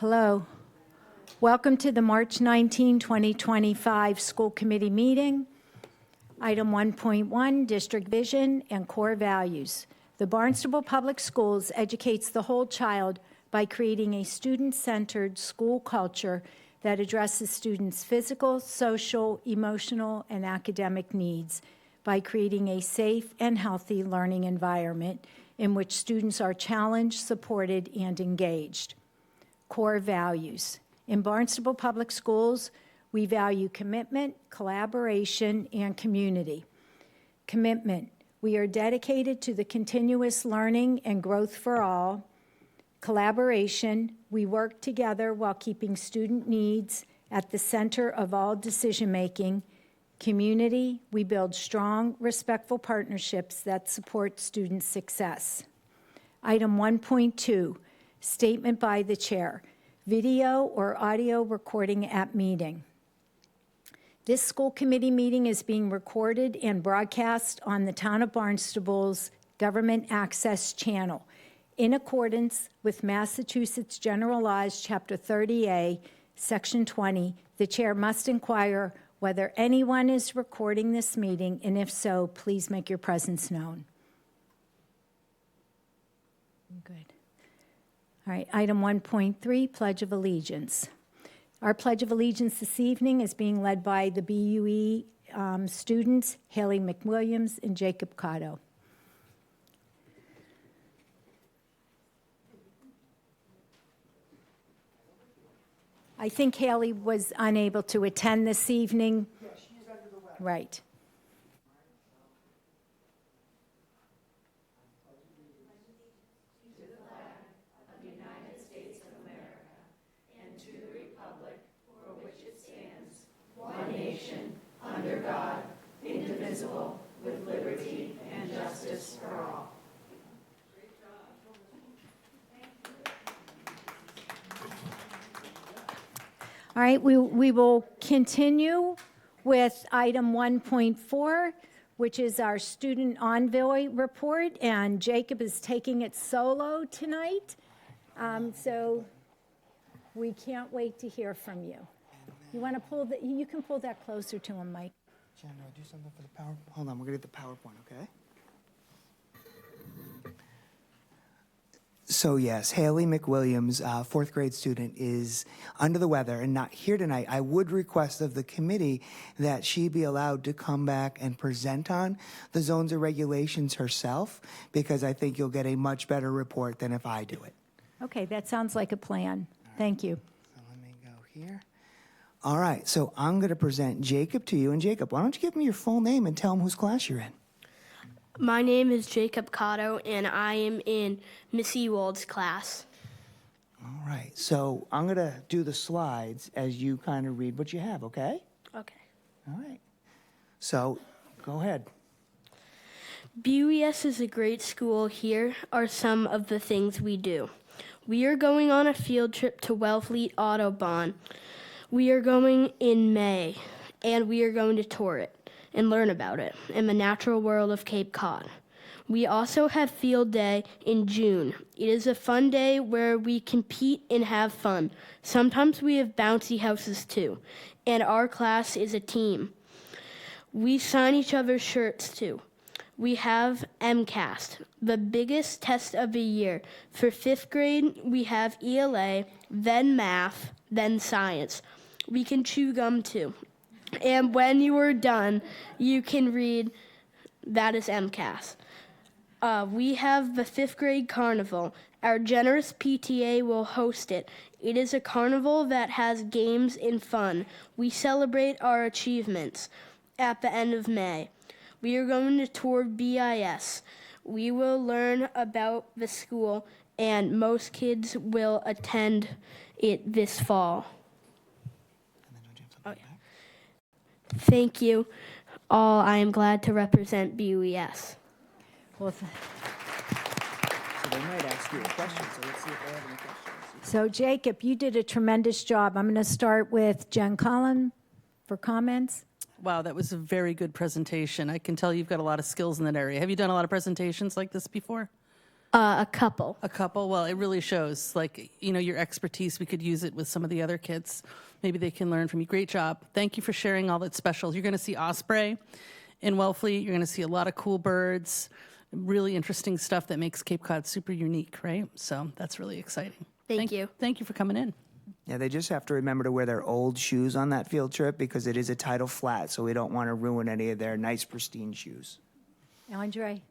Hello. Welcome to the March 19, 2025 School Committee meeting. Item 1.1, District Vision and Core Values. The Barnstable Public Schools educates the whole child by creating a student-centered school culture that addresses students' physical, social, emotional, and academic needs by creating a safe and healthy learning environment in which students are challenged, supported, and engaged. Core values. In Barnstable Public Schools, we value commitment, collaboration, and community. Commitment. We are dedicated to the continuous learning and growth for all. Collaboration. We work together while keeping student needs at the center of all decision-making. Community. We build strong, respectful partnerships that support student success. Item 1.2, statement by the chair. Video or audio recording at meeting. This school committee meeting is being recorded and broadcast on the Town of Barnstable's Government Access Channel. In accordance with Massachusetts General Laws, Chapter 30A, Section 20, the chair must inquire whether anyone is recording this meeting, and if so, please make your presence known. Good. All right, item 1.3, Pledge of Allegiance. Our Pledge of Allegiance this evening is being led by the BUE students, Haley McWilliams and Jacob Cotto. I think Haley was unable to attend this evening. Yeah, she's under the weather. Right. All right, we will continue with item 1.4, which is our student envoy report, and Jacob is taking it solo tonight, so we can't wait to hear from you. You want to pull the, you can pull that closer to him, Mike. Jen, do I do something for the power? Hold on, we're going to get the PowerPoint, okay? So yes, Haley McWilliams, fourth grade student, is under the weather and not here tonight. I would request of the committee that she be allowed to come back and present on the zones and regulations herself, because I think you'll get a much better report than if I do it. Okay, that sounds like a plan. Thank you. So let me go here. All right, so I'm going to present Jacob to you. And Jacob, why don't you give me your full name and tell him whose class you're in? My name is Jacob Cotto, and I am in Miss Ewald's class. All right, so I'm going to do the slides as you kind of read what you have, okay? Okay. All right. So go ahead. BUES is a great school. Here are some of the things we do. We are going on a field trip to Wellfleet Autobahn. We are going in May, and we are going to tour it and learn about it in the natural world of Cape Cod. We also have field day in June. It is a fun day where we compete and have fun. Sometimes we have bouncy houses too, and our class is a team. We sign each other's shirts too. We have MCAST, the biggest test of the year. For 5th grade, we have ELA, then math, then science. We can chew gum too. And when you are done, you can read, that is MCAS. We have the 5th grade carnival. Our generous PTA will host it. It is a carnival that has games and fun. We celebrate our achievements at the end of May. We are going to tour BIS. We will learn about the school, and most kids will attend it this fall. Thank you all. I am glad to represent BUES. Well, So they might ask you a question, so let's see if they have any questions. so Jacob, you did a tremendous job. I'm going to start with Jen Cullen for comments. Wow, that was a very good presentation. I can tell you've got a lot of skills in that area. Have you done a lot of presentations like this before? A couple. A couple? Well, it really shows, like, you know, your expertise. We could use it with some of the other kids. Maybe they can learn from you. Great job. Thank you for sharing all that's special. You're going to see osprey in Wellfleet. You're going to see a lot of cool birds, really interesting stuff that makes Cape Cod super unique, right? So that's really exciting. Thank you. Thank you for coming in. Yeah, they just have to remember to wear their old shoes on that field trip because it is a tidal flat, so we don't want to ruin any of their nice, pristine shoes. Andre?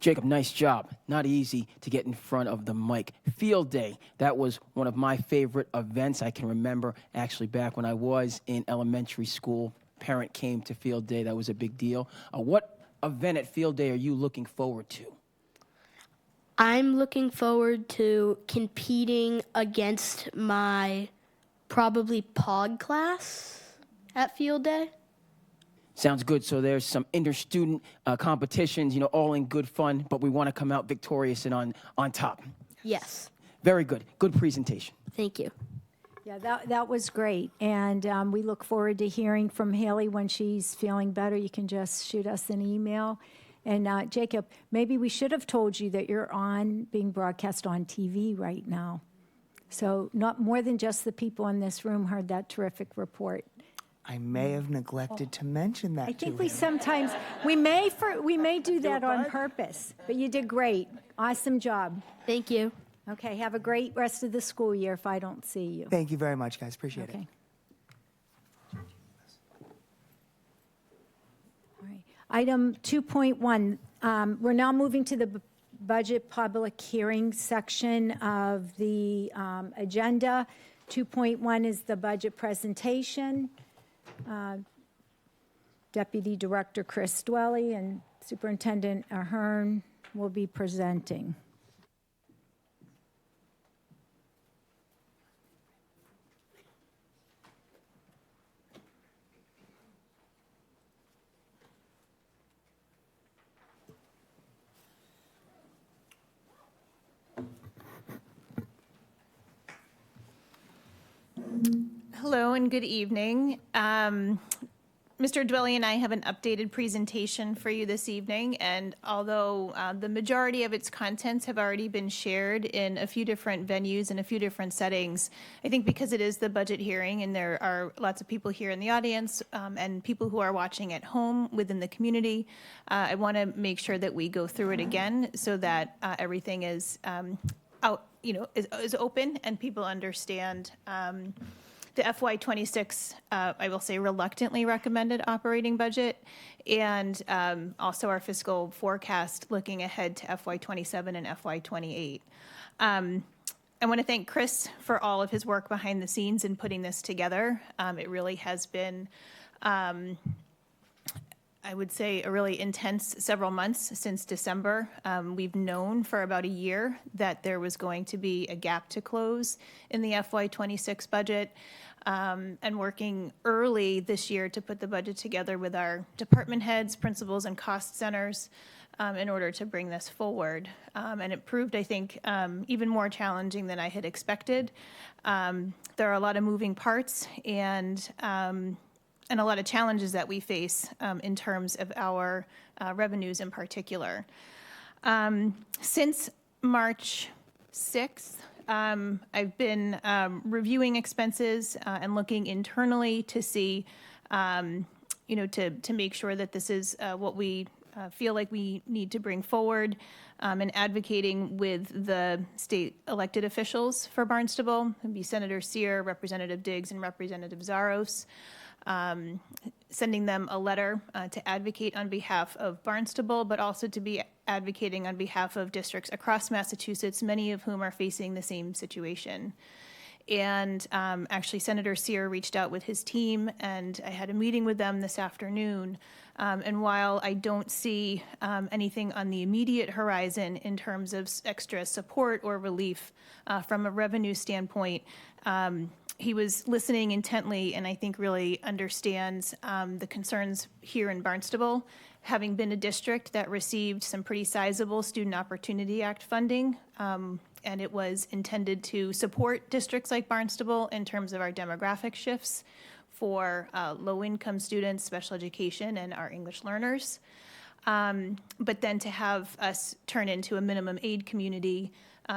Jacob, nice job. Not easy to get in front of the mic. Field Day, that was one of my favorite events I can remember actually back when I was in elementary school. Parent came to Field Day, that was a big deal. What event at Field Day are you looking forward to? I'm looking forward to competing against my probably POG class at Field Day. Sounds good. So there's some inter-student competitions, you know, all in good fun, but we want to come out victorious and on top. Yes. Very good. Good presentation. Thank you. Yeah, that was great. And we look forward to hearing from Haley when she's feeling better. You can just shoot us an email. And Jacob, maybe we should have told you that you're being broadcast on TV right now. So not more than just the people in this room heard that terrific report. I may have neglected to mention that I think to we him. sometimes, we may do that on purpose, but you did great. Awesome job. Thank you. Okay, have a great rest of the school year if I don't see you. Thank you very much, guys. Appreciate it. Okay. All right. Item 2.1, we're now moving to the budget public hearing section of the agenda. 2.1 is the budget presentation. Deputy Director Chris Dwelly and Superintendent Ahern will be presenting. Hello and good evening. Mr. Dwelly and I have an updated presentation for you this evening, and although the majority of its contents have already been shared in a few different venues and a few different settings, I think because it is the budget hearing and there are lots of people here in the audience and people who are watching at home within the community, I want to make sure that we go through it again so that everything is out, is open and people understand the FY26, I will say reluctantly recommended operating budget, and also our fiscal forecast looking ahead to FY27 and FY28. I want to thank Chris for all of his work behind the scenes in putting this together. It really has been, I would say, a really intense several months since December. We've known for about a year that there was going to be a gap to close in the FY26 budget, and working early this year to put the budget together with our department heads, principals, and cost centers in order to bring this forward. And it proved, I think, even more challenging than I had expected. There are a lot of moving parts and a lot of challenges that we face in terms of our revenues in particular. Since March 6th, I've been reviewing expenses and looking internally to see, to make sure that this is what we feel like we need to bring forward, and advocating with the state elected officials for Barnstable. It'd be Senator Sear, Representative Diggs, and Representative Zaros. Sending them a letter to advocate on behalf of Barnstable, but also to be advocating on behalf of districts across Massachusetts, many of whom are facing the same situation. And actually, Senator Sear reached out with his team, and I had a meeting with them this afternoon. And while I don't see anything on the immediate horizon in terms of extra support or relief from a revenue standpoint, he was listening intently and I think really understands the concerns here in Barnstable, having been a district that received some pretty sizable Student Opportunity Act funding, and it was intended to support districts like Barnstable in terms of our demographic shifts for low-income students, special education, and our English learners. But then to have us turn into a minimum aid community,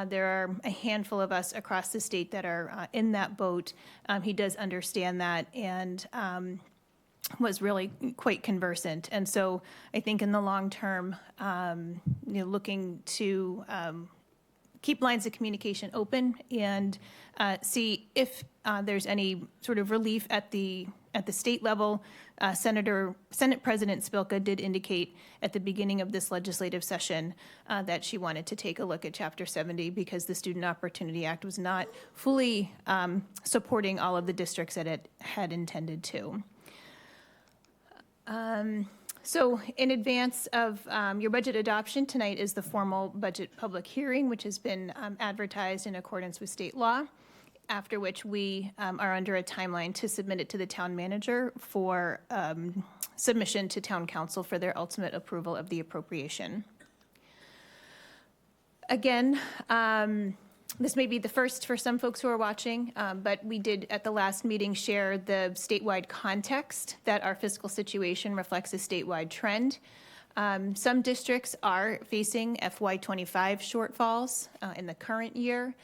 there are a handful of us across the state that are in that boat. He does understand that and was really quite conversant. And so I think in the long term, looking to keep lines of communication open and see if there's any sort of relief at the state level. Senate President Spilka did indicate at the beginning of this legislative session that she wanted to take a look at Chapter 70 because the Student Opportunity Act was not fully supporting all of the districts that it had intended to. So in advance of your budget adoption, tonight is the formal budget public hearing, which has been advertised in accordance with state law, after which we are under a timeline to submit it to the town manager for submission to town council for their ultimate approval of the appropriation. Again, this may be the first for some folks who are watching, but we did at the last meeting share the statewide context that our fiscal situation reflects a statewide trend. Some districts are facing FY25 shortfalls in the current year.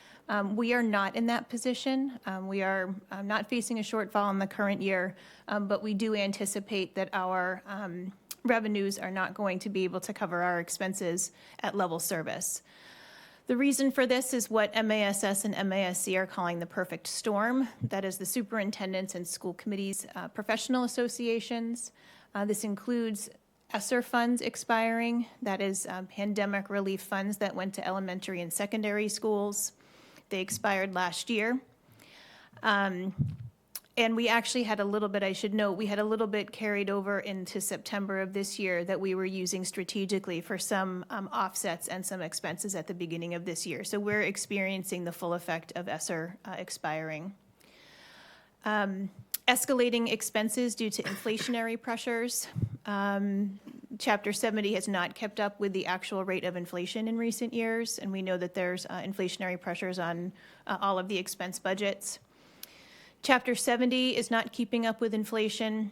We are not in that position. We are not facing a shortfall in the current year, but we do anticipate that our revenues are not going to be able to cover our expenses at level service. The reason for this is what MASS and MASC are calling the perfect storm. That is the superintendents and school committees, professional associations. This includes ESSER funds expiring. That is pandemic relief funds that went to elementary and secondary schools. They expired last year. And we actually had a little bit, I should note, we had a little bit carried over into September of this year that we were using strategically for some offsets and some expenses at the beginning of this year. So we're experiencing the full effect of ESSER expiring. Escalating expenses due to inflationary pressures. Chapter 70 has not kept up with the actual rate of inflation in recent years, and we know that there's inflationary pressures on all of the expense budgets. Chapter 70 is not keeping up with inflation,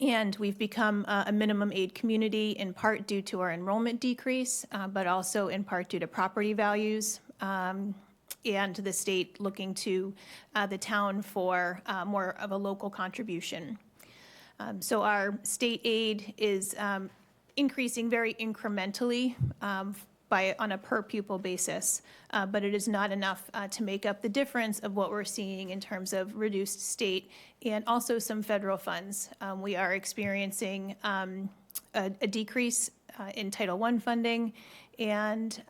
and we've become a minimum aid community in part due to our enrollment decrease, but also in part due to property values and the state looking to the town for more of a local contribution. So our state aid is increasing very incrementally on a per pupil basis, but it is not enough to make up the difference of what we're seeing in terms of reduced state and also some federal funds. We are experiencing a decrease in Title I funding, and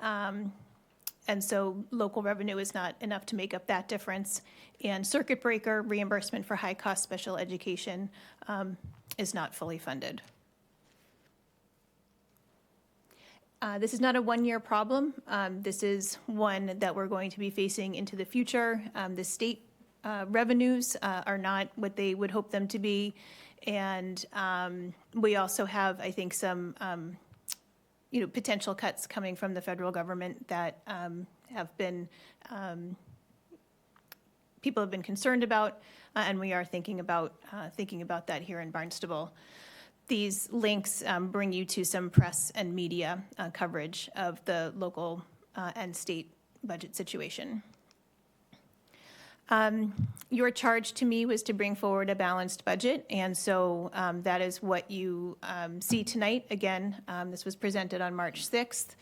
so local revenue is not enough to make up that difference. And circuit breaker reimbursement for high-cost special education is not fully funded. This is not a one-year problem. This is one that we're going to be facing into the future. The state revenues are not what they would hope them to be. And we also have, I think, some potential cuts coming from the federal government that have been, people have been concerned about, and we are thinking about that here in Barnstable. These links bring you to some press and media coverage of the local and state budget situation. Your charge to me was to bring forward a balanced budget, and so that is what you see tonight. Again, this was presented on March 6th.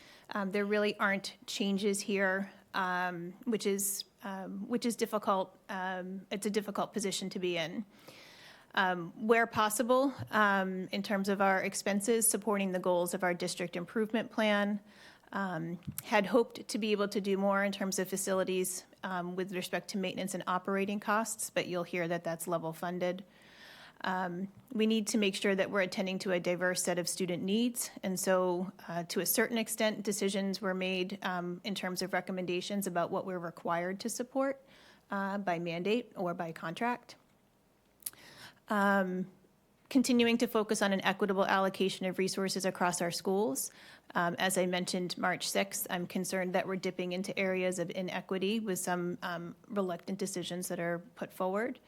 There really aren't changes here, which is difficult. It's a difficult position to be in. Where possible, in terms of our expenses, supporting the goals of our district improvement plan. Had hoped to be able to do more in terms of facilities with respect to maintenance and operating costs, but you'll hear that that's level funded. We need to make sure that we're attending to a diverse set of student needs, and so to a certain extent, decisions were made in terms of recommendations about what we're required to support by mandate or by contract. Continuing to focus on an equitable allocation of resources across our schools. As I mentioned March 6th, I'm concerned that we're dipping into areas of inequity with some reluctant decisions that are put forward.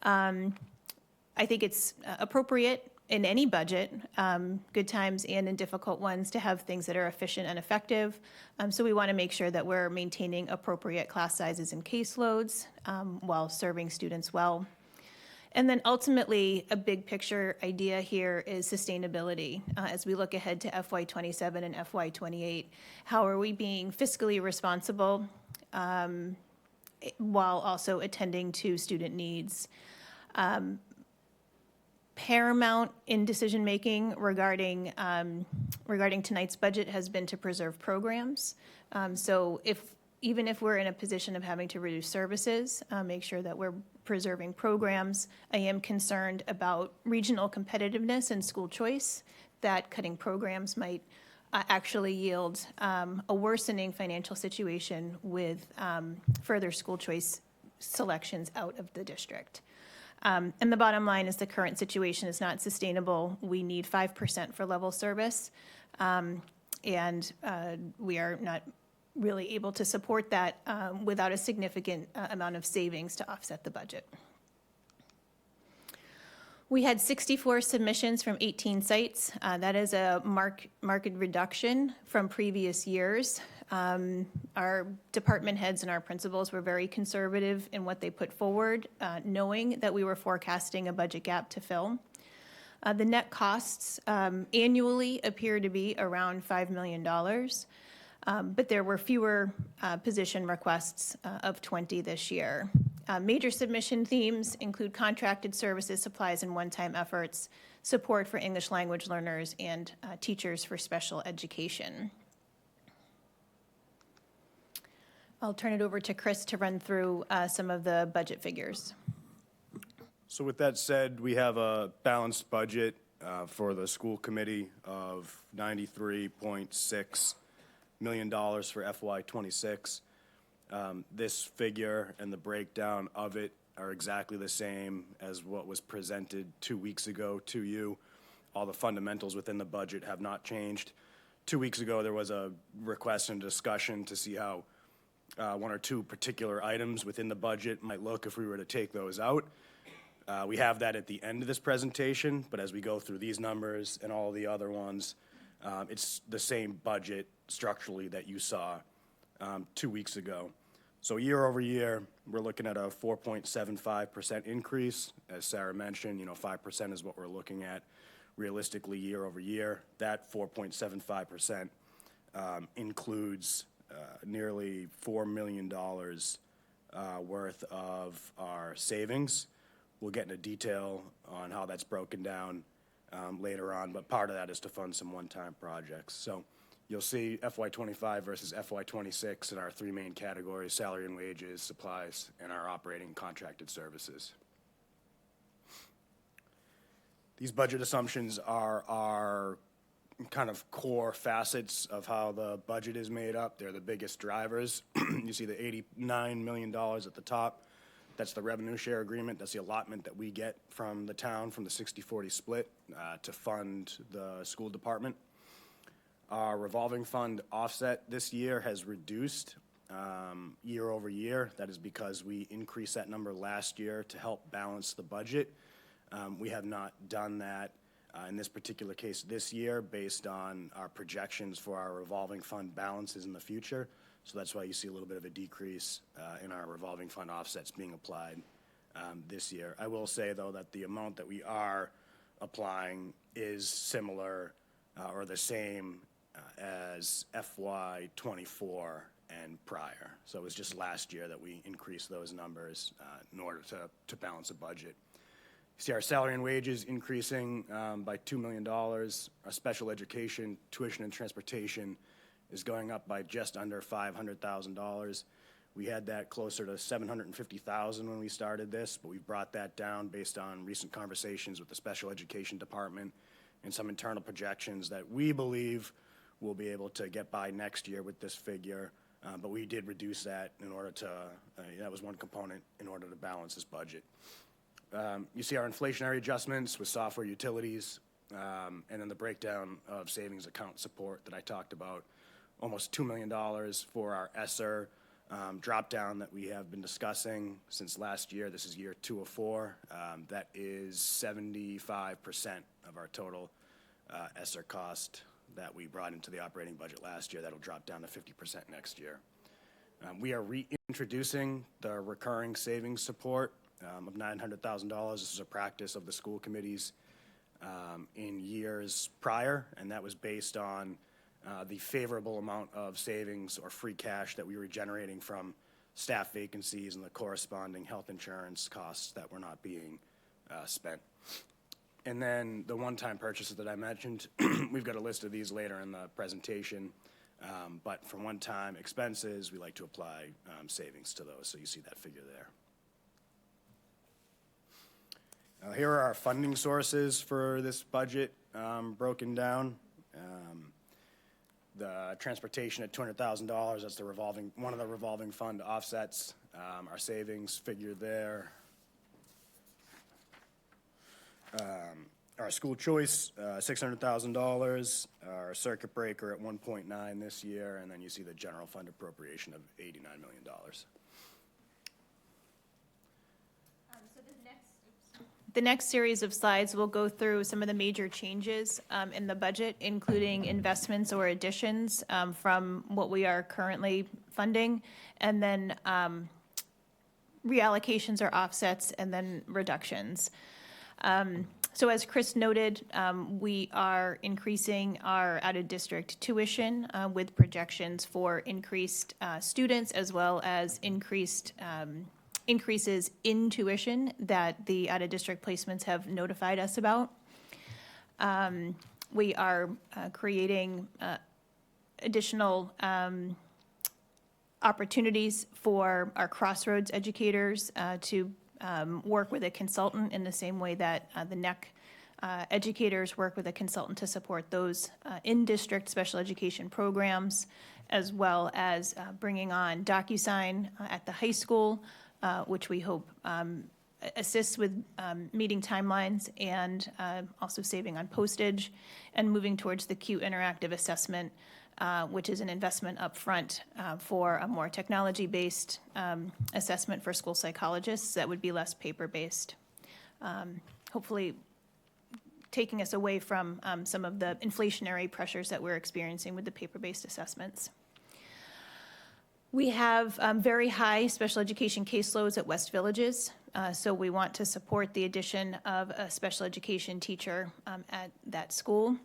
I think it's appropriate in any budget, good times and in difficult ones, to have things that are efficient and effective. So we want to make sure that we're maintaining appropriate class sizes and caseloads while serving students well. And then ultimately, a big picture idea here is sustainability. As we look ahead to FY27 and FY28, how are we being fiscally responsible while also attending to student needs? Paramount in decision-making regarding tonight's budget has been to preserve programs. So even if we're in a position of having to reduce services, make sure that we're preserving programs. I am concerned about regional competitiveness and school choice, that cutting programs might actually yield a worsening financial situation with further school choice selections out of the district. And the bottom line is the current situation is not sustainable. We need 5% for level service, and we are not really able to support that without a significant amount of savings to offset the budget. We had 64 submissions from 18 sites. That is a marked reduction from previous years. Our department heads and our principals were very conservative in what they put forward, knowing that we were forecasting a budget gap to fill. The net costs annually appear to be around $5 million, but there were fewer position requests of 20 this year. Major submission themes include contracted services, supplies, and one-time efforts, support for English language learners, and teachers for special education. I'll turn it over to Chris to run through some of the budget figures. So with that said, we have a balanced budget for the school committee of $93.6 million for FY26. This figure and the breakdown of it are exactly the same as what was presented 2 weeks ago to you. All the fundamentals within the budget have not changed. 2 weeks ago, there was a request and discussion to see how one or two particular items within the budget might look if we were to take those out. We have that at the end of this presentation, but as we go through these numbers and all the other ones, it's the same budget structurally that you saw 2 weeks ago. So year over year, we're looking at a 4.75% increase. As Sarah mentioned, 5% is what we're looking at realistically year over year. That 4.75% includes nearly $4 million worth of our savings. We'll get into detail on how that's broken down later on, but part of that is to fund some one-time projects. So you'll see FY25 versus FY26 in our three main categories: salary and wages, supplies, and our operating contracted services. These budget assumptions are our kind of core facets of how the budget is made up. They're the biggest drivers. You see the $89 million at the top. That's the revenue share agreement. That's the allotment that we get from the town from the 60-40 split to fund the school department. Our revolving fund offset this year has reduced year over year. That is because we increased that number last year to help balance the budget. We have not done that in this particular case this year based on our projections for our revolving fund balances in the future. So that's why you see a little bit of a decrease in our revolving fund offsets being applied this year. I will say, though, that the amount that we are applying is similar or the same as FY24 and prior. So it was just last year that we increased those numbers in order to balance a budget. You see our salary and wages increasing by $2 million. Our special education, tuition, and transportation is going up by just under $500,000. We had that closer to $750,000 when we started this, but we've brought that down based on recent conversations with the special education department and some internal projections that we believe we'll be able to get by next year with this figure. But we did reduce that in order to, that was one component in order to balance this budget. You see our inflationary adjustments with software utilities, and then the breakdown of savings account support that I talked about. Almost $2 million for our ESSER drop down that we have been discussing since last year. This is year 2 of 4. That is 75% of our total ESSER cost that we brought into the operating budget last year. That'll drop down to 50% next year. We are reintroducing the recurring savings support of $900,000. This is a practice of the school committees in years prior, and that was based on the favorable amount of savings or free cash that we were generating from staff vacancies and the corresponding health insurance costs that were not being spent. And then the one-time purchases that I mentioned, we've got a list of these later in the presentation, but for one-time expenses, we like to apply savings to those, so you see that figure there. Here are our funding sources for this budget broken down. The transportation at $200,000, that's one of the revolving fund offsets. Our savings figure there. Our school choice, $600,000. Our circuit breaker at 1.9 this year, and then you see the general fund appropriation of $89 million. The next series of slides will go through some of the major changes in the budget, including investments or additions from what we are currently funding, and then reallocations or offsets, and then reductions. So as Chris noted, we are increasing our out-of-district tuition with projections for increased students as well as increases in tuition that the out-of-district placements have notified us about. We are creating additional opportunities for our Crossroads educators to work with a consultant in the same way that the NEC educators work with a consultant to support those in-district special education programs, as well as bringing on DocuSign at the high school, which we hope assists with meeting timelines and also saving on postage, and moving towards the Q interactive assessment, which is an investment upfront for a more technology-based assessment for school psychologists that would be less paper-based. Hopefully taking us away from some of the inflationary pressures that we're experiencing with the paper-based assessments. We have very high special education caseloads at West Villages, so we want to support the addition of a special education teacher at that school.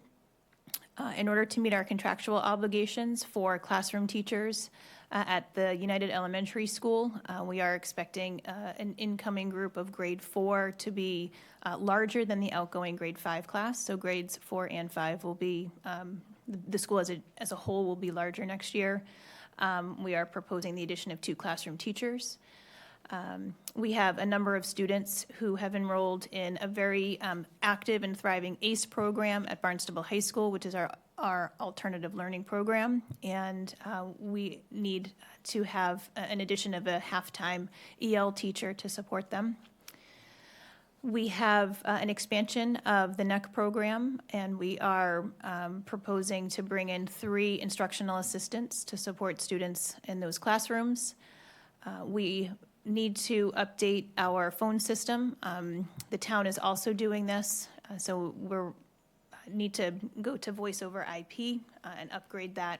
In order to meet our contractual obligations for classroom teachers at the United Elementary School, we are expecting an incoming group of grade 4 to be larger than the outgoing grade 5 class. So grades 4 and 5 will be, the school as a whole will be larger next year. We are proposing the addition of 2 classroom teachers. We have a number of students who have enrolled in a very active and thriving ACE program at Barnstable High School, which is our alternative learning program, and we need to have an addition of a half-time EL teacher to support them. We have an expansion of the NEC program, and we are proposing to bring in 3 instructional assistants to support students in those classrooms. We need to update our phone system. The town is also doing this, so we need to go to voice over IP and upgrade that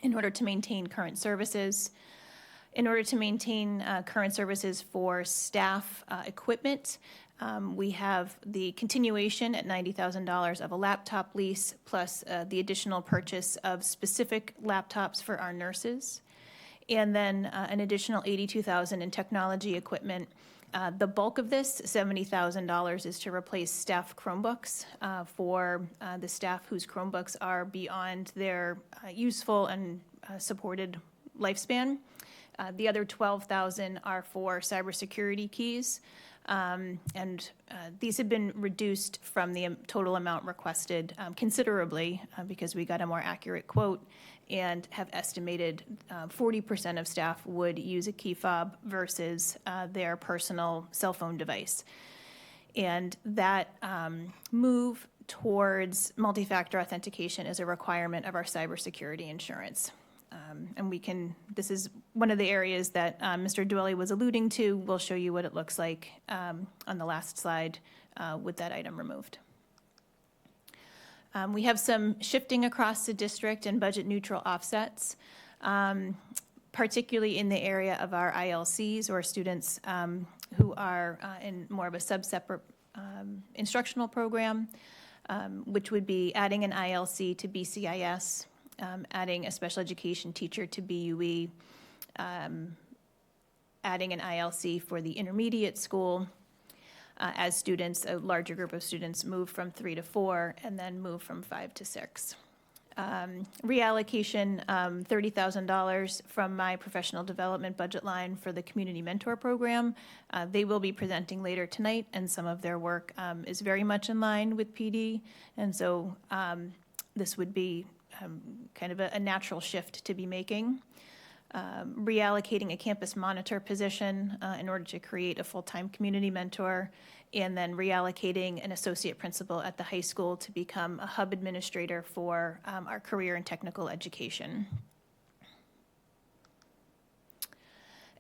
in order to maintain current services. In order to maintain current services for staff equipment, we have the continuation at $90,000 of a laptop lease, plus the additional purchase of specific laptops for our nurses, and then an additional $82,000 in technology equipment. The bulk of this, $70,000, is to replace staff Chromebooks for the staff whose Chromebooks are beyond their useful and supported lifespan. The other $12,000 are for cybersecurity keys, and these have been reduced from the total amount requested considerably because we got a more accurate quote and have estimated 40% of staff would use a key fob versus their personal cell phone device. And that move towards multi-factor authentication is a requirement of our cybersecurity insurance. And this is one of the areas that Mr. Dwelly was alluding to. We'll show you what it looks like on the last slide with that item removed. We have some shifting across the district and budget neutral offsets, particularly in the area of our ILCs, or students who are in more of a sub-separate instructional program, which would be adding an ILC to BCIS, adding a special education teacher to BUE, adding an ILC for the intermediate school, as students, a larger group of students, move from 3 to 4 and then move from 5 to 6. Reallocation, $30,000 from my professional development budget line for the community mentor program. They will be presenting later tonight, and some of their work is very much in line with PD. And so this would be kind of a natural shift to be making. Reallocating a campus monitor position in order to create a full-time community mentor, and then reallocating an associate principal at the high school to become a hub administrator for our career and technical education.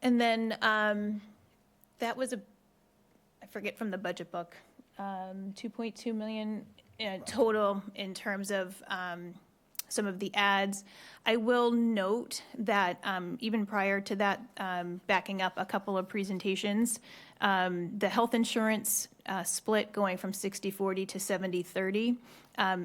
And then that was I forget from the budget book, 2.2 million total in terms of some of the ads. I will note that even prior to that, backing up a couple of presentations, the health insurance split going from 60-40 to 70-30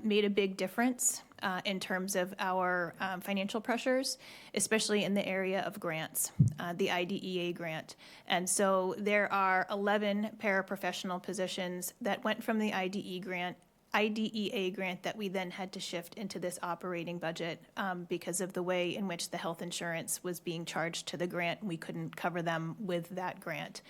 made a big difference in terms of our financial pressures, especially in the area of grants, the IDEA grant. And so there are 11 paraprofessional positions that went from the IDEA grant that we then had to shift into this operating budget because of the way in which the health insurance was being charged to the grant. We couldn't cover them with that grant.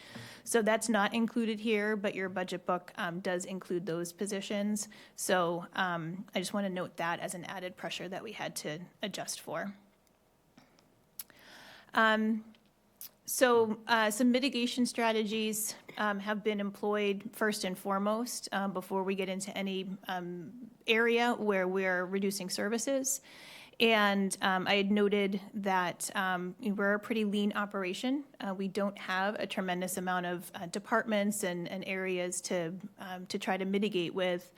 So that's not included here, but your budget book does include those positions. So I just want to note that as an added pressure that we had to adjust for. So some mitigation strategies have been employed first and foremost before we get into any area where we're reducing services. And I had noted that we're a pretty lean operation. We don't have a tremendous amount of departments and areas to try to mitigate with.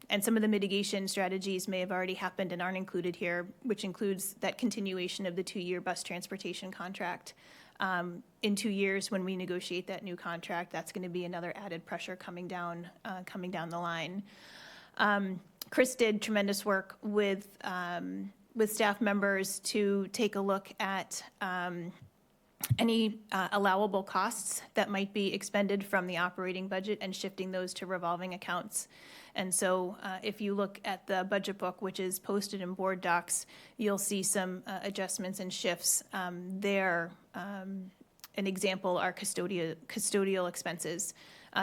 And some of the mitigation strategies may have already happened and aren't included here, which includes that continuation of the 2-year bus transportation contract. In 2 years, when we negotiate that new contract, that's going to be another added pressure coming down the line. Chris did tremendous work with staff members to take a look at any allowable costs that might be expended from the operating budget and shifting those to revolving accounts. And so if you look at the budget book, which is posted in board docs, you'll see some adjustments and shifts there. An example are custodial expenses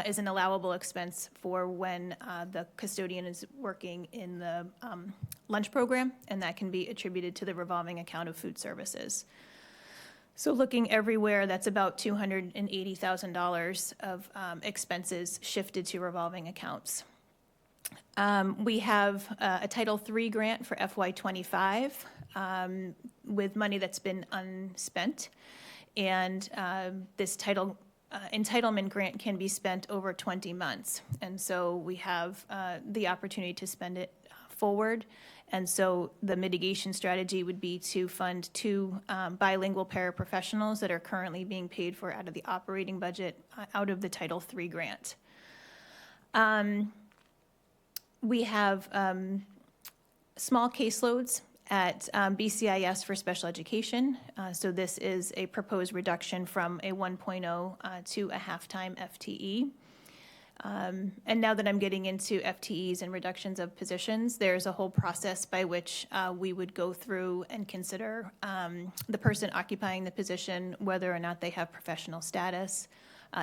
is an allowable expense for when the custodian is working in the lunch program, and that can be attributed to the revolving account of food services. So looking everywhere, that's about $280,000 of expenses shifted to revolving accounts. We have a Title III grant for FY25 with money that's been unspent. And this entitlement grant can be spent over 20 months. And so we have the opportunity to spend it forward. And so the mitigation strategy would be to fund 2 bilingual paraprofessionals that are currently being paid for out of the operating budget out of the Title III grant. We have small caseloads at BCIS for special education. So this is a proposed reduction from a 1.0 to a half-time FTE. And now that I'm getting into FTEs and reductions of positions, there's a whole process by which we would go through and consider the person occupying the position, whether or not they have professional status.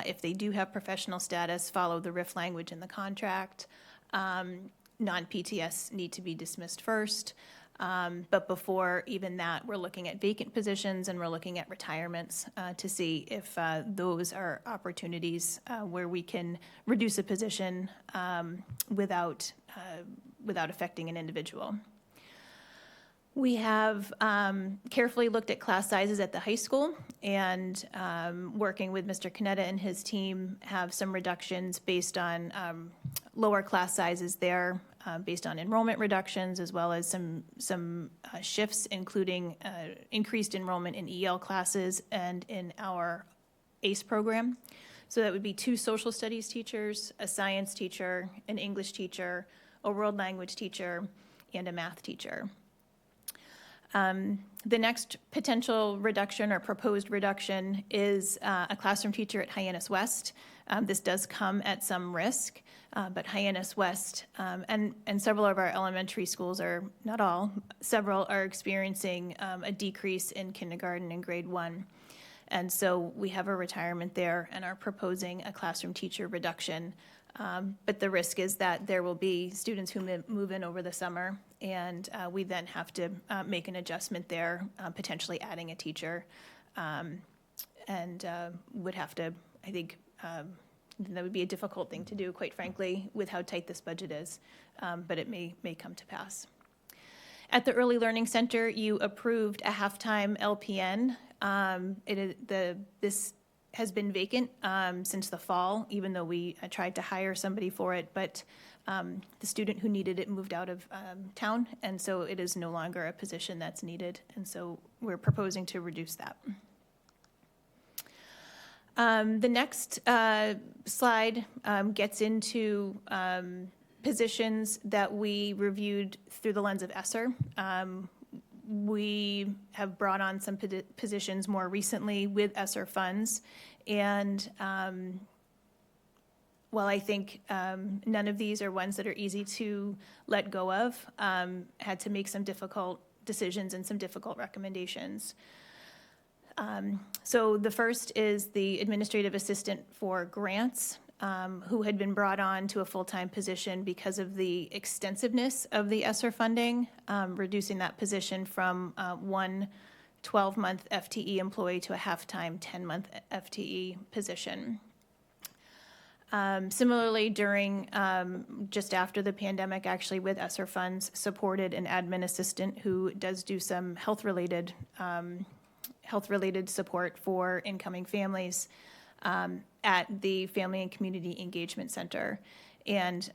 If they do have professional status, follow the RIF language in the contract. Non-PTS need to be dismissed first. But before even that, we're looking at vacant positions and we're looking at retirements to see if those are opportunities where we can reduce a position without affecting an individual. We have carefully looked at class sizes at the high school, and working with Mr. Canetta and his team, have some reductions based on lower class sizes there, based on enrollment reductions, as well as some shifts, including increased enrollment in EL classes and in our ACE program. So that would be 2 social studies teachers, a science teacher, an English teacher, a world language teacher, and a math teacher. The next potential reduction or proposed reduction is a classroom teacher at Hyannis West. This does come at some risk, but Hyannis West and several of our elementary schools are, not all, several are experiencing a decrease in kindergarten and grade 1. And so we have a retirement there and are proposing a classroom teacher reduction. But the risk is that there will be students who move in over the summer, and we then have to make an adjustment there, potentially adding a teacher, and would have to, I think, that would be a difficult thing to do, quite frankly, with how tight this budget is, but it may come to pass. At the Early Learning Center, you approved a halftime LPN. This has been vacant since the fall, even though we tried to hire somebody for it, but the student who needed it moved out of town, and so it is no longer a position that's needed, and so we're proposing to reduce that. The next slide gets into positions that we reviewed through the lens of ESSER. We have brought on some positions more recently with ESSER funds, and while I think none of these are ones that are easy to let go of, had to make some difficult decisions and some difficult recommendations. So the first is the administrative assistant for grants, who had been brought on to a full-time position because of the extensiveness of the ESSER funding, reducing that position from one 12-month FTE employee to a half-time 10-month FTE position. Similarly, during, just after the pandemic, actually with ESSER funds, supported an admin assistant who does do some health-related support for incoming families at the Family and Community Engagement Center. And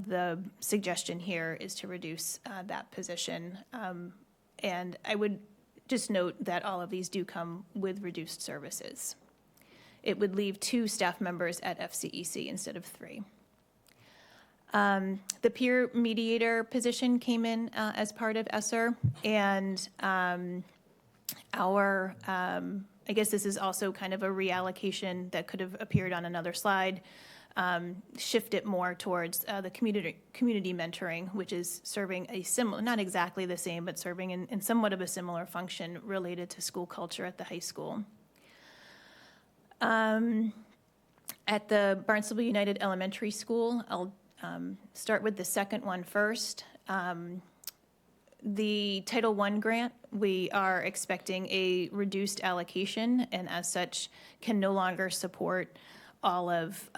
the suggestion here is to reduce that position. And I would just note that all of these do come with reduced services. It would leave 2 staff members at FCEC instead of 3. The peer mediator position came in as part of ESSER, and I guess this is also kind of a reallocation that could have appeared on another slide, shift it more towards the community mentoring, which is serving a similar, not exactly the same, but serving in somewhat of a similar function related to school culture at the high school. At the Barnstable United Elementary School, I'll start with the second one first. The Title I grant, we are expecting a reduced allocation, and as such, can no longer support all of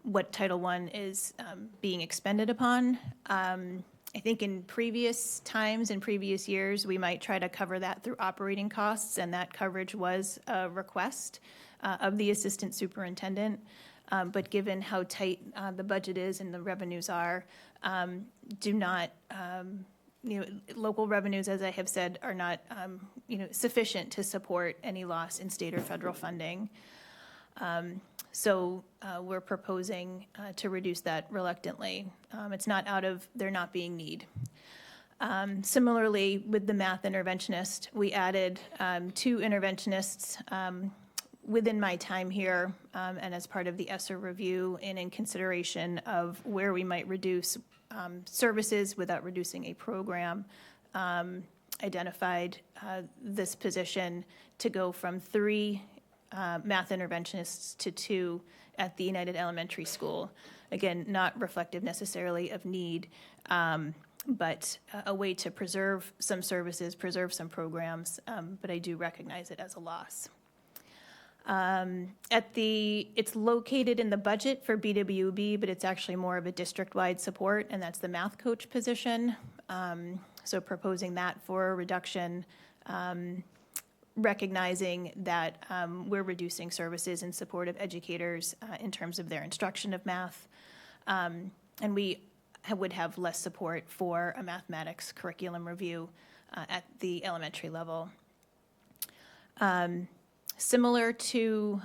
what Title I is being expended upon. I think in previous times, in previous years, we might try to cover that through operating costs, and that coverage was a request of the assistant superintendent. But given how tight the budget is and the revenues are, local revenues, as I have said, are not, sufficient to support any loss in state or federal funding. So we're proposing to reduce that reluctantly. It's not out of there not being need. Similarly, with the math interventionist, we added 2 interventionists within my time here, and as part of the ESSER review and in consideration of where we might reduce services without reducing a program, identified this position to go from 3 math interventionists to 2 at the United Elementary School. Again, not reflective necessarily of need, but a way to preserve some services, preserve some programs, but I do recognize it as a loss. It's located in the budget for BWB, but it's actually more of a district-wide support, and that's the math coach position. So proposing that for a reduction, recognizing that we're reducing services in support of educators in terms of their instruction of math. And we would have less support for a mathematics curriculum review at the elementary level. Similar to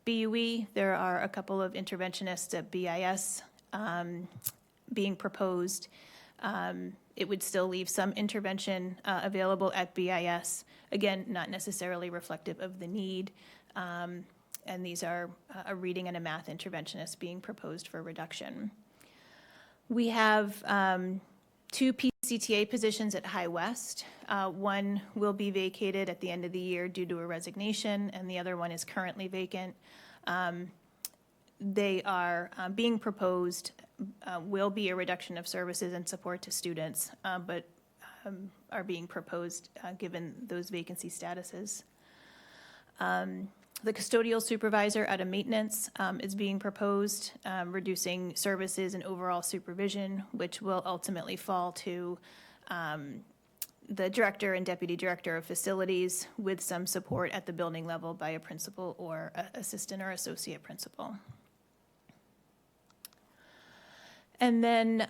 BUE, there are a couple of interventionists at BIS being proposed. It would still leave some intervention available at BIS. Again, not necessarily reflective of the need. And these are a reading and a math interventionist being proposed for reduction. We have 2 PCTA positions at High West. One will be vacated at the end of the year due to a resignation, and the other one is currently vacant. They are being proposed, will be a reduction of services and support to students, but are being proposed given those vacancy statuses. The custodial supervisor out of maintenance is being proposed, reducing services and overall supervision, which will ultimately fall to the director and deputy director of facilities with some support at the building level by a principal or assistant or associate principal. And then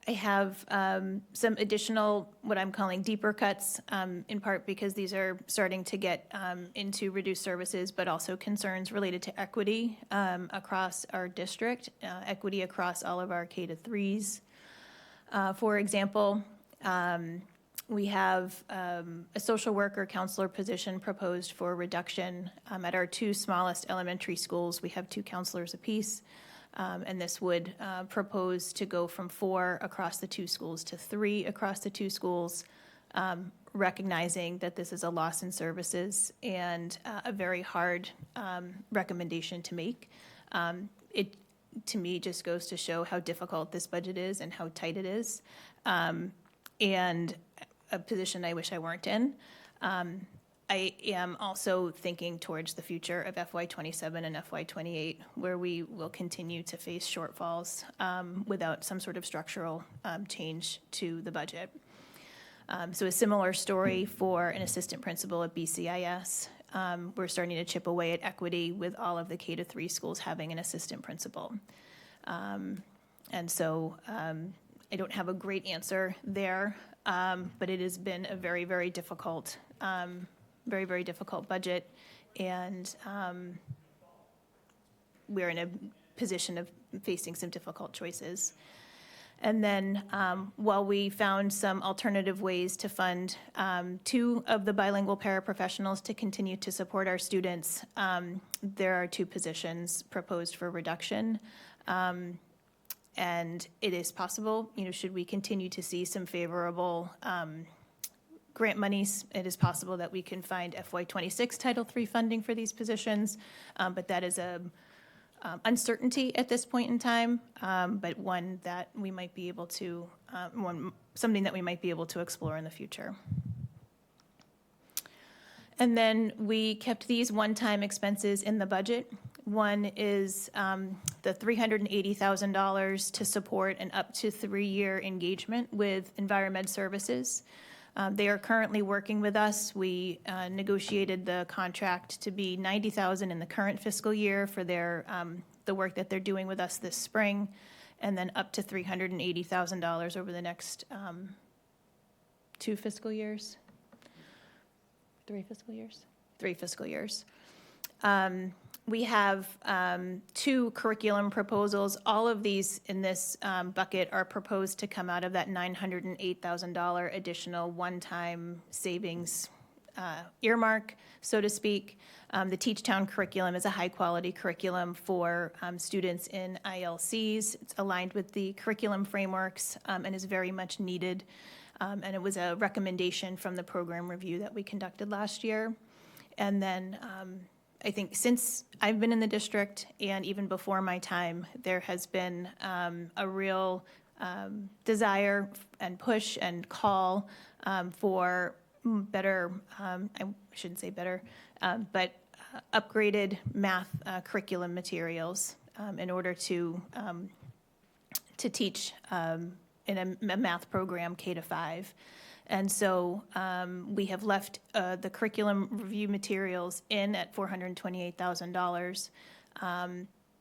I have some additional, what I'm calling deeper cuts, in part because these are starting to get into reduced services, but also concerns related to equity across our district, equity across all of our K-3s. For example, we have a social worker counselor position proposed for reduction. At our 2 smallest elementary schools, we have 2 counselors apiece. And this would propose to go from 4 across the 2 schools to 3 across the 2 schools, recognizing that this is a loss in services and a very hard recommendation to make. It, to me, just goes to show how difficult this budget is and how tight it is, and a position I wish I weren't in. I am also thinking towards the future of FY27 and FY28, where we will continue to face shortfalls without some sort of structural change to the budget. So a similar story for an assistant principal at BCIS. We're starting to chip away at equity with all of the K-3 schools having an assistant principal. And so I don't have a great answer there, but it has been a very, very difficult very difficult budget, and we're in a position of facing some difficult choices. And then while we found some alternative ways to fund 2 of the bilingual paraprofessionals to continue to support our students, there are 2 positions proposed for reduction. And it is possible, should we continue to see some favorable grant monies, it is possible that we can find FY26 Title III funding for these positions, but that is a uncertainty at this point in time, but one that we might be able to, something that we might be able to explore in the future. And then we kept these one-time expenses in the budget. One is the $380,000 to support an up to 3-year engagement with Environmed Services. They are currently working with us. We negotiated the contract to be $90,000 in the current fiscal year for their the work that they're doing with us this spring, and then up to $380,000 over the next 2 fiscal years. 3 fiscal years? 3 fiscal years. We have 2 curriculum proposals. All of these in this bucket are proposed to come out of that $908,000 additional one-time savings earmark, so to speak. The Teach Town curriculum is a high-quality curriculum for students in ILCs. It's aligned with the curriculum frameworks and is very much needed. And it was a recommendation from the program review that we conducted last year. And then I think since I've been in the district and even before my time, there has been a real desire and push and call for better, I shouldn't say better, but upgraded math curriculum materials in order to teach in a math program K to 5. And so we have left the curriculum review materials in at $428,000.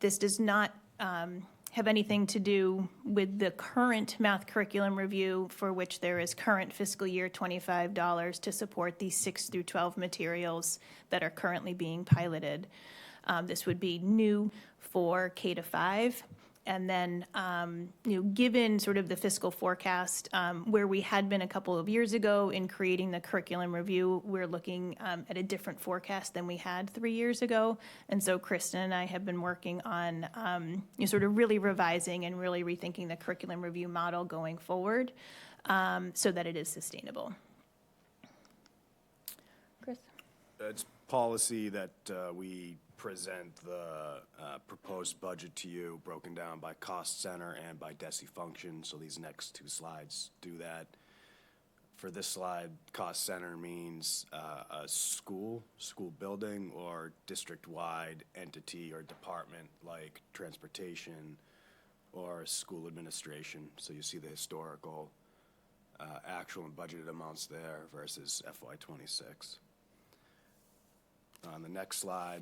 This does not have anything to do with the current math curriculum review, for which there is current fiscal year $25 to support these 6 through 12 materials that are currently being piloted. This would be new for K to 5. And then, given sort of the fiscal forecast, where we had been a couple of years ago in creating the curriculum review, we're looking at a different forecast than we had 3 years ago. And so Kristen and I have been working on sort of really revising and really rethinking the curriculum review model going forward so that it is sustainable. Chris? It's policy that we present the proposed budget to you, broken down by cost center and by DESI function, so these next 2 slides do that. For this slide, cost center means a school building, or district-wide entity or department like transportation or school administration. So you see the historical actual and budgeted amounts there versus FY26. On the next slide,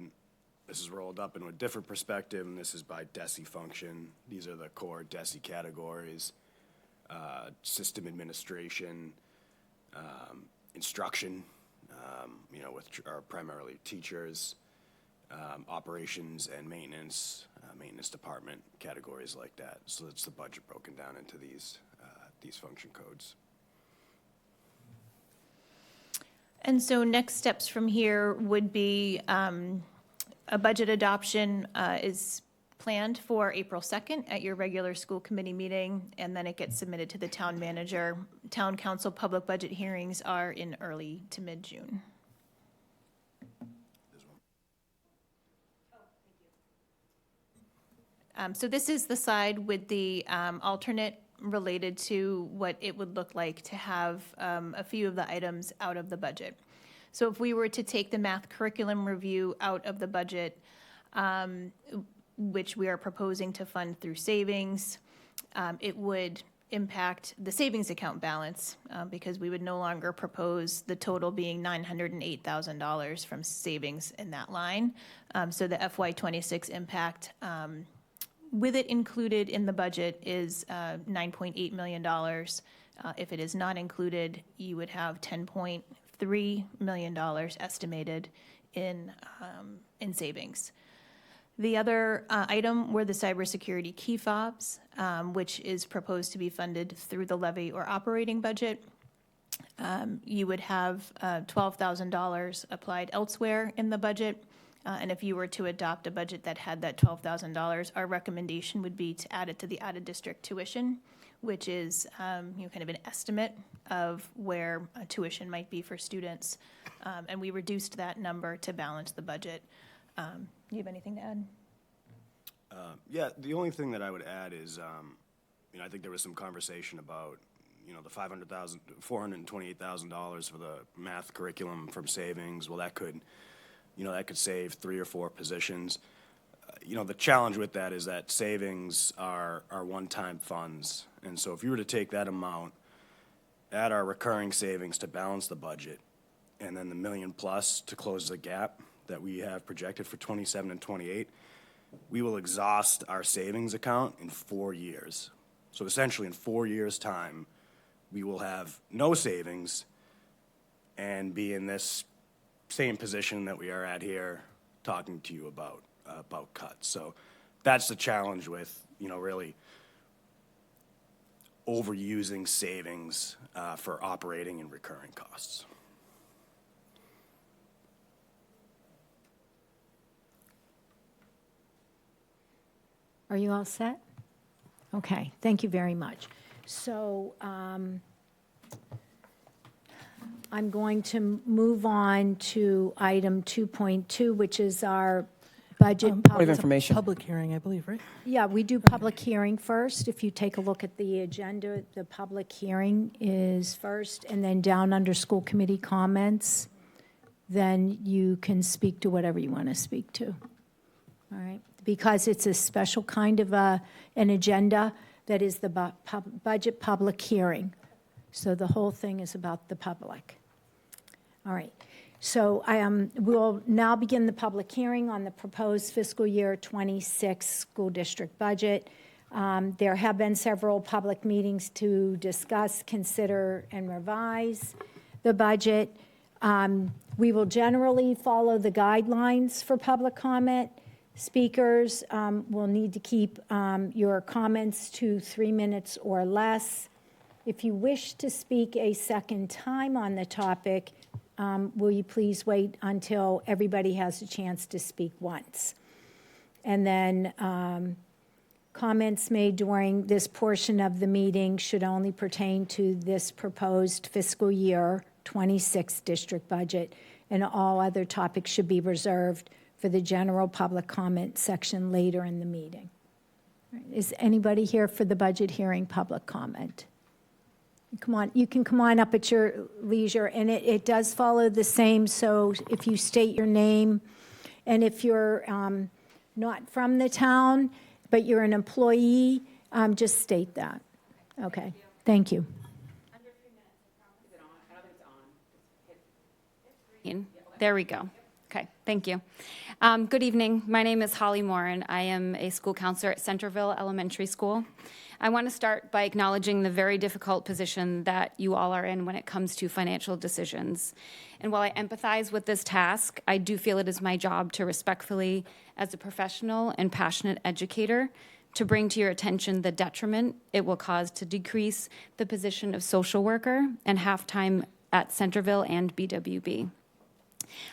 this is rolled up into a different perspective, and this is by DESI function. These are the core DESI categories: system administration, instruction, which are primarily teachers, operations and maintenance, maintenance department, categories like that. So it's the budget broken down into these function codes. And so next steps from here would be a budget adoption is planned for April 2nd at your regular school committee meeting, and then it gets submitted to the town manager. Town council public budget hearings are in early to mid-June. So this is the slide with the alternate related to what it would look like to have a few of the items out of the budget. So if we were to take the math curriculum review out of the budget, which we are proposing to fund through savings, it would impact the savings account balance because we would no longer propose the total being $908,000 from savings in that line. So the FY26 impact with it included in the budget is $9.8 million. If it is not included, you would have $10.3 million estimated in savings. The other item were the cybersecurity key fobs, which is proposed to be funded through the levy or operating budget. You would have $12,000 applied elsewhere in the budget. And if you were to adopt a budget that had that $12,000, our recommendation would be to add it to the out-of-district tuition, which is kind of an estimate of where tuition might be for students. And we reduced that number to balance the budget. Do you have anything to add? Yeah, the only thing that I would add is, I think there was some conversation about, the $428,000 for the math curriculum from savings. Well, that could save 3 or 4 positions. The challenge with that is that savings are one-time funds. And so if you were to take that amount, add our recurring savings to balance the budget, and then the $1 million plus to close the gap that we have projected for 27 and 28, we will exhaust our savings account in 4 years. So essentially in 4 years' time, we will have no savings and be in this same position that we are at here talking to you about cuts. So that's the challenge with, really overusing savings for operating and recurring costs. Are you all set? Okay, thank you very much. So I'm going to move on to item 2.2, which is our budget. Point of information. Public hearing, I believe, right? Yeah, we do public hearing first. If you take a look at the agenda, the public hearing is first, and then down under school committee comments, then you can speak to whatever you want to speak to. All right? Because it's a special kind of an agenda, that is the budget public hearing. So the whole thing is about the public. All right. So we'll now begin the public hearing on the proposed fiscal year 26 school district budget. There have been several public meetings to discuss, consider, and revise the budget. We will generally follow the guidelines for public comment. Speakers will need to keep your comments to 3 minutes or less. If you wish to speak a second time on the topic, will you please wait until everybody has a chance to speak once? And then comments made during this portion of the meeting should only pertain to this proposed fiscal year 26 district budget, and all other topics should be reserved for the general public comment section later in the meeting. Is anybody here for the budget hearing public comment? Come on, you can come on up at your leisure, and it does follow the same, so if you state your name, and if you're not from the town, but you're an employee, just state that. Okay, thank you. There we go. Okay, thank you. Good evening. My name is Holly Moore, and I am a school counselor at Centerville Elementary School. I want to start by acknowledging the very difficult position that you all are in when it comes to financial decisions. And while I empathize with this task, I do feel it is my job to respectfully, as a professional and passionate educator, to bring to your attention the detriment it will cause to decrease the position of social worker and half-time at Centerville and BWB.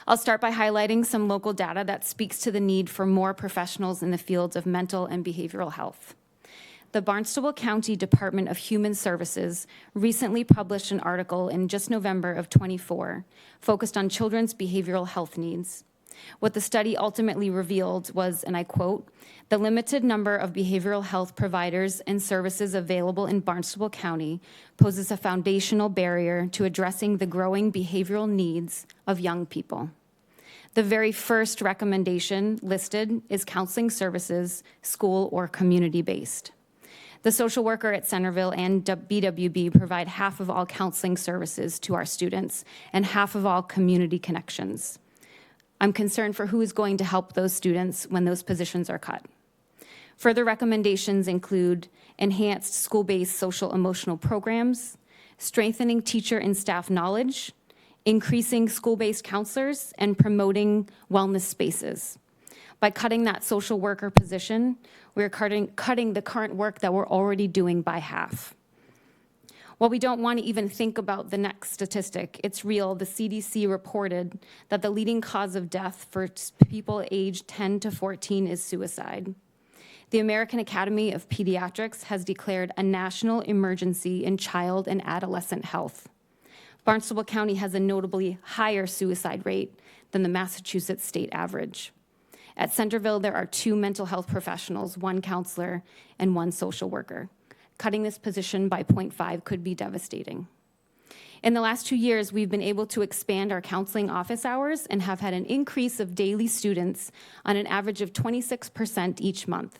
I'll start by highlighting some local data that speaks to the need for more professionals in the fields of mental and behavioral health. The Barnstable County Department of Human Services recently published an article in just November of 24 focused on children's behavioral health needs. What the study ultimately revealed was, and I quote, "The limited number of behavioral health providers and services available in Barnstable County poses a foundational barrier to addressing the growing behavioral needs of young people." The very first recommendation listed is counseling services, school or community-based. The social worker at Centerville and BWB provide half of all counseling services to our students and half of all community connections. I'm concerned for who is going to help those students when those positions are cut. Further recommendations include enhanced school-based social emotional programs, strengthening teacher and staff knowledge, increasing school-based counselors, and promoting wellness spaces. By cutting that social worker position, we're cutting the current work that we're already doing by half. While we don't want to even think about the next statistic, it's real. The CDC reported that the leading cause of death for people aged 10 to 14 is suicide. The American Academy of Pediatrics has declared a national emergency in child and adolescent health. Barnstable County has a notably higher suicide rate than the Massachusetts state average. At Centerville, there are 2 mental health professionals, 1 counselor, and 1 social worker. Cutting this position by 0.5 could be devastating. In the last 2 years, we've been able to expand our counseling office hours and have had an increase of daily students on an average of 26% each month.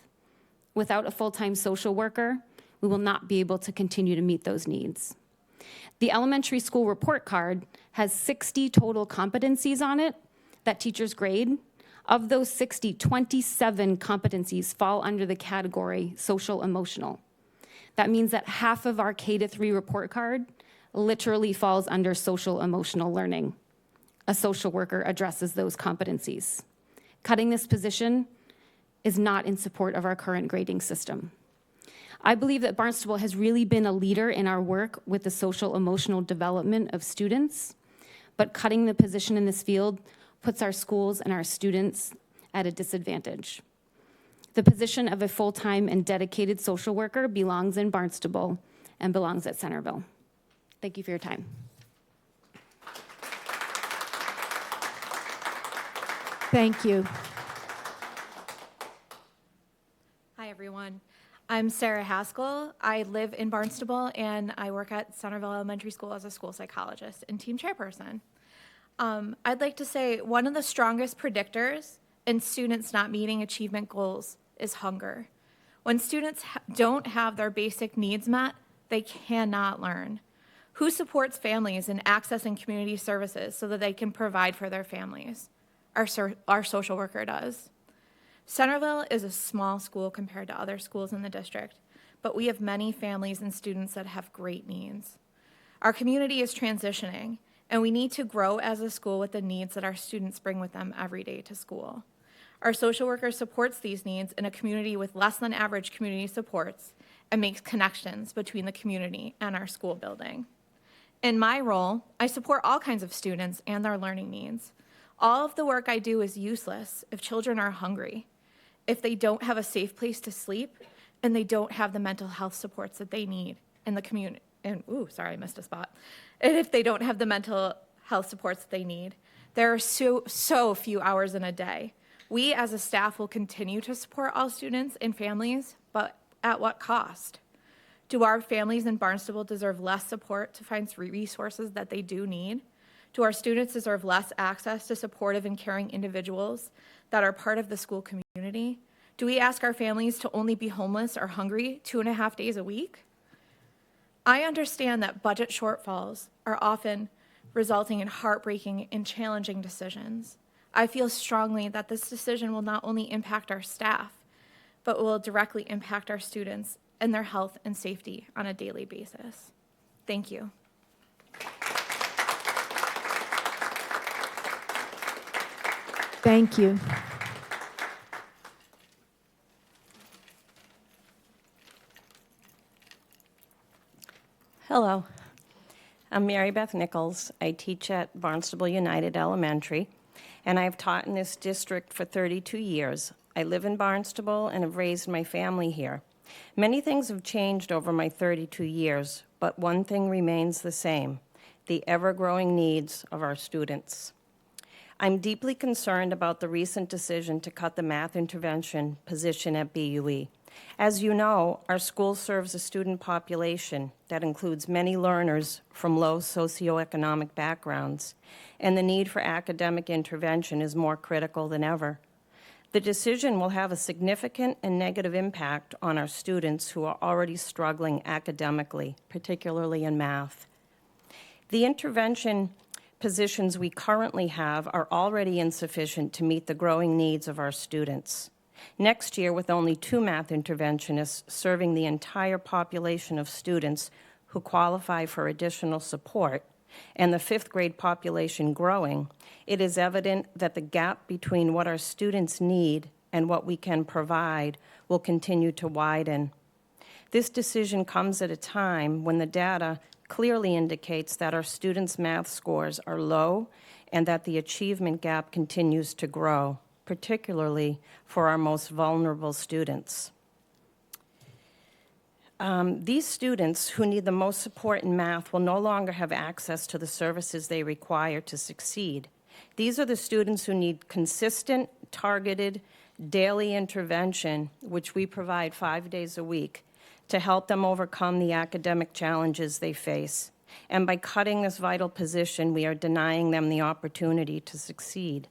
Without a full-time social worker, we will not be able to continue to meet those needs. The elementary school report card has 60 total competencies on it that teachers grade. Of those 60, 27 competencies fall under the category social emotional. That means that half of our K-3 report card literally falls under social emotional learning. A social worker addresses those competencies. Cutting this position is not in support of our current grading system. I believe that Barnstable has really been a leader in our work with the social emotional development of students, but cutting the position in this field puts our schools and our students at a disadvantage. The position of a full-time and dedicated social worker belongs in Barnstable and belongs at Centerville. Thank you for your time. Thank you. Hi, everyone. I'm Sarah Haskell. I live in Barnstable, and I work at Centerville Elementary School as a school psychologist and team chairperson. I'd like to say one of the strongest predictors in students not meeting achievement goals is hunger. When students don't have their basic needs met, they cannot learn. Who supports families in accessing community services so that they can provide for their families? Our social worker does. Centerville is a small school compared to other schools in the district, but we have many families and students that have great needs. Our community is transitioning, and we need to grow as a school with the needs that our students bring with them every day to school. Our social worker supports these needs in a community with less than average community supports and makes connections between the community and our school building. In my role, I support all kinds of students and their learning needs. All of the work I do is useless if children are hungry, if they don't have a safe place to sleep, and they don't have the mental health supports that they need in the community. And, sorry, I missed a spot. And if they don't have the mental health supports that they need. There are so few hours in a day. We as a staff will continue to support all students and families, but at what cost? Do our families in Barnstable deserve less support to find resources that they do need? Do our students deserve less access to supportive and caring individuals that are part of the school community? Do we ask our families to only be homeless or hungry 2.5 days a week? I understand that budget shortfalls are often resulting in heartbreaking and challenging decisions. I feel strongly that this decision will not only impact our staff, but will directly impact our students and their health and safety on a daily basis. Thank you. Thank you. Hello, I'm Mary Beth Nichols. I teach at Barnstable United Elementary, and I've taught in this district for 32 years. I live in Barnstable and have raised my family here. Many things have changed over my 32 years, but one thing remains the same: the ever-growing needs of our students. I'm deeply concerned about the recent decision to cut the math intervention position at BUE. As you know, our school serves a student population that includes many learners from low socioeconomic backgrounds, and the need for academic intervention is more critical than ever. The decision will have a significant and negative impact on our students who are already struggling academically, particularly in math. The intervention positions we currently have are already insufficient to meet the growing needs of our students. Next year, with only 2 math interventionists serving the entire population of students who qualify for additional support, and the 5th grade population growing, it is evident that the gap between what our students need and what we can provide will continue to widen. This decision comes at a time when the data clearly indicates that our students' math scores are low and that the achievement gap continues to grow, particularly for our most vulnerable students. These students who need the most support in math will no longer have access to the services they require to succeed. These are the students who need consistent, targeted, daily intervention, which we provide 5 days a week, to help them overcome the academic challenges they face. And by cutting this vital position, we are denying them the opportunity to succeed.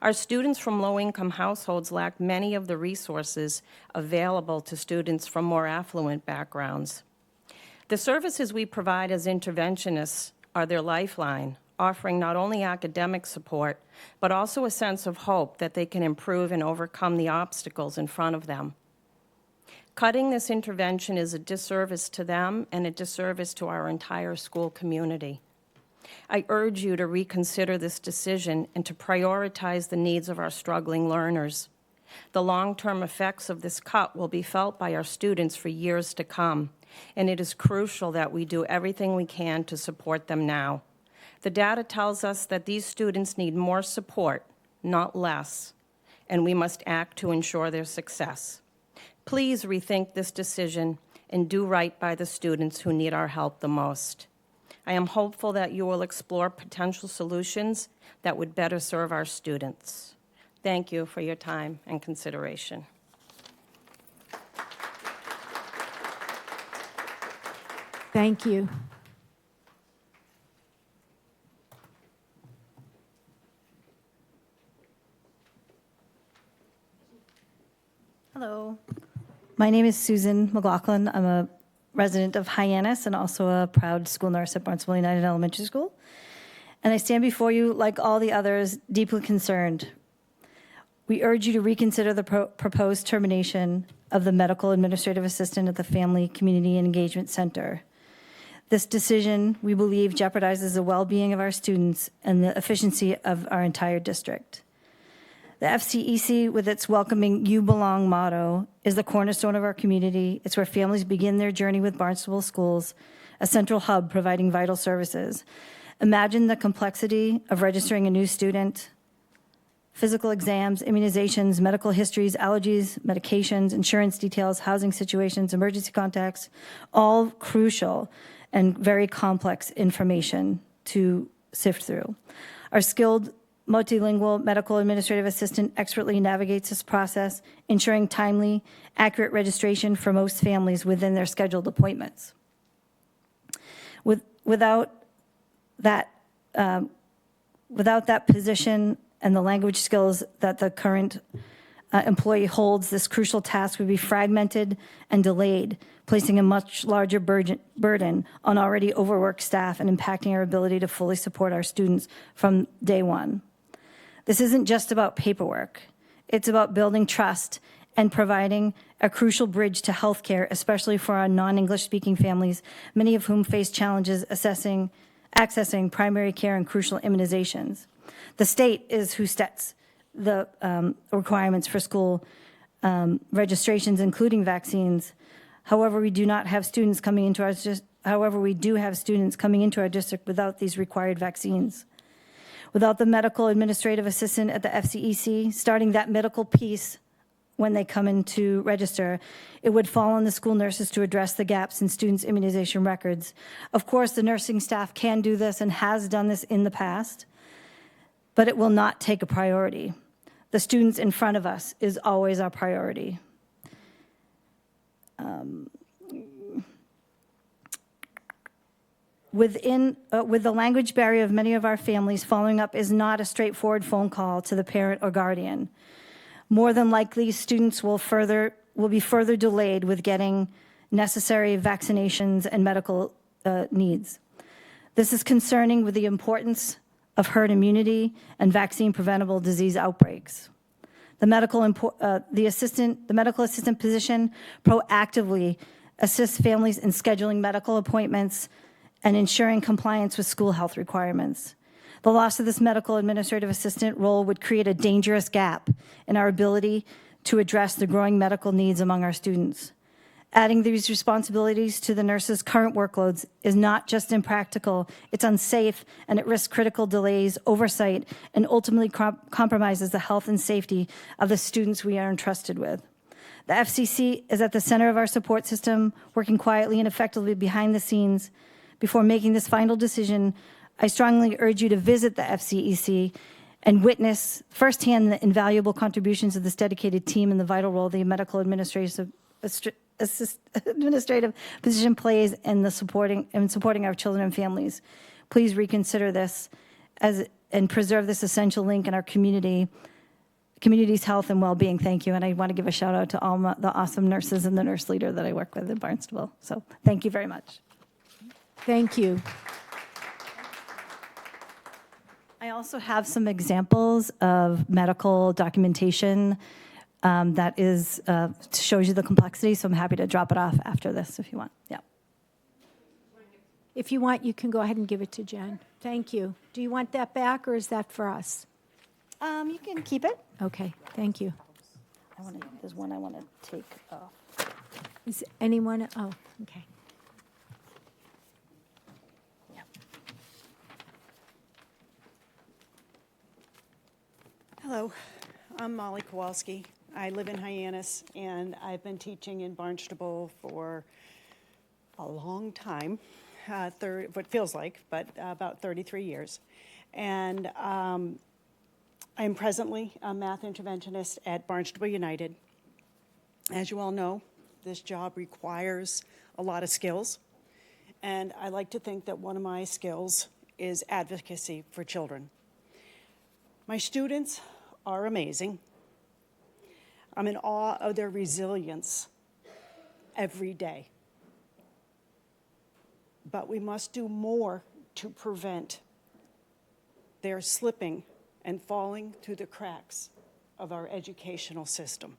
Our students from low-income households lack many of the resources available to students from more affluent backgrounds. The services we provide as interventionists are their lifeline, offering not only academic support, but also a sense of hope that they can improve and overcome the obstacles in front of them. Cutting this intervention is a disservice to them and a disservice to our entire school community. I urge you to reconsider this decision and to prioritize the needs of our struggling learners. The long-term effects of this cut will be felt by our students for years to come, and it is crucial that we do everything we can to support them now. The data tells us that these students need more support, not less, and we must act to ensure their success. Please rethink this decision and do right by the students who need our help the most. I am hopeful that you will explore potential solutions that would better serve our students. Thank you for your time and consideration. Thank you. Hello, My name is Susan McLaughlin. I'm a resident of Hyannis and also a proud school nurse at Barnstable United Elementary School. And I stand before you, like all the others, deeply concerned. We urge you to reconsider the proposed termination of the medical administrative assistant at the Family Community and Engagement Center. This decision, we believe, jeopardizes the well-being of our students and the efficiency of our entire district. The FCEC, with its welcoming You Belong motto, is the cornerstone of our community. It's where families begin their journey with Barnstable Schools, a central hub providing vital services. Imagine the complexity of registering a new student, physical exams, immunizations, medical histories, allergies, medications, insurance details, housing situations, emergency contacts, all crucial and very complex information to sift through. Our skilled multilingual medical administrative assistant expertly navigates this process, ensuring timely, accurate registration for most families within their scheduled appointments. Without that position and the language skills that the current employee holds, this crucial task would be fragmented and delayed, placing a much larger burden on already overworked staff and impacting our ability to fully support our students from day one. This isn't just about paperwork. It's about building trust and providing a crucial bridge to healthcare, especially for our non-English speaking families, many of whom face challenges accessing primary care and crucial immunizations. The state is who sets the requirements for school registrations, including vaccines. However, we do have students coming into our district without these required vaccines. Without the medical administrative assistant at the FCEC starting that medical piece when they come in to register, it would fall on the school nurses to address the gaps in students' immunization records. Of course, the nursing staff can do this and has done this in the past, but it will not take a priority. The students in front of us is always our priority. With the language barrier of many of our families, following up is not a straightforward phone call to the parent or guardian. More than likely, students will be further delayed with getting necessary vaccinations and medical needs. This is concerning with the importance of herd immunity and vaccine-preventable disease outbreaks. The medical assistant position proactively assists families in scheduling medical appointments and ensuring compliance with school health requirements. The loss of this medical administrative assistant role would create a dangerous gap in our ability to address the growing medical needs among our students. Adding these responsibilities to the nurses' current workloads is not just impractical, it's unsafe, and it risks critical delays, oversight, and ultimately compromises the health and safety of the students we are entrusted with. The FCC is at the center of our support system, working quietly and effectively behind the scenes. Before making this final decision, I strongly urge you to visit the FCEC and witness firsthand the invaluable contributions of this dedicated team and the vital role the medical administrative position plays in supporting our children and families. Please reconsider this and preserve this essential link in our community's health and well-being. Thank you. And I want to give a shout out to all the awesome nurses and the nurse leader that I work with in Barnstable. So thank you very much. Thank you. I also have some examples of medical documentation that shows you the complexity, so I'm happy to drop it off after this if you want. Yeah. If you want, you can go ahead and give it to Jen. Thank you. Do you want that back, or is that for us? You can keep it. Okay, thank you. There's one I want to take off. Is anyone? Oh, okay. Hello, I'm Molly Kowalski. I live in Hyannis, and I've been teaching in Barnstable for a long time, what feels like, but about 33 years. And I'm presently a math interventionist at Barnstable United. As you all know, this job requires a lot of skills, and I like to think that one of my skills is advocacy for children. My students are amazing. I'm in awe of their resilience every day. But we must do more to prevent their slipping and falling through the cracks of our educational system.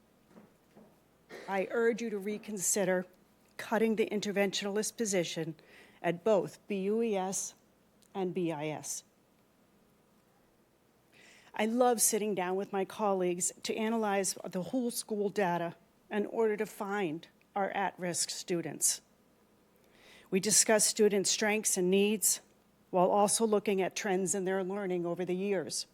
I urge you to reconsider cutting the interventionalist position at both BUES and BIS. I love sitting down with my colleagues to analyze the whole school data in order to find our at-risk students. We discuss student strengths and needs while also looking at trends in their learning over the years.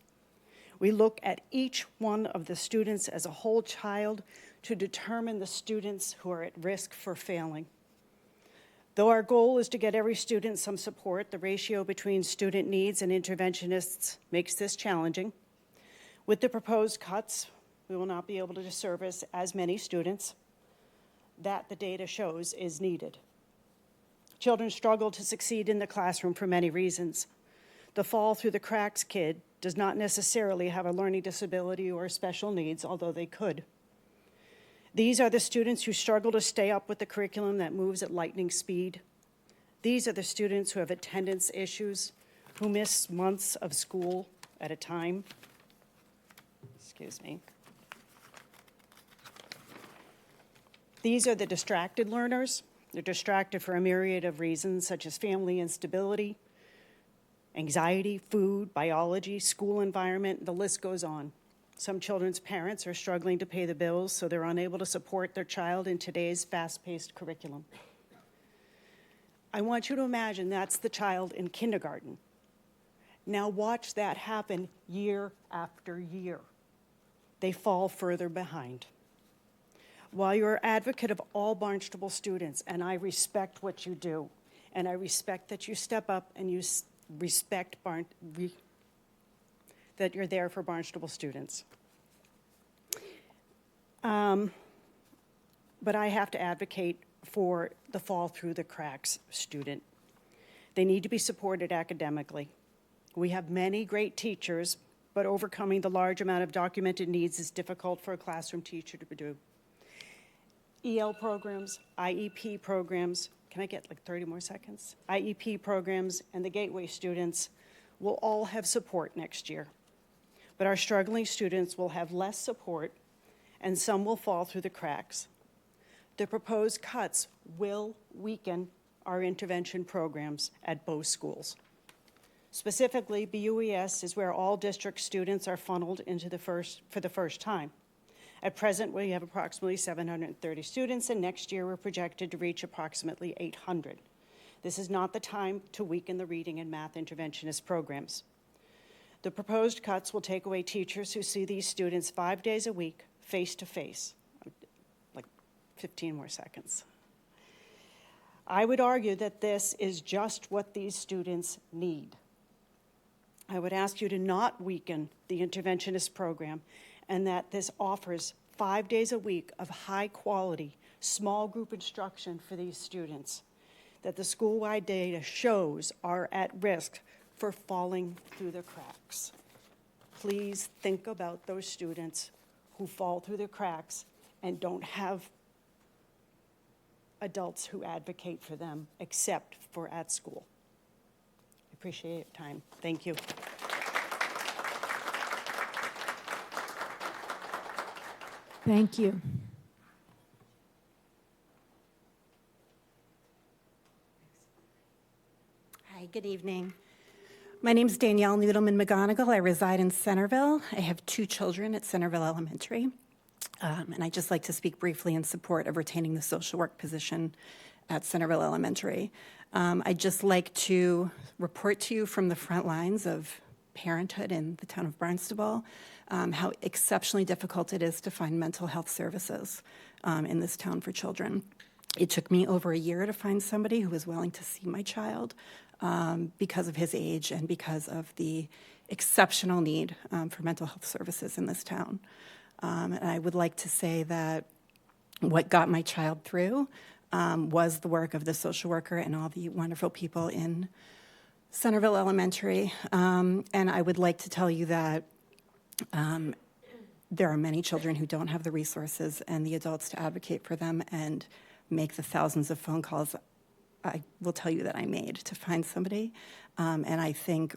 We look at each one of the students as a whole child to determine the students who are at risk for failing. Though our goal is to get every student some support, the ratio between student needs and interventionists makes this challenging. With the proposed cuts, we will not be able to service as many students. That, the data shows, is needed. Children struggle to succeed in the classroom for many reasons. The fall through the cracks kid does not necessarily have a learning disability or special needs, although they could. These are the students who struggle to stay up with the curriculum that moves at lightning speed. These are the students who have attendance issues, who miss months of school at a time. Excuse me. These are the distracted learners. They're distracted for a myriad of reasons, such as family instability, anxiety, food, biology, school environment, the list goes on. Some children's parents are struggling to pay the bills, so they're unable to support their child in today's fast-paced curriculum. I want you to imagine that's the child in kindergarten. Now watch that happen year after year. They fall further behind. While you're an advocate of all Barnstable students, and I respect what you do, and I respect that you step up and you respect that you're there for Barnstable students. But I have to advocate for the fall through the cracks student. They need to be supported academically. We have many great teachers, but overcoming the large amount of documented needs is difficult for a classroom teacher to do. EL programs, IEP programs, can I get like 30 more seconds? IEP programs and the Gateway students will all have support next year. But our struggling students will have less support and some will fall through the cracks. The proposed cuts will weaken our intervention programs at both schools. Specifically, BUES is where all district students are funneled into for the first time. At present, we have approximately 730 students, and next year we're projected to reach approximately 800. This is not the time to weaken the reading and math interventionist programs. The proposed cuts will take away teachers who see these students 5 days a week, face-to-face. Like 15 more seconds. I would argue that this is just what these students need. I would ask you to not weaken the interventionist program and that this offers 5 days a week of high-quality, small group instruction for these students, that the school-wide data shows are at risk for falling through the cracks. Please think about those students who fall through the cracks and don't have adults who advocate for them except for at school. I appreciate your time. Thank you. Thank you. Hi, good evening. My name is Danielle Noodleman McGonigal. I reside in Centerville. I have 2 children at Centerville Elementary. And I'd just like to speak briefly in support of retaining the social work position at Centerville Elementary. I'd just like to report to you from the front lines of parenthood in the town of Barnstable how exceptionally difficult it is to find mental health services in this town for children. It took me over a year to find somebody who was willing to see my child because of his age and because of the exceptional need for mental health services in this town. And I would like to say that what got my child through was the work of the social worker and all the wonderful people in Centerville Elementary. And I would like to tell you that there are many children who don't have the resources and the adults to advocate for them, and make the thousands of phone calls I will tell you that I made to find somebody. And I think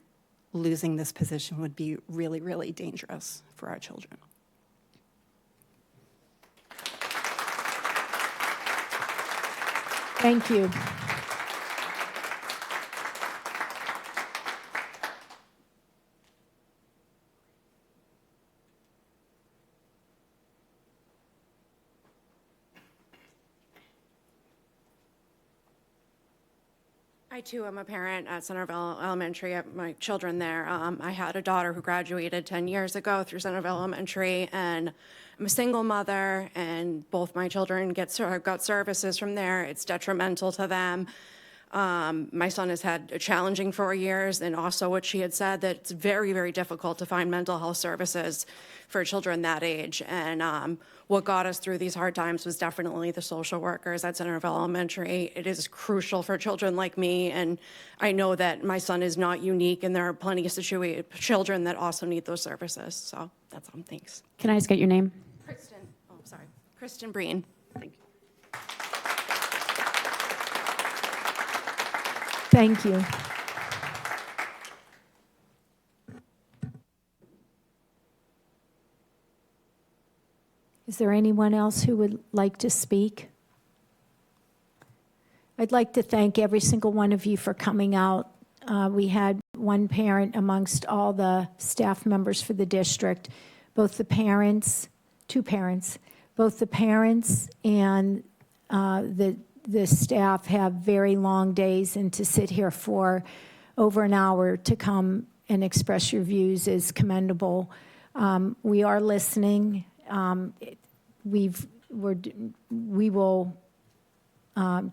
losing this position would be really, really dangerous for our children. Thank you. I too am a parent at Centerville Elementary. I have my children there. I had a daughter who graduated 10 years ago through Centerville Elementary, and I'm a single mother, and both my children got services from there. It's detrimental to them. My son has had a challenging 4 years, and also what she had said, that it's very, very difficult to find mental health services for children that age. And what got us through these hard times was definitely the social workers at Centerville Elementary. It is crucial for children like me, and I know that my son is not unique, and there are plenty of children that also need those services. So that's all. Thanks. Can I just get your name? Kristen Breen. Thank you. Thank you. Is there anyone else who would like to speak? I'd like to thank every single one of you for coming out. We had one parent amongst all the staff members for the district, both the parents, two parents, both the parents and the staff have very long days, and to sit here for over an hour to come and express your views is commendable. We are listening. We will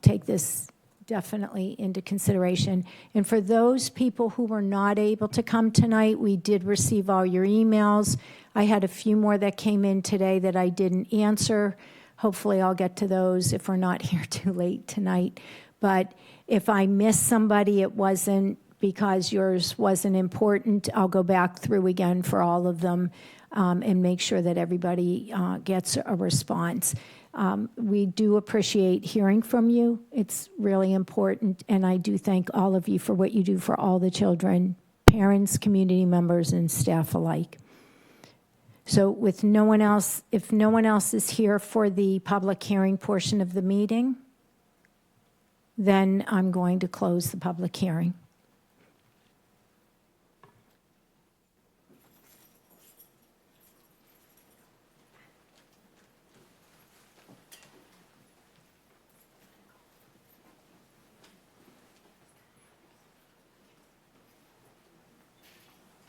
take this definitely into consideration. And for those people who were not able to come tonight, we did receive all your emails. I had a few more that came in today that I didn't answer. Hopefully I'll get to those if we're not here too late tonight. But if I missed somebody, it wasn't because yours wasn't important. I'll go back through again for all of them and make sure that everybody gets a response. We do appreciate hearing from you. It's really important, and I do thank all of you for what you do for all the children, parents, community members, and staff alike. So with no one else, if no one else is here for the public hearing portion of the meeting, then I'm going to close the public hearing.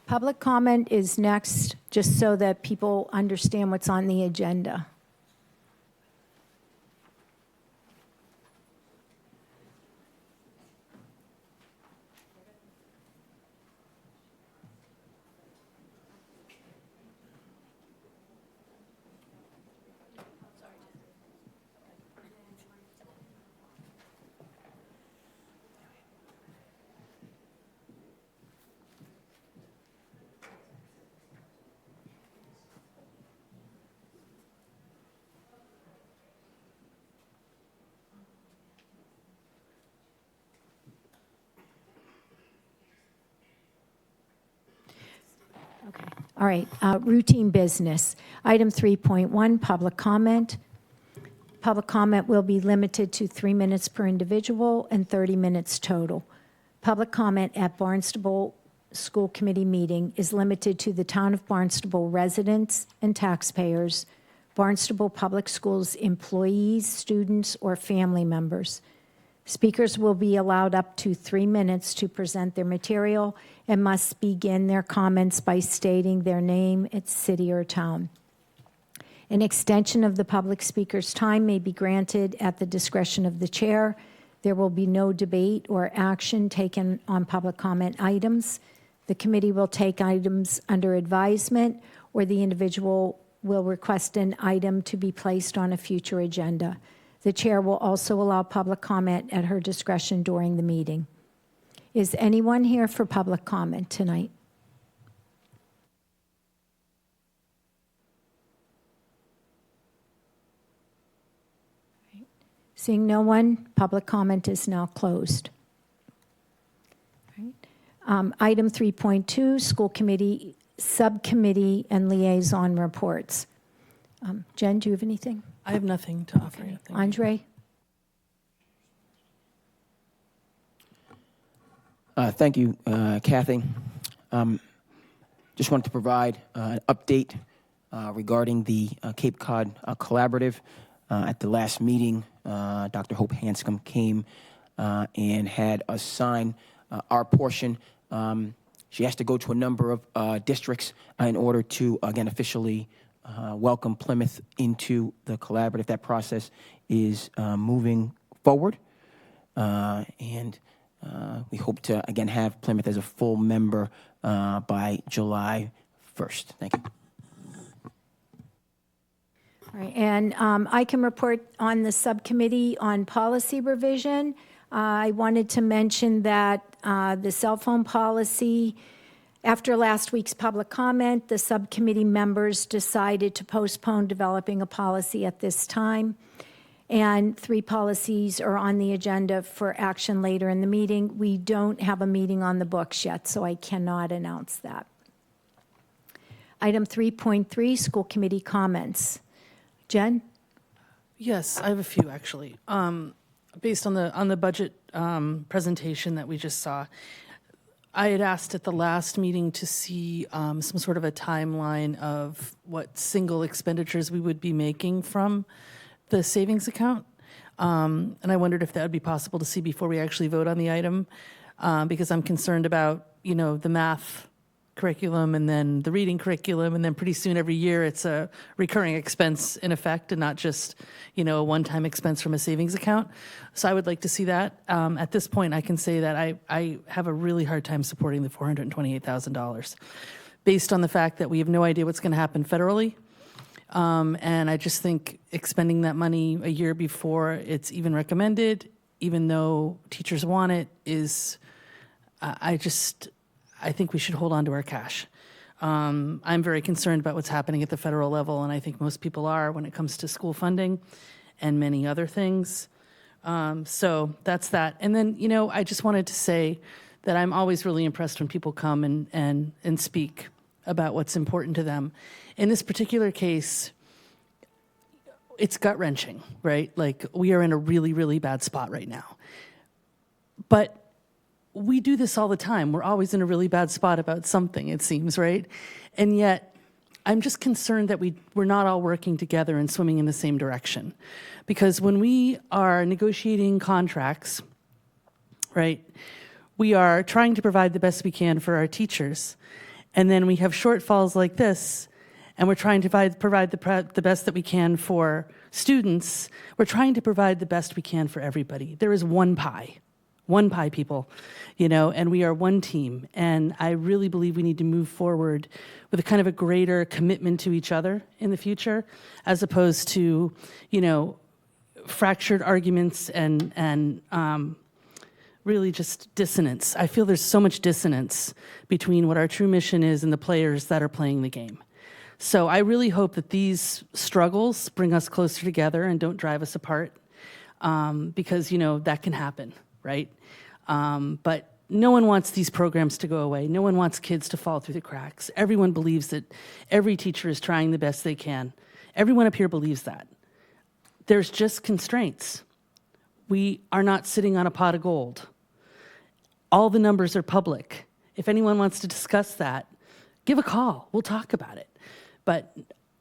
Public comment is next, just so that people understand what's on the agenda. Okay. All right. Routine business. Item 3.1, public comment. Public comment will be limited to 3 minutes per individual and 30 minutes total. Public comment at Barnstable School Committee meeting is limited to the town of Barnstable residents and taxpayers, Barnstable Public Schools employees, students, or family members. Speakers will be allowed up to 3 minutes to present their material and must begin their comments by stating their name, its city, or town. An extension of the public speaker's time may be granted at the discretion of the chair. There will be no debate or action taken on public comment items. The committee will take items under advisement, or the individual will request an item to be placed on a future agenda. The chair will also allow public comment at her discretion during the meeting. Is anyone here for public comment tonight? Seeing no one, public comment is now closed. Item 3.2, school committee, subcommittee, and liaison reports. Jen, do you have anything? I have nothing to offer you. Thank you. Andre? Thank you, Kathy. Just wanted to provide an update regarding the Cape Cod Collaborative. At the last meeting, Dr. Hope Hanscom came and had us sign our portion. She has to go to a number of districts in order to, again, officially welcome Plymouth into the collaborative. That process is moving forward, and we hope to, again, have Plymouth as a full member by July 1st. Thank you. All right, and I can report on the subcommittee on policy revision. I wanted to mention that the cell phone policy, after last week's public comment, the subcommittee members decided to postpone developing a policy at this time. And 3 policies are on the agenda for action later in the meeting. We don't have a meeting on the books yet, so I cannot announce that. Item 3.3, school committee comments. Jen? Yes, I have a few actually. Based on the budget presentation that we just saw, I had asked at the last meeting to see some sort of a timeline of what single expenditures we would be making from the savings account. And I wondered if that would be possible to see before we actually vote on the item, because I'm concerned about, the math curriculum and then the reading curriculum, and then pretty soon every year it's a recurring expense in effect and not just, a one-time expense from a savings account. So I would like to see that. At this point, I can say that I have a really hard time supporting the $428,000 based on the fact that we have no idea what's going to happen federally. And I just think expending that money a year before it's even recommended, even though teachers want it, is, I think we should hold on to our cash. I'm very concerned about what's happening at the federal level, and I think most people are when it comes to school funding and many other things. So that's that. And then, I just wanted to say that I'm always really impressed when people come and speak about what's important to them. In this particular case, it's gut-wrenching, right? Like, we are in a really, really bad spot right now. But we do this all the time. We're always in a really bad spot about something, it seems, right? And yet, I'm just concerned that we're not all working together and swimming in the same direction. Because when we are negotiating contracts, right, we are trying to provide the best we can for our teachers. And then we have shortfalls like this, and we're trying to provide the best that we can for students. We're trying to provide the best we can for everybody. There is one pie, people, and we are one team. And I really believe we need to move forward with a kind of a greater commitment to each other in the future, as opposed to, fractured arguments and really just dissonance. I feel there's so much dissonance between what our true mission is and the players that are playing the game. So I really hope that these struggles bring us closer together and don't drive us apart, because, that can happen, right? But no one wants these programs to go away. No one wants kids to fall through the cracks. Everyone believes that every teacher is trying the best they can. Everyone up here believes that. There's just constraints. We are not sitting on a pot of gold. All the numbers are public. If anyone wants to discuss that, give a call. We'll talk about it. But,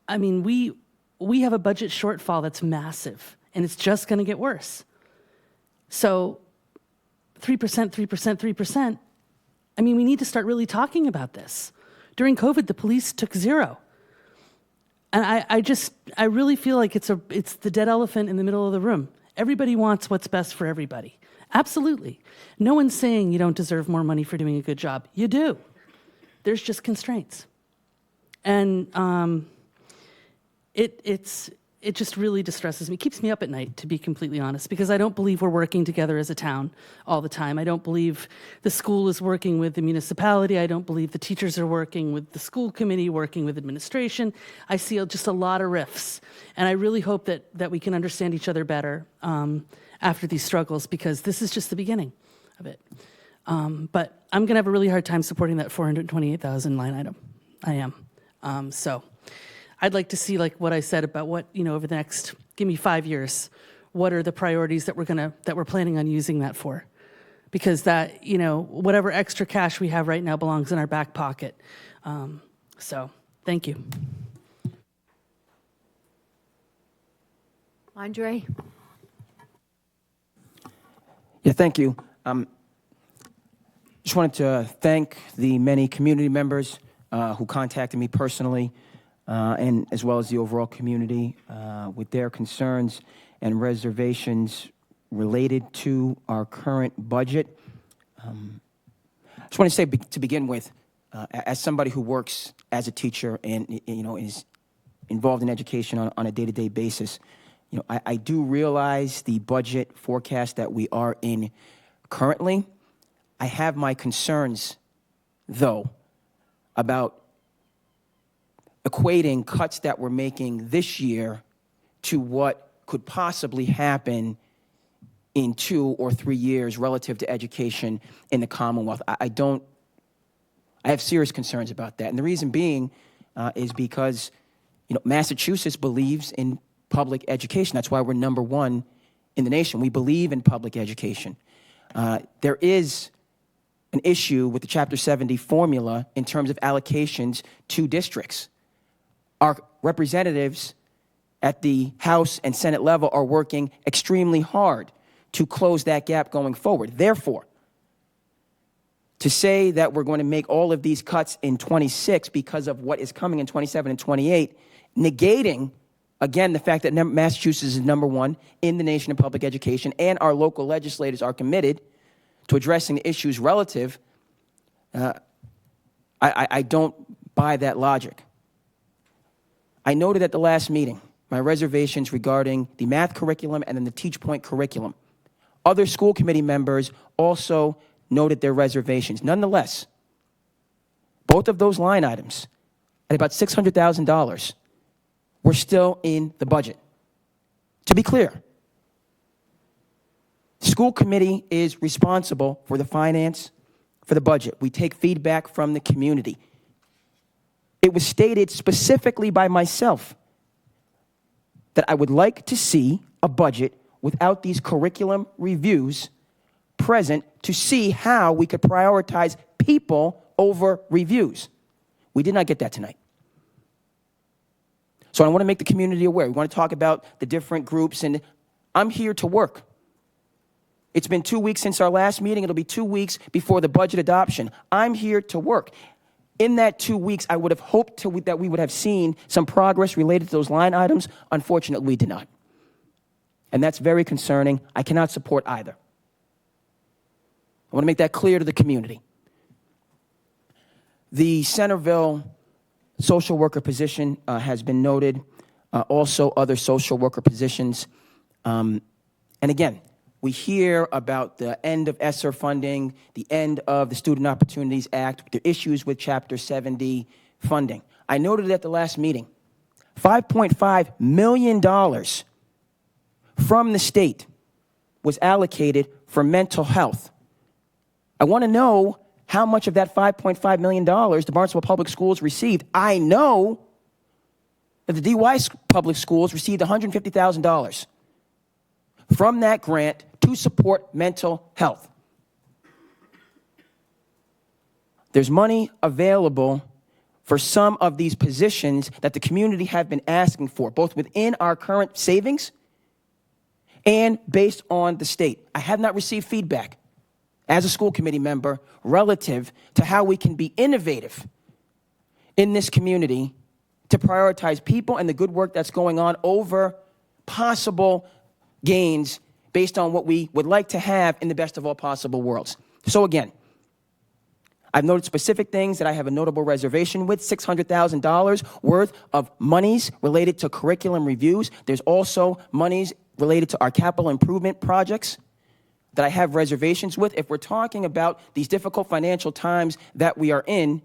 we have a budget shortfall that's massive, and it's just going to get worse. So 3%, 3%, 3%, we need to start really talking about this. During COVID, the police took 0. And I really feel like it's the dead elephant in the middle of the room. Everybody wants what's best for everybody. Absolutely. No one's saying you don't deserve more money for doing a good job. You do. There's just constraints. And it's it just really distresses me, keeps me up at night, to be completely honest, because I don't believe we're working together as a town all the time. I don't believe the school is working with the municipality. I don't believe the teachers are working with the school committee, working with administration. I see just a lot of rifts, and I really hope that we can understand each other better after these struggles, because this is just the beginning of it. But I'm going to have a really hard time supporting that $428,000 line item. I am. So I'd like to see, like what I said about what, over the next, give me 5 years, what are the priorities that we're planning on using that for? Because that, whatever extra cash we have right now belongs in our back pocket. So thank you. Andre? Yeah, thank you. Just wanted to thank the many community members who contacted me personally, and as well as the overall community with their concerns and reservations related to our current budget. I just want to say to begin with, as somebody who works as a teacher and is involved in education on a day-to-day basis, I do realize the budget forecast that we are in currently. I have my concerns, though, about equating cuts that we're making this year to what could possibly happen in 2 or 3 years relative to education in the Commonwealth. I have serious concerns about that. And the reason being is because, Massachusetts believes in public education. That's why we're #1 in the nation. We believe in public education. There is an issue with the Chapter 70 formula in terms of allocations to districts. Our representatives at the House and Senate level are working extremely hard to close that gap going forward. Therefore, to say that we're going to make all of these cuts in 26 because of what is coming in 27 and 28, negating, again, the fact that Massachusetts is #1 in the nation in public education, and our local legislators are committed to addressing the issues relative, I don't buy that logic. I noted at the last meeting my reservations regarding the math curriculum and then the Teach Point curriculum. Other school committee members also noted their reservations. Nonetheless, both of those line items, at about $600,000, were still in the budget. To be clear, school committee is responsible for the finance, for the budget. We take feedback from the community. It was stated specifically by myself that I would like to see a budget without these curriculum reviews present to see how we could prioritize people over reviews. We did not get that tonight. So I want to make the community aware. We want to talk about the different groups, and I'm here to work. It's been 2 weeks since our last meeting. It'll be 2 weeks before the budget adoption. I'm here to work. In that 2 weeks, I would have hoped that we would have seen some progress related to those line items. Unfortunately, we did not. And that's very concerning. I cannot support either. I want to make that clear to the community. The Centerville social worker position has been noted. Also, other social worker positions. And again, we hear about the end of ESSER funding, the end of the Student Opportunities Act, the issues with Chapter 70 funding. I noted at the last meeting, $5.5 million from the state was allocated for mental health. I want to know how much of that $5.5 million the Barnstable Public Schools received. I know that the DY Public Schools received $150,000 from that grant to support mental health. There's money available for some of these positions that the community have been asking for, both within our current savings and based on the state. I have not received feedback as a school committee member relative to how we can be innovative in this community to prioritize people and the good work that's going on over possible gains based on what we would like to have in the best of all possible worlds. So again, I've noted specific things that I have a notable reservation with, $600,000 worth of monies related to curriculum reviews. There's also monies related to our capital improvement projects that I have reservations with. If we're talking about these difficult financial times that we are in,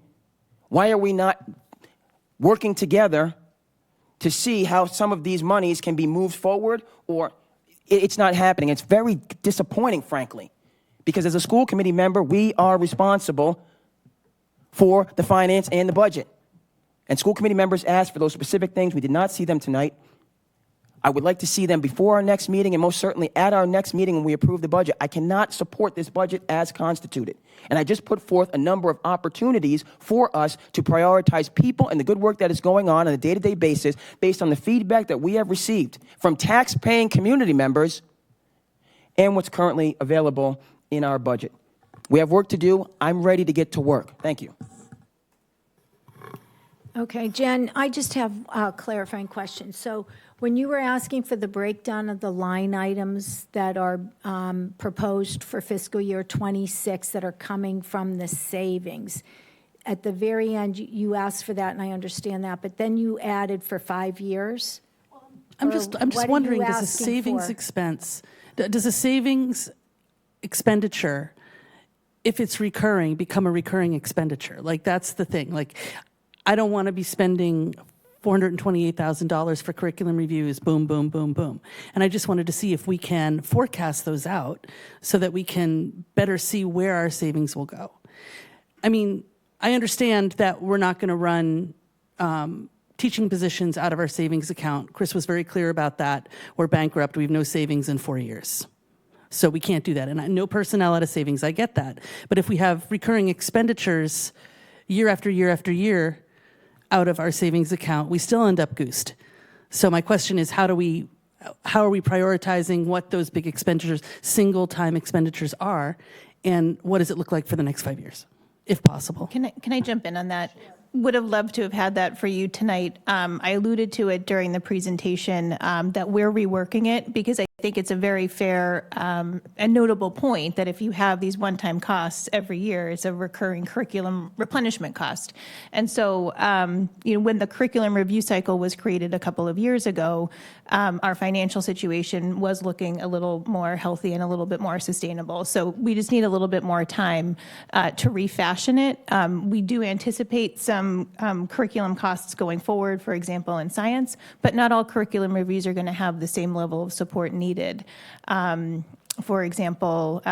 why are we not working together to see how some of these monies can be moved forward? Or it's not happening. It's very disappointing, frankly, because as a school committee member, we are responsible for the finance and the budget. And school committee members asked for those specific things. We did not see them tonight. I would like to see them before our next meeting and most certainly at our next meeting when we approve the budget. I cannot support this budget as constituted. And I just put forth a number of opportunities for us to prioritize people and the good work that is going on a day-to-day basis based on the feedback that we have received from tax-paying community members and what's currently available in our budget. We have work to do. I'm ready to get to work. Thank you. Okay, Jen, I just have a clarifying question. So when you were asking for the breakdown of the line items that are proposed for fiscal year 26 that are coming from the savings, at the very end, you asked for that, and I understand that, but then you added for 5 years? I'm just wondering, does a savings expense, does a savings expenditure, if it's recurring, become a recurring expenditure? Like, that's the thing. Like, I don't want to be spending $428,000 for curriculum reviews, boom, boom, boom, boom. And I just wanted to see if we can forecast those out so that we can better see where our savings will go. I mean, I understand that we're not going to run teaching positions out of our savings account. Chris was very clear about that. We're bankrupt. We have no savings in 4 years. So we can't do that. And no personnel out of savings, I get that. But if we have recurring expenditures year after year after year out of our savings account, we still end up goosed. So my question is, how are we prioritizing what those big expenditures, single-time expenditures are, and what does it look like for the next 5 years, if possible? Can I jump in on that? Would have loved to have had that for you tonight. I alluded to it during the presentation that we're reworking it because I think it's a very fair and notable point that if you have these one-time costs every year, it's a recurring curriculum replenishment cost. And so, when the curriculum review cycle was created a couple of years ago, our financial situation was looking a little more healthy and a little bit more sustainable. So we just need a little bit more time to refashion it. We do anticipate some curriculum costs going forward, for example, in science, but not all curriculum reviews are going to have the same level of support needed. For example,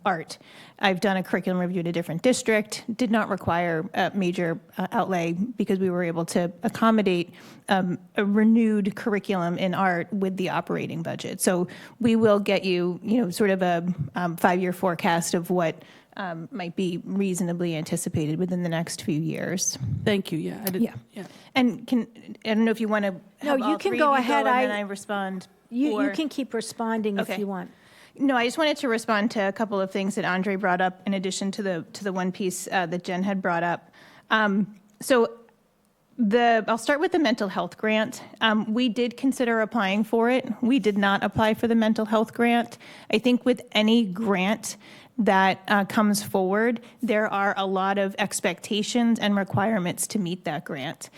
art. I've done a curriculum review at a different district, did not require a major outlay because we were able to accommodate a renewed curriculum in art with the operating budget. So we will get you, sort of a 5-year forecast of what might be reasonably anticipated within the next few years. Thank you. Yeah. I didn't, yeah. And I don't know if you want to. No, you can go ahead. And then I respond. You can keep responding if you want. No, I just wanted to respond to a couple of things that Andre brought up in addition to the one piece that Jen had brought up. I'll start with the mental health grant. We did consider applying for it. We did not apply for the mental health grant. I think with any grant that comes forward, there are a lot of expectations and requirements to meet that grant.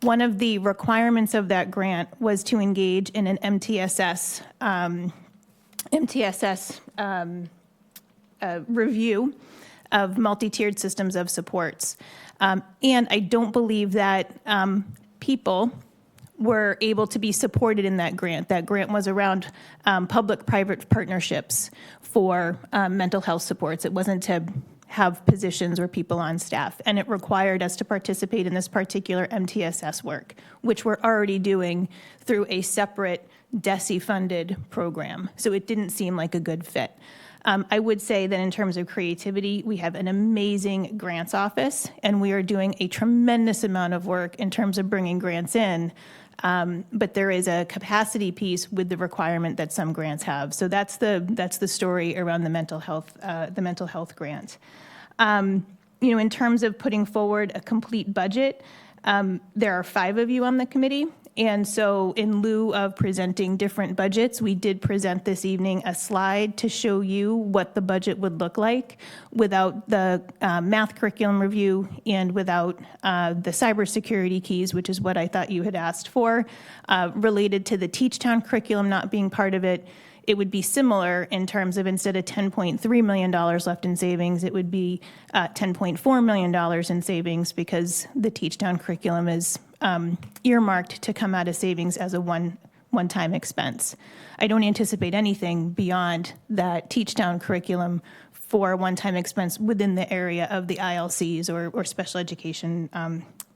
One of the requirements of that grant was to engage in an MTSS review of multi-tiered systems of supports. And I don't believe that people were able to be supported in that grant. That grant was around public-private partnerships for mental health supports. It wasn't to have positions or people on staff, and it required us to participate in this particular MTSS work, which we're already doing through a separate DESE-funded program. So it didn't seem like a good fit. I would say that in terms of creativity, we have an amazing grants office, and we are doing a tremendous amount of work in terms of bringing grants in. But there is a capacity piece with the requirement that some grants have. So that's the story around the mental health grant. In terms of putting forward a complete budget, there are 5 of you on the committee, And so in lieu of presenting different budgets, we did present this evening a slide to show you what the budget would look like without the math curriculum review and without the cybersecurity keys, which is what I thought you had asked for. Related to the Teach Town curriculum not being part of it, it would be similar in terms of instead of $10.3 million left in savings, it would be $10.4 million in savings because the Teach Town curriculum is earmarked to come out of savings as a one-time expense. I don't anticipate anything beyond that Teach Town curriculum for a one-time expense within the area of the ILCs or special education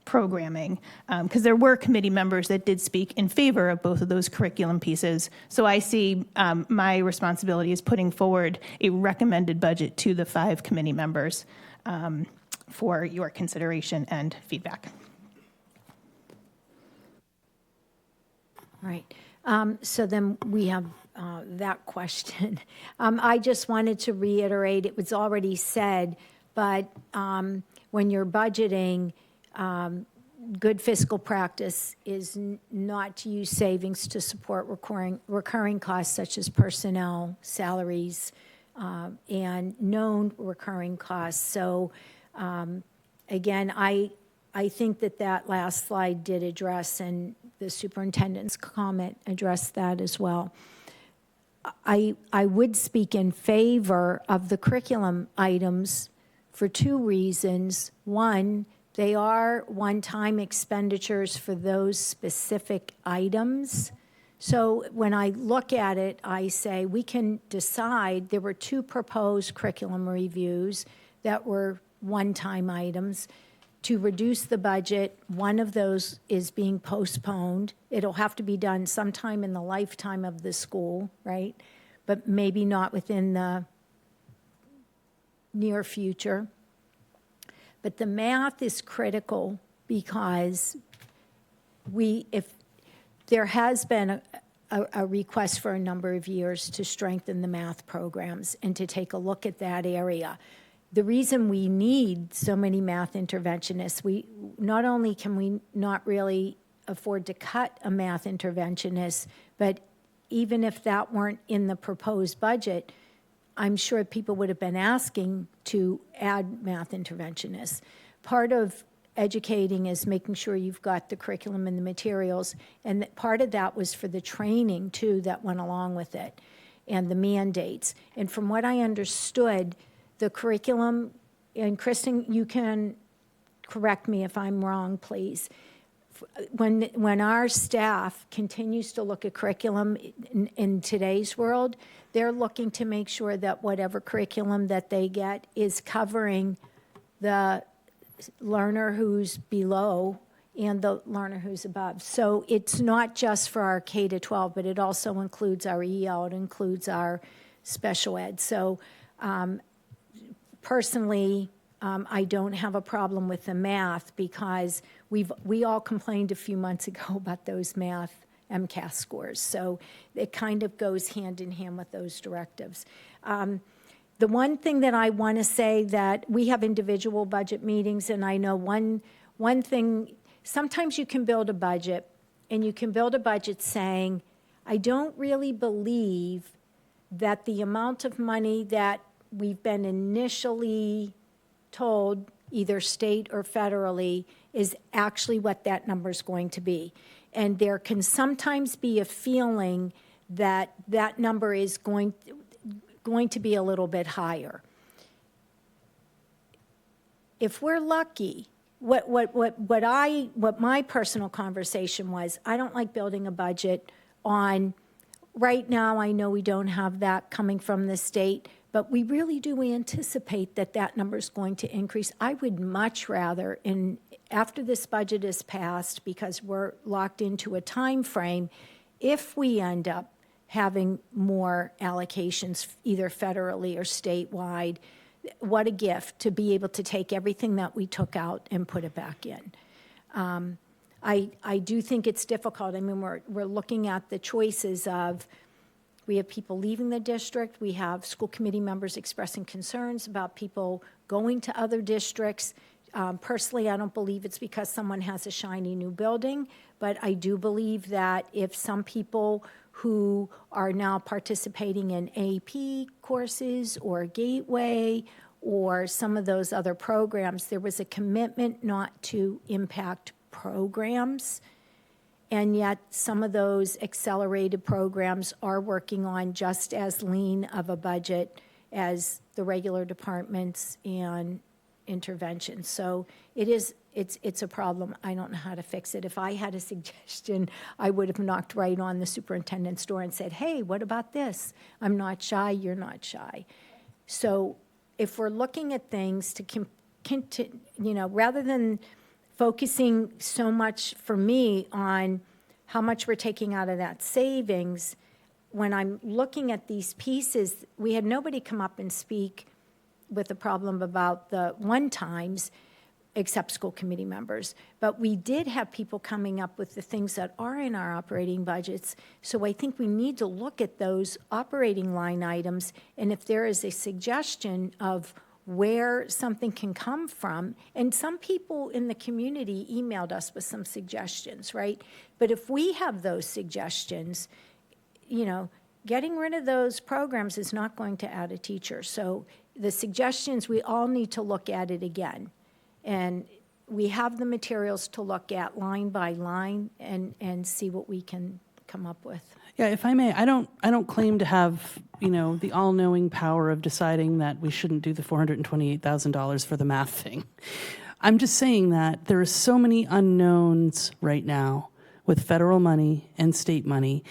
programming, because there were committee members that did speak in favor of both of those curriculum pieces. So I see my responsibility is putting forward a recommended budget to the 5 committee members for your consideration and feedback. All right. So then we have that question. I just wanted to reiterate, it was already said, but when you're budgeting, good fiscal practice is not to use savings to support recurring costs such as personnel, salaries, and known recurring costs. So again, I think that last slide did address, and the superintendent's comment addressed that as well. I would speak in favor of the curriculum items for 2 reasons. One, they are one-time expenditures for those specific items. So when I look at it, I say we can decide, there were 2 proposed curriculum reviews that were one-time items. To reduce the budget, one of those is being postponed. It'll have to be done sometime in the lifetime of the school, right? But maybe not within the near future. But the math is critical because if there has been a request for a number of years to strengthen the math programs and to take a look at that area. The reason we need so many math interventionists, not only can we not really afford to cut a math interventionist, but even if that weren't in the proposed budget, I'm sure people would have been asking to add math interventionists. Part of educating is making sure you've got the curriculum and the materials, and part of that was for the training, too, that went along with it, and the mandates. And from what I understood, the curriculum, and Kristen, you can correct me if I'm wrong, please. When our staff continues to look at curriculum in today's world, they're looking to make sure that whatever curriculum that they get is covering the learner who's below and the learner who's above. So it's not just for our K to 12, but it also includes our EL, it includes our special ed. So personally, I don't have a problem with the math because we all complained a few months ago about those math MCAS scores. So it kind of goes hand in hand with those directives. The one thing that I want to say, that we have individual budget meetings, and I know one thing, sometimes you can build a budget, and you can build a budget saying, I don't really believe that the amount of money that we've been initially told, either state or federally, is actually what that number is going to be. And there can sometimes be a feeling that that number is going to be a little bit higher. If we're lucky, what my personal conversation was, I don't like building a budget on, right now I know we don't have that coming from the state, but we really do anticipate that that number is going to increase. I would much rather, after this budget is passed, because we're locked into a time frame, if we end up having more allocations, either federally or statewide, what a gift to be able to take everything that we took out and put it back in. I do think it's difficult. I mean, we're looking at the choices of, we have people leaving the district, we have school committee members expressing concerns about people going to other districts. Personally, I don't believe it's because someone has a shiny new building, but I do believe that if some people who are now participating in AP courses or Gateway or some of those other programs, there was a commitment not to impact programs. And yet, some of those accelerated programs are working on just as lean of a budget as the regular departments and interventions. So it's a problem. I don't know how to fix it. If I had a suggestion, I would have knocked right on the superintendent's door and said, hey, what about this? I'm not shy, you're not shy. So if we're looking at things to continue, rather than focusing so much for me on how much we're taking out of that savings, when I'm looking at these pieces, we had nobody come up and speak with a problem about the one-times, except school committee members. But we did have people coming up with the things that are in our operating budgets. So I think we need to look at those operating line items, and if there is a suggestion of where something can come from, and some people in the community emailed us with some suggestions, right? But if we have those suggestions, getting rid of those programs is not going to add a teacher. So the suggestions, we all need to look at it again. And we have the materials to look at line by line and see what we can come up with. Yeah, if I may, I don't claim to have, the all-knowing power of deciding that we shouldn't do the $428,000 for the math thing. I'm just saying that there are so many unknowns right now with federal money and state money.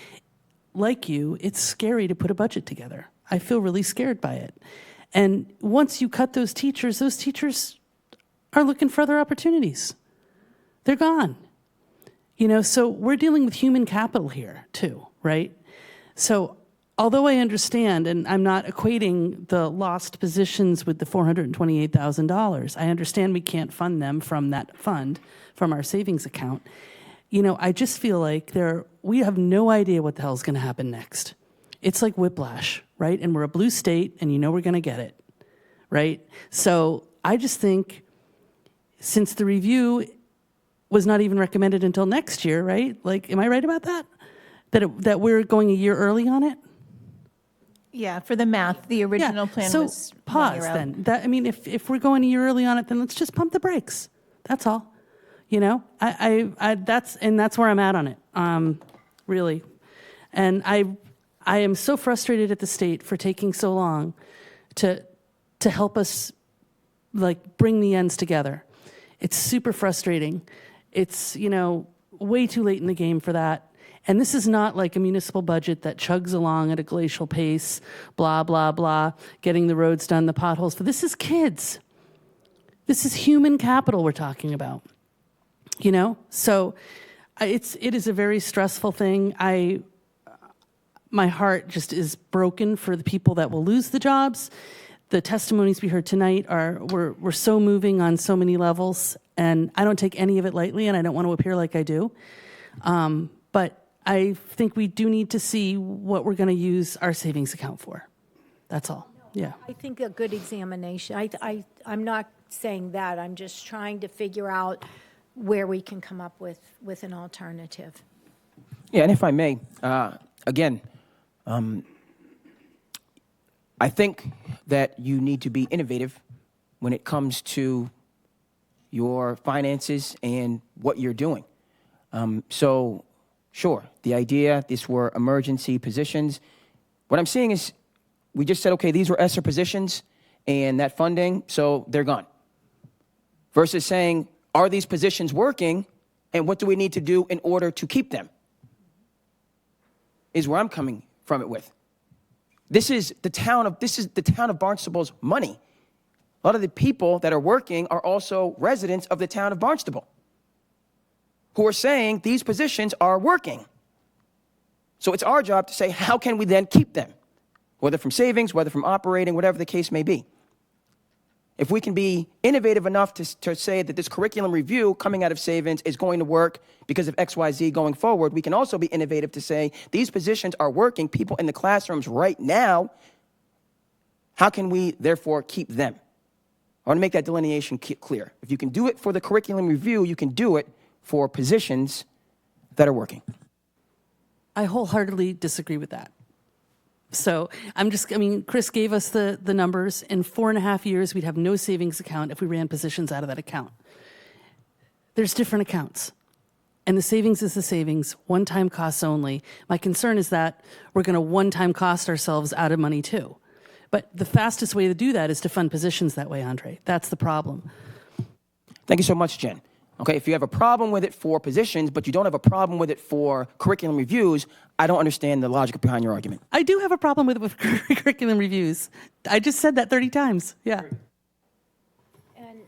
Like you, it's scary to put a budget together. I feel really scared by it. And once you cut those teachers are looking for other opportunities. They're gone. So we're dealing with human capital here too, right? So although I understand, and I'm not equating the lost positions with the $428,000, I understand we can't fund them from that fund, from our savings account. I just feel like we have no idea what the hell is going to happen next. It's like whiplash, right? And we're a blue state, and we're going to get it, right? So I just think since the review was not even recommended until next year, right? Like, am I right about that? That we're going a year early on it? Yeah, for the math, the original plan so was 1 pause year out. then. If we're going a year early on it, then let's just pump the brakes. That's all. That's where I'm at on it, really. And I am so frustrated at the state for taking so long to help us, bring the ends together. It's super frustrating. It's, way too late in the game for that. And this is not like a municipal budget that chugs along at a glacial pace, blah, blah, blah, getting the roads done, the potholes. But this is kids. This is human capital we're talking about. So it is a very stressful thing. My heart just is broken for the people that will lose the jobs. The testimonies we heard tonight were so moving on so many levels, and I don't take any of it lightly, and I don't want to appear like I do. But I think we do need to see what we're going to use our savings account for. That's all. Yeah. I think a good examination, I'm not saying that, I'm just trying to figure out where we can come up with an alternative. Yeah, and if I may, again, I think that you need to be innovative when it comes to your finances and what you're doing. So, sure, the idea, these were emergency positions. What I'm seeing is we just said, okay, these were ESSER positions and that funding, so they're gone. Versus saying, are these positions working, and what do we need to do in order to keep them? Is where I'm coming from it with. This is the town of Barnstable's money. A lot of the people that are working are also residents of the town of Barnstable who are saying these positions are working. So it's our job to say, how can we then keep them? Whether from savings, whether from operating, whatever the case may be. If we can be innovative enough to say that this curriculum review coming out of savings is going to work because of XYZ going forward, we can also be innovative to say these positions are working, people in the classrooms right now, how can we therefore keep them? I want to make that delineation clear. If you can do it for the curriculum review, you can do it for positions that are working. I wholeheartedly disagree with that. So Chris gave us the numbers. In 4.5 years, we'd have no savings account if we ran positions out of that account. There's different accounts. And the savings is the savings, one-time costs only. My concern is that we're going to one-time cost ourselves out of money too. But the fastest way to do that is to fund positions that way, Andre. That's the problem. Thank you so much, Jen. Okay, if you have a problem with it for positions, but you don't have a problem with it for curriculum reviews, I don't understand the logic behind your argument. I do have a problem with it with curriculum reviews. I just said that 30 times, yeah. And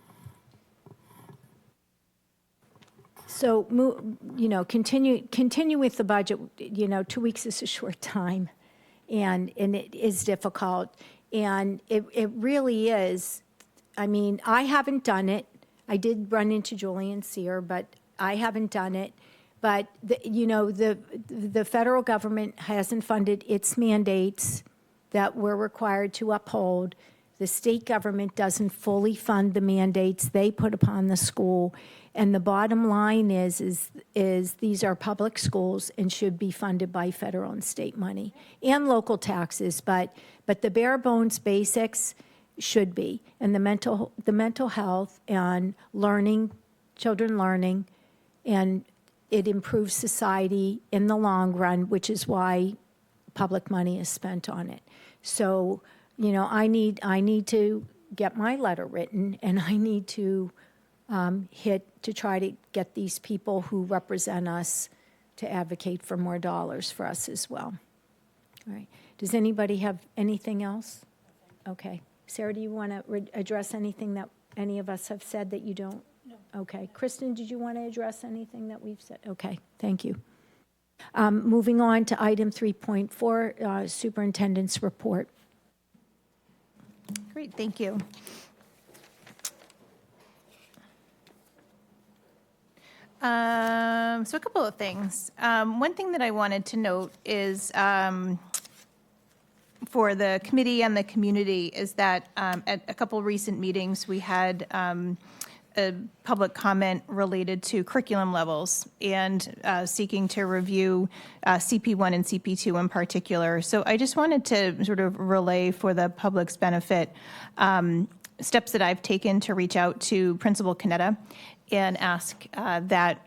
so, continue with the budget. 2 weeks is a short time, and it is difficult. And it really is. I haven't done it. I did run into Julian Sear, but I haven't done it. But the federal government hasn't funded its mandates that we're required to uphold. The state government doesn't fully fund the mandates they put upon the school. And the bottom line is these are public schools and should be funded by federal and state money and local taxes. But the bare bones basics should be, and the mental health and learning, children learning, and it improves society in the long run, which is why public money is spent on it. So, I need to get my letter written, and I need to try to get these people who represent us to advocate for more dollars for us as well. All right. Does anybody have anything else? Okay. Sarah, do you want to address anything that any of us have said that you don't? No. Okay. Kristen, did you want to address anything that we've said? Okay. Thank you. Moving on to item 3.4, Superintendent's Report. Great, thank you. So a couple of things. One thing that I wanted to note is for the committee and the community is that at a couple recent meetings we had a public comment related to curriculum levels and seeking to review CP1 and CP2 in particular. So I just wanted to sort of relay for the public's benefit steps that I've taken to reach out to Principal Canetta and ask that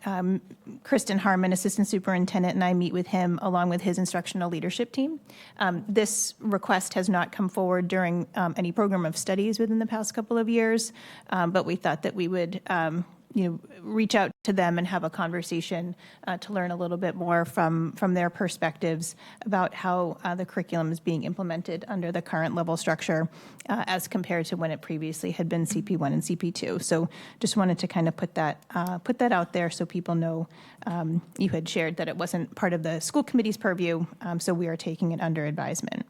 Kristen Harmon, Assistant Superintendent, and I meet with him along with his instructional leadership team. This request has not come forward during any program of studies within the past couple of years, but we thought that we would reach out to them and have a conversation to learn a little bit more from their perspectives about how the curriculum is being implemented under the current level structure as compared to when it previously had been CP1 and CP2. So just wanted to kind of put that out there so people know you had shared that it wasn't part of the school committee's purview, so we are taking it under advisement.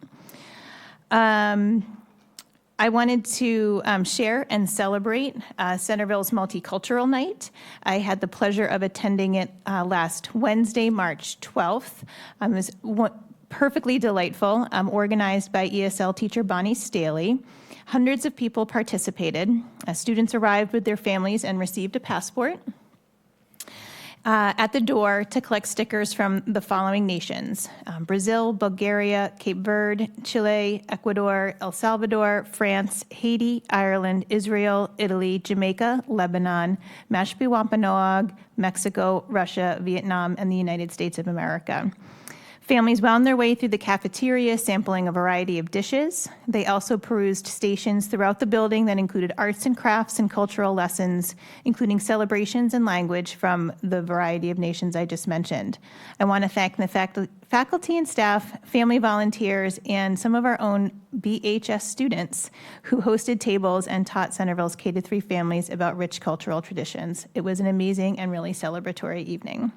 I wanted to share and celebrate Centerville's Multicultural Night. I had the pleasure of attending it last Wednesday, March 12th. It was perfectly delightful, organized by ESL teacher Bonnie Staley. Hundreds of people participated. Students arrived with their families and received a passport at the door to collect stickers from the following nations: Brazil, Bulgaria, Cape Verde, Chile, Ecuador, El Salvador, France, Haiti, Ireland, Israel, Italy, Jamaica, Lebanon, Mashpee Wampanoag, Mexico, Russia, Vietnam, and the United States of America. Families wound their way through the cafeteria, sampling a variety of dishes. They also perused stations throughout the building that included arts and crafts and cultural lessons, including celebrations and language from the variety of nations I just mentioned. I want to thank the faculty and staff, family volunteers, and some of our own BHS students who hosted tables and taught Centerville's K-3 families about rich cultural traditions. It was an amazing and really celebratory evening.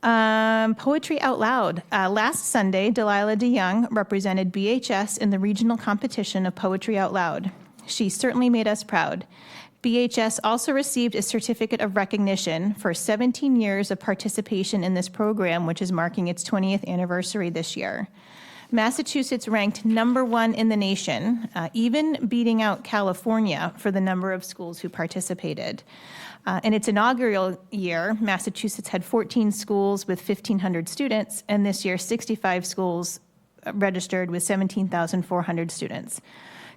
Poetry Out Loud. Last Sunday, Delilah DeYoung represented BHS in the regional competition of Poetry Out Loud. She certainly made us proud. BHS also received a certificate of recognition for 17 years of participation in this program, which is marking its 20th anniversary this year. Massachusetts ranked #1 in the nation, even beating out California for the number of schools who participated. In its inaugural year, Massachusetts had 14 schools with 1,500 students, and this year 65 schools registered with 17,400 students.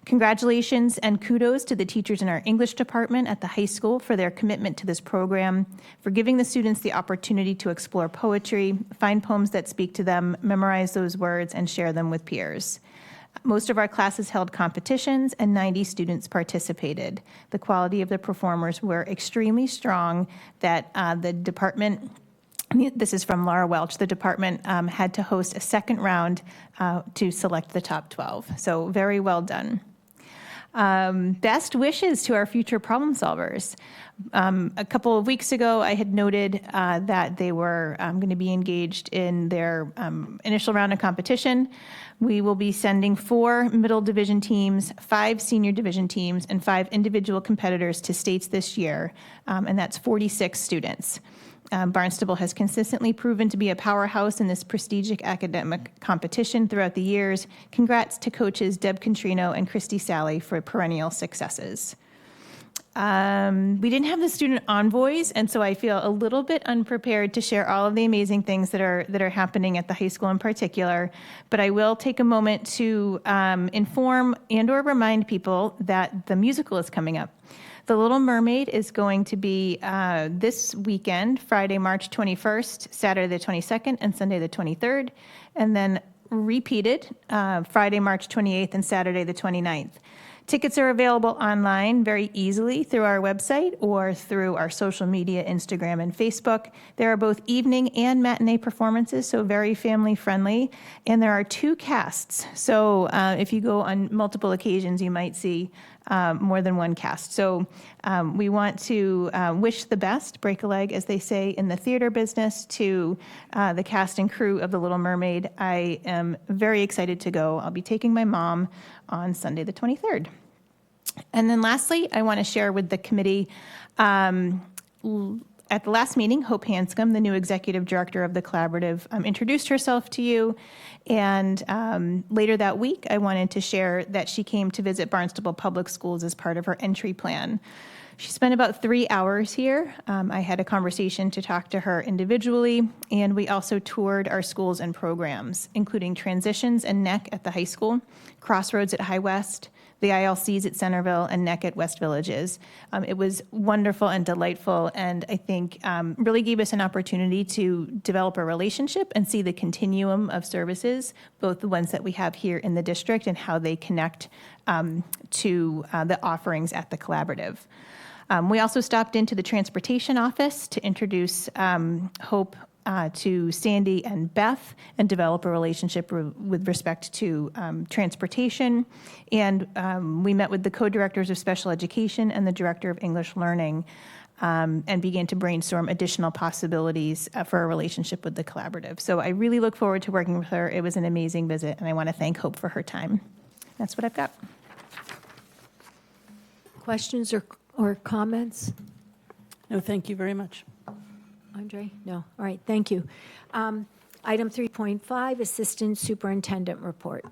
Congratulations and kudos to the teachers in our English department at the high school for their commitment to this program, for giving the students the opportunity to explore poetry, find poems that speak to them, memorize those words, and share them with peers. Most of our classes held competitions, and 90 students participated. The quality of the performers were extremely strong that the department, this is from Laura Welch, the department had to host a second round to select the top 12. So very well done. Best wishes to our future problem solvers. A couple of weeks ago, I had noted that they were going to be engaged in their initial round of competition. We will be sending 4 middle division teams, 5 senior division teams, and 5 individual competitors to states this year, and that's 46 students. Barnstable has consistently proven to be a powerhouse in this prestigious academic competition throughout the years. Congrats to coaches Deb Contrino and Christy Sally for perennial successes. We didn't have the student envoys, and so I feel a little bit unprepared to share all of the amazing things that are happening at the high school in particular, but I will take a moment to inform and or remind people that the musical is coming up. The Little Mermaid is going to be this weekend, Friday, March 21st, Saturday the 22nd, and Sunday the 23rd, and then repeated Friday, March 28th, and Saturday the 29th. Tickets are available online very easily through our website or through our social media, Instagram and Facebook. There are both evening and matinee performances, so very family friendly. And there are 2 casts. So if you go on multiple occasions, you might see more than one cast. So we want to wish the best, break a leg, as they say in the theater business, to the cast and crew of The Little Mermaid. I am very excited to go. I'll be taking my mom on Sunday the 23rd. And then lastly, I want to share with the committee, at the last meeting, Hope Hanscom, the new executive director of the collaborative, introduced herself to you. And later that week, I wanted to share that she came to visit Barnstable Public Schools as part of her entry plan. She spent about 3 hours here. I had a conversation to talk to her individually, and we also toured our schools and programs, including Transitions and NEC at the high school, Crossroads at High West, the ILCs at Centerville, and NEC at West Villages. It was wonderful and delightful, and I think really gave us an opportunity to develop a relationship and see the continuum of services, both the ones that we have here in the district and how they connect to the offerings at the collaborative. We also stopped into the transportation office to introduce Hope to Sandy and Beth and develop a relationship with respect to transportation. And we met with the co-directors of special education and the director of English learning and began to brainstorm additional possibilities for a relationship with the collaborative. So I really look forward to working with her. It was an amazing visit, and I want to thank Hope for her time. That's what I've got. Questions or comments? No, thank you very much. Andre? No. All right, thank you. Item 3.5, Assistant Superintendent Report.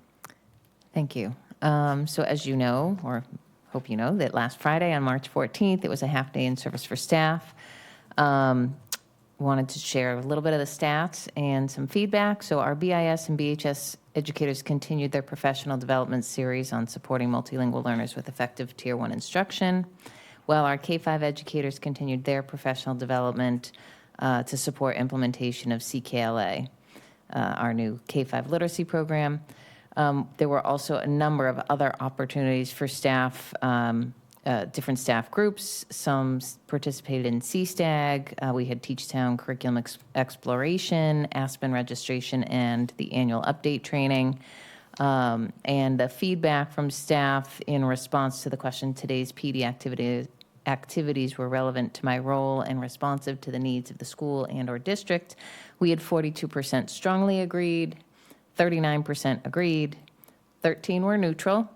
Thank you. So as you know, or hope you know, that last Friday on March 14th, it was a half day in service for staff. Wanted to share a little bit of the stats and some feedback. So our BIS and BHS educators continued their professional development series on supporting multilingual learners with effective Tier 1 instruction, while our K-5 educators continued their professional development to support implementation of CKLA, our new K-5 literacy program. There were also a number of other opportunities for staff, different staff groups. Some participated in CSTAG. We had Teachtown Curriculum Exploration, Aspen registration, and the annual update training. And the feedback from staff in response to the question, today's PD activities were relevant to my role and responsive to the needs of the school and or district. We had 42% strongly agreed, 39% agreed, 13 were neutral,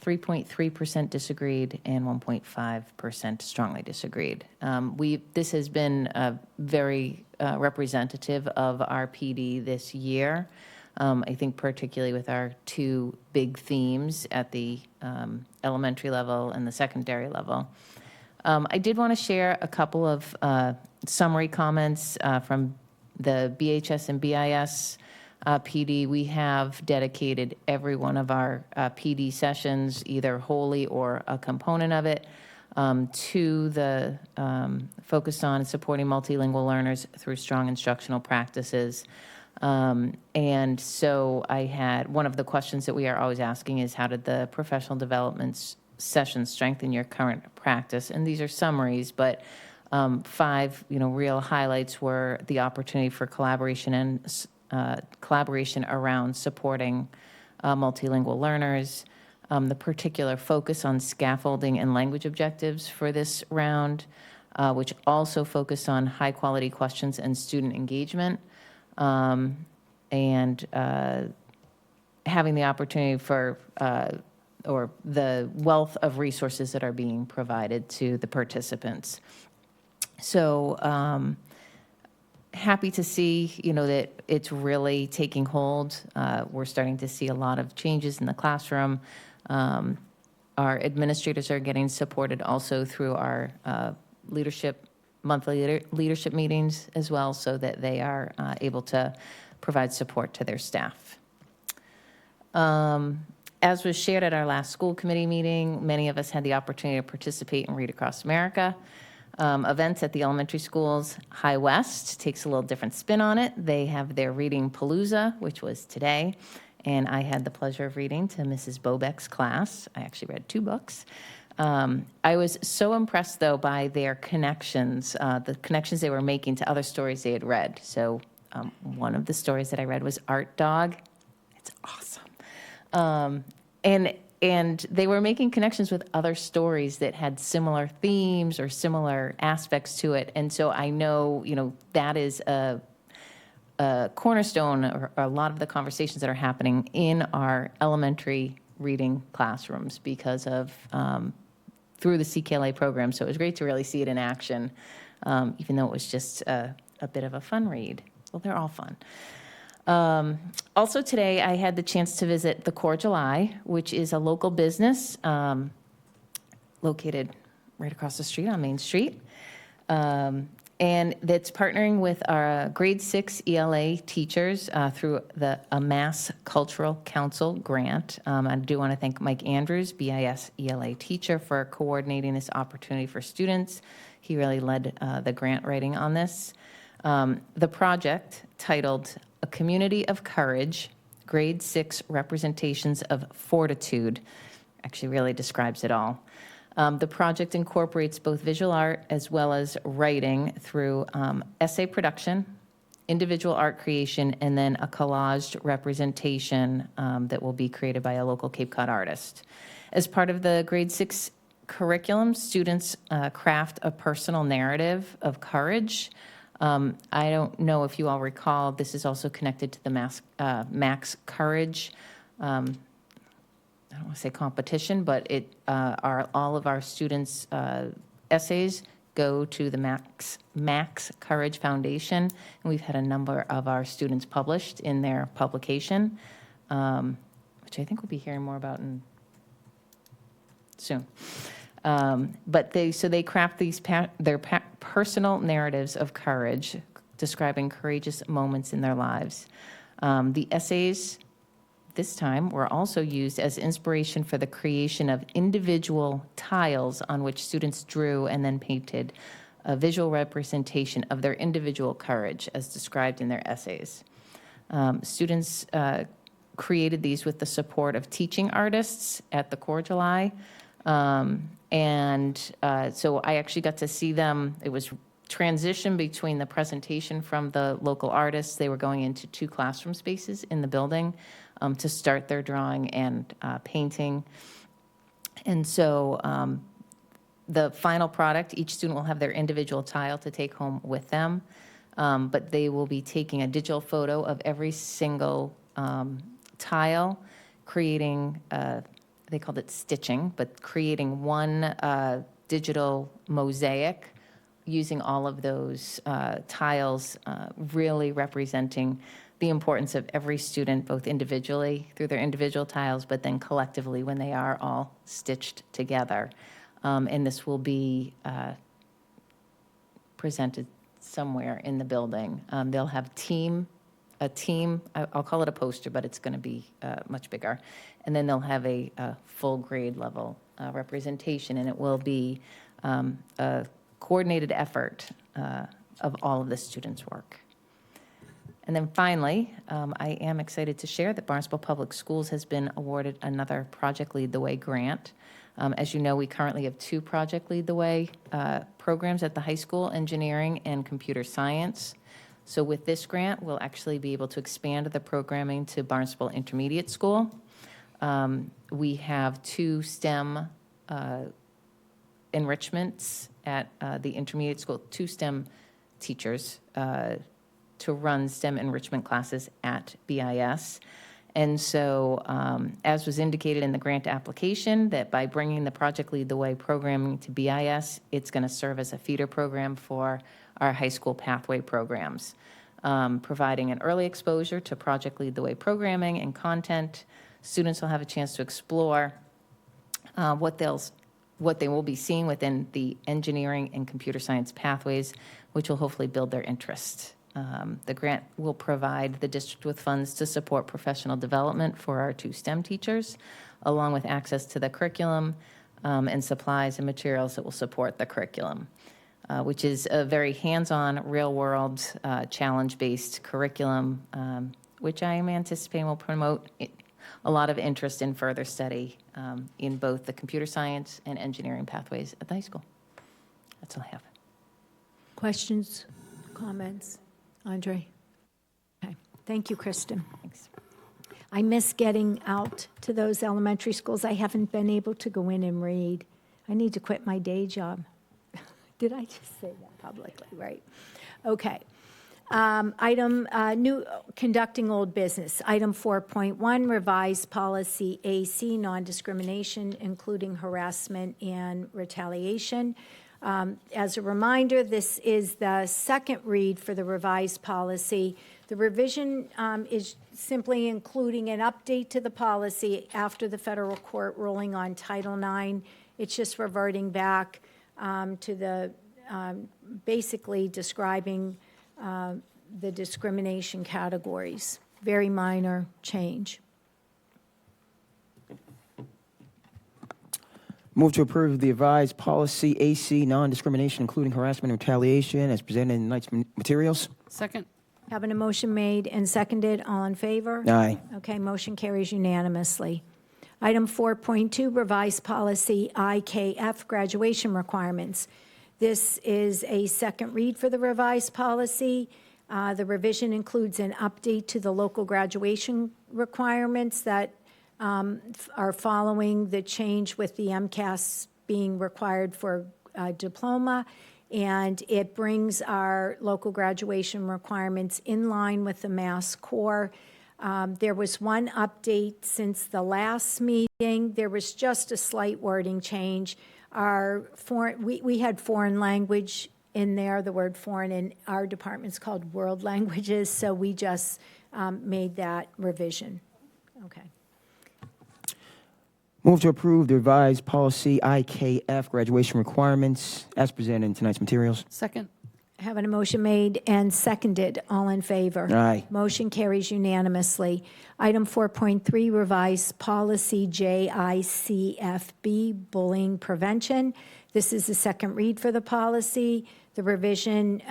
3.3% disagreed, and 1.5% strongly disagreed. This has been very representative of our PD this year. I think particularly with our two big themes at the elementary level and the secondary level. I did want to share a couple of summary comments from the BHS and BIS PD. We have dedicated every one of our PD sessions, either wholly or a component of it, to the focus on supporting multilingual learners through strong instructional practices. And so I had, one of the questions that we are always asking is, how did the professional development sessions strengthen your current practice? And these are summaries, but 5, real highlights were the opportunity for collaboration and collaboration around supporting multilingual learners, the particular focus on scaffolding and language objectives for this round, which also focused on high-quality questions and student engagement, and having the opportunity for, or the wealth of resources that are being provided to the participants. So happy to see, that it's really taking hold. We're starting to see a lot of changes in the classroom. Our administrators are getting supported also through our monthly leadership meetings as well, so that they are able to provide support to their staff. As was shared at our last school committee meeting, many of us had the opportunity to participate in Read Across America events at the elementary schools. High West takes a little different spin on it. They have their Reading Palooza, which was today, and I had the pleasure of reading to Mrs. Bobeck's class. I actually read 2 books. I was so impressed, though, by their connections, the connections they were making to other stories they had read. So one of the stories that I read was Art Dog. It's awesome. And they were making connections with other stories that had similar themes or similar aspects to it. And so I know, that is a cornerstone, or a lot of the conversations that are happening in our elementary reading classrooms because of through the CKLA program. So it was great to really see it in action, even though it was just a bit of a fun read. Well, they're all fun. Also today, I had the chance to visit the Cordial Eye, which is a local business located right across the street on Main Street. And that's partnering with our grade 6 ELA teachers through a Mass Cultural Council grant. I do want to thank Mike Andrews, BIS ELA teacher, for coordinating this opportunity for students. He really led the grant writing on this. The project, titled A Community of Courage, Grade 6 Representations of Fortitude, actually really describes it all. The project incorporates both visual art as well as writing through essay production, individual art creation, and then a collaged representation that will be created by a local Cape Cod artist. As part of the grade 6 curriculum, students craft a personal narrative of courage. I don't know if you all recall, this is also connected to the Max Courage, I don't want to say competition, but it all of our students' essays go to the Max Courage Foundation, and we've had a number of our students published in their publication, which I think we'll be hearing more about soon. But they craft these their personal narratives of courage, describing courageous moments in their lives. The essays this time were also used as inspiration for the creation of individual tiles on which students drew and then painted a visual representation of their individual courage as described in their essays. Students created these with the support of teaching artists at the Cordial Eye. So I actually got to see them. It was transition between the presentation from the local artists. They were going into 2 classroom spaces in the building to start their drawing and painting. And so the final product, each student will have their individual tile to take home with them, but they will be taking a digital photo of every single tile, creating, they called it stitching, but creating one digital mosaic using all of those tiles, really representing the importance of every student, both individually through their individual tiles, but then collectively when they are all stitched together. And this will be presented somewhere in the building. They'll have a team, I'll call it a poster, but it's going to be much bigger. And then they'll have a full grade level representation, and it will be a coordinated effort of all of the students' work. And then finally, I am excited to share that Barnstable Public Schools has been awarded another Project Lead the Way grant. As you know, we currently have 2 Project Lead the Way programs at the high school, engineering and computer science. So with this grant, we'll actually be able to expand the programming to Barnstable Intermediate School. We have 2 STEM enrichments at the intermediate school, 2 STEM teachers to run STEM enrichment classes at BIS. And so, as was indicated in the grant application, that by bringing the Project Lead the Way programming to BIS, it's going to serve as a feeder program for our high school pathway programs, providing an early exposure to Project Lead the Way programming and content. Students will have a chance to explore what they will be seeing within the engineering and computer science pathways, which will hopefully build their interest. The grant will provide the district with funds to support professional development for our 2 STEM teachers, along with access to the curriculum and supplies and materials that will support the curriculum, which is a very hands-on, real-world, challenge-based curriculum, which I am anticipating will promote a lot of interest in further study in both the computer science and engineering pathways at the high school. That's all I have. Questions, comments? Andre? Okay. Thank you, Kristen. Thanks. I miss getting out to those elementary schools. I haven't been able to go in and read. I need to quit my day job. Did I just say that publicly? Right. Okay. Conducting old business. Item 4.1, revised policy AC, non-discrimination, including harassment and retaliation. As a reminder, this is the second read for the revised policy. The revision is simply including an update to the policy after the federal court ruling on Title IX. It's just reverting back to the, basically describing the discrimination categories. Very minor change. Move to approve the revised policy AC, non-discrimination, including harassment and retaliation, as presented in tonight's materials. Second. Having a motion made and seconded, all in favor? Aye. Okay, motion carries unanimously. Item 4.2, revised policy IKF, graduation requirements. This is a second read for the revised policy. The revision includes an update to the local graduation requirements that are following the change with the MCAS being required for a diploma, and it brings our local graduation requirements in line with the Mass Core. There was one update since the last meeting. There was just a slight wording change. We had foreign language in there, the word foreign, and our department's called world languages, so we just made that revision. Okay. Move to approve the revised policy IKF, graduation requirements, as presented in tonight's materials. Second. Having a motion made and seconded, all in favor? Aye. Motion carries unanimously. Item 4.3, revised policy JICFB, bullying prevention. This is the second read for the policy. The revision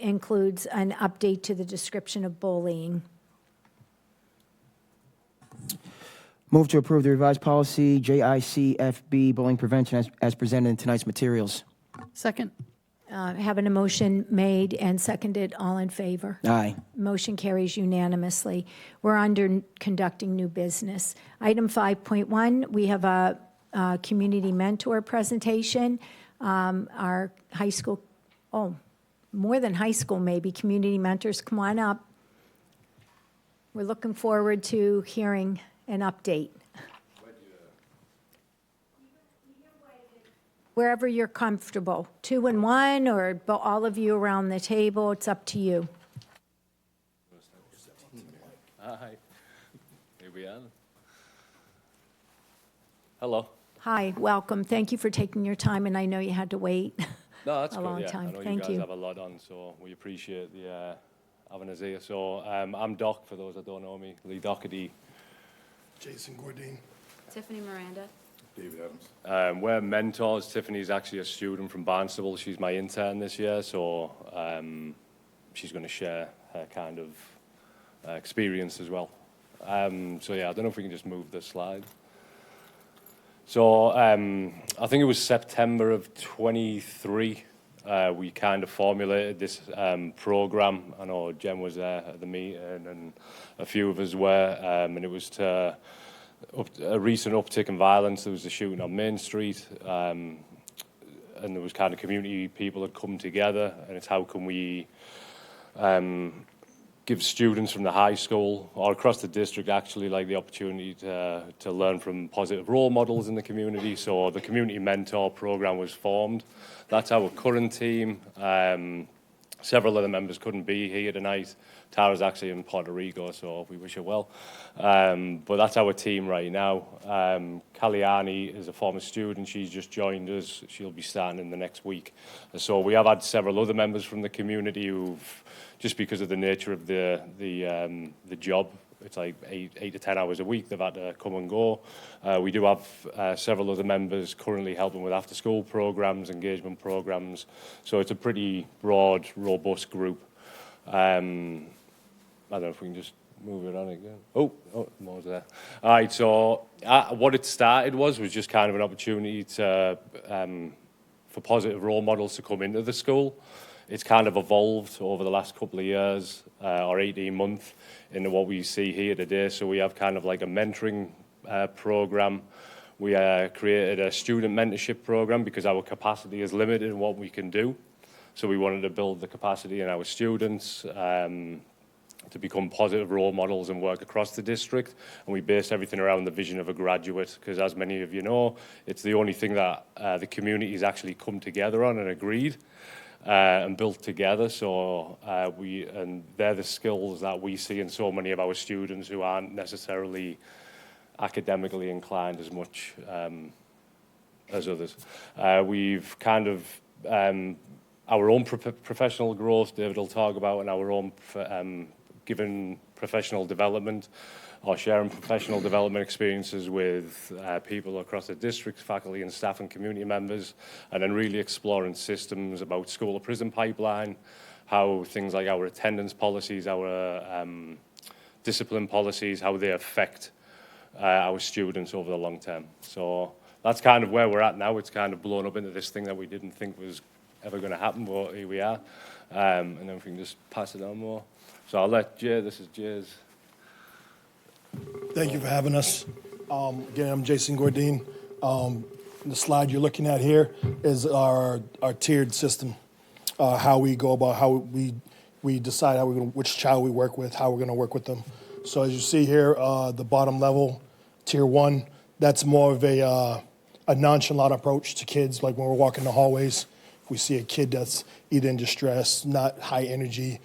includes an update to the description of bullying. Move to approve the revised policy JICFB, bullying prevention, as presented in tonight's materials. Second. Having a motion made and seconded, all in favor? Aye. Motion carries unanimously. We're under conducting new business. Item 5.1, we have a community mentor presentation. Our high school, more than high school maybe, community mentors, come on up. We're looking forward to hearing an update. wherever you're comfortable, 2 and 1, or all of you around the table, it's up to you. Hi. Here we are. Hello. Hi, welcome. Thank you for taking your time, and I know you had to wait No, that's a good. long Yeah, time. I know Thank you guys you. have a lot on, so we appreciate the having us here. So I'm Doc, for those that don't know me, Lee Doherty. Jason Gordine. Tiffany Miranda. David Adams. We're mentors. Tiffany's actually a student from Barnstable. She's my intern this year, so she's going to share her kind of experience as well. So yeah, I don't know if we can just move the slide. So I think it was September of 23, we kind of formulated this program. I know Jen was there at the meeting and a few of us were, and it was to a recent uptick in violence. There was a shooting on Main Street, and there was kind of community people had come together, and it's how can we give students from the high school or across the district actually like the opportunity to learn from positive role models in the community. So the community mentor program was formed. That's our current team. Several of the members couldn't be here tonight. Tara's actually in Puerto Rico, so we wish her well. But that's our team right now. Kaliani is a former student. She's just joined us. She'll be starting in the next week. So we have had several other members from the community who've, just because of the nature of the job, it's like 8 to 10 hours a week, they've had to come and go. We do have several other members currently helping with after-school programs, engagement programs. So it's a pretty broad, robust group. I don't know if we can just move it on again. Oh, more's there. All right, so what it started was just kind of an opportunity to, for positive role models to come into the school. It's kind of evolved over the last couple of years or 18 months into what we see here today. So we have kind of like a mentoring program. We created a student mentorship program because our capacity is limited in what we can do. So we wanted to build the capacity in our students to become positive role models and work across the district. And we base everything around the vision of a graduate, because as many of you know, it's the only thing that the community's actually come together on and agreed and built together. So and they're the skills that we see in so many of our students who aren't necessarily academically inclined as much as others. We've kind of our own professional growth, David will talk about, and our own given professional development or sharing professional development experiences with people across the district, faculty and staff and community members, and then really exploring systems about school to prison pipeline, how things like our attendance policies, our discipline policies, how they affect our students over the long term. So that's kind of where we're at now. It's kind of blown up into this thing that we didn't think was ever going to happen, but here we are. And then we can just pass it on more. So I'll let Jay, this is Jay's. Thank you for having us. Again, I'm Jason Gordine. The slide you're looking at here is our tiered system, how we go about how we decide which child we work with, how we're going to work with them. So as you see here, the bottom level, tier 1, that's more of a nonchalant approach to kids. Like when we're walking the hallways, if we see a kid that's either in distress, not high energy,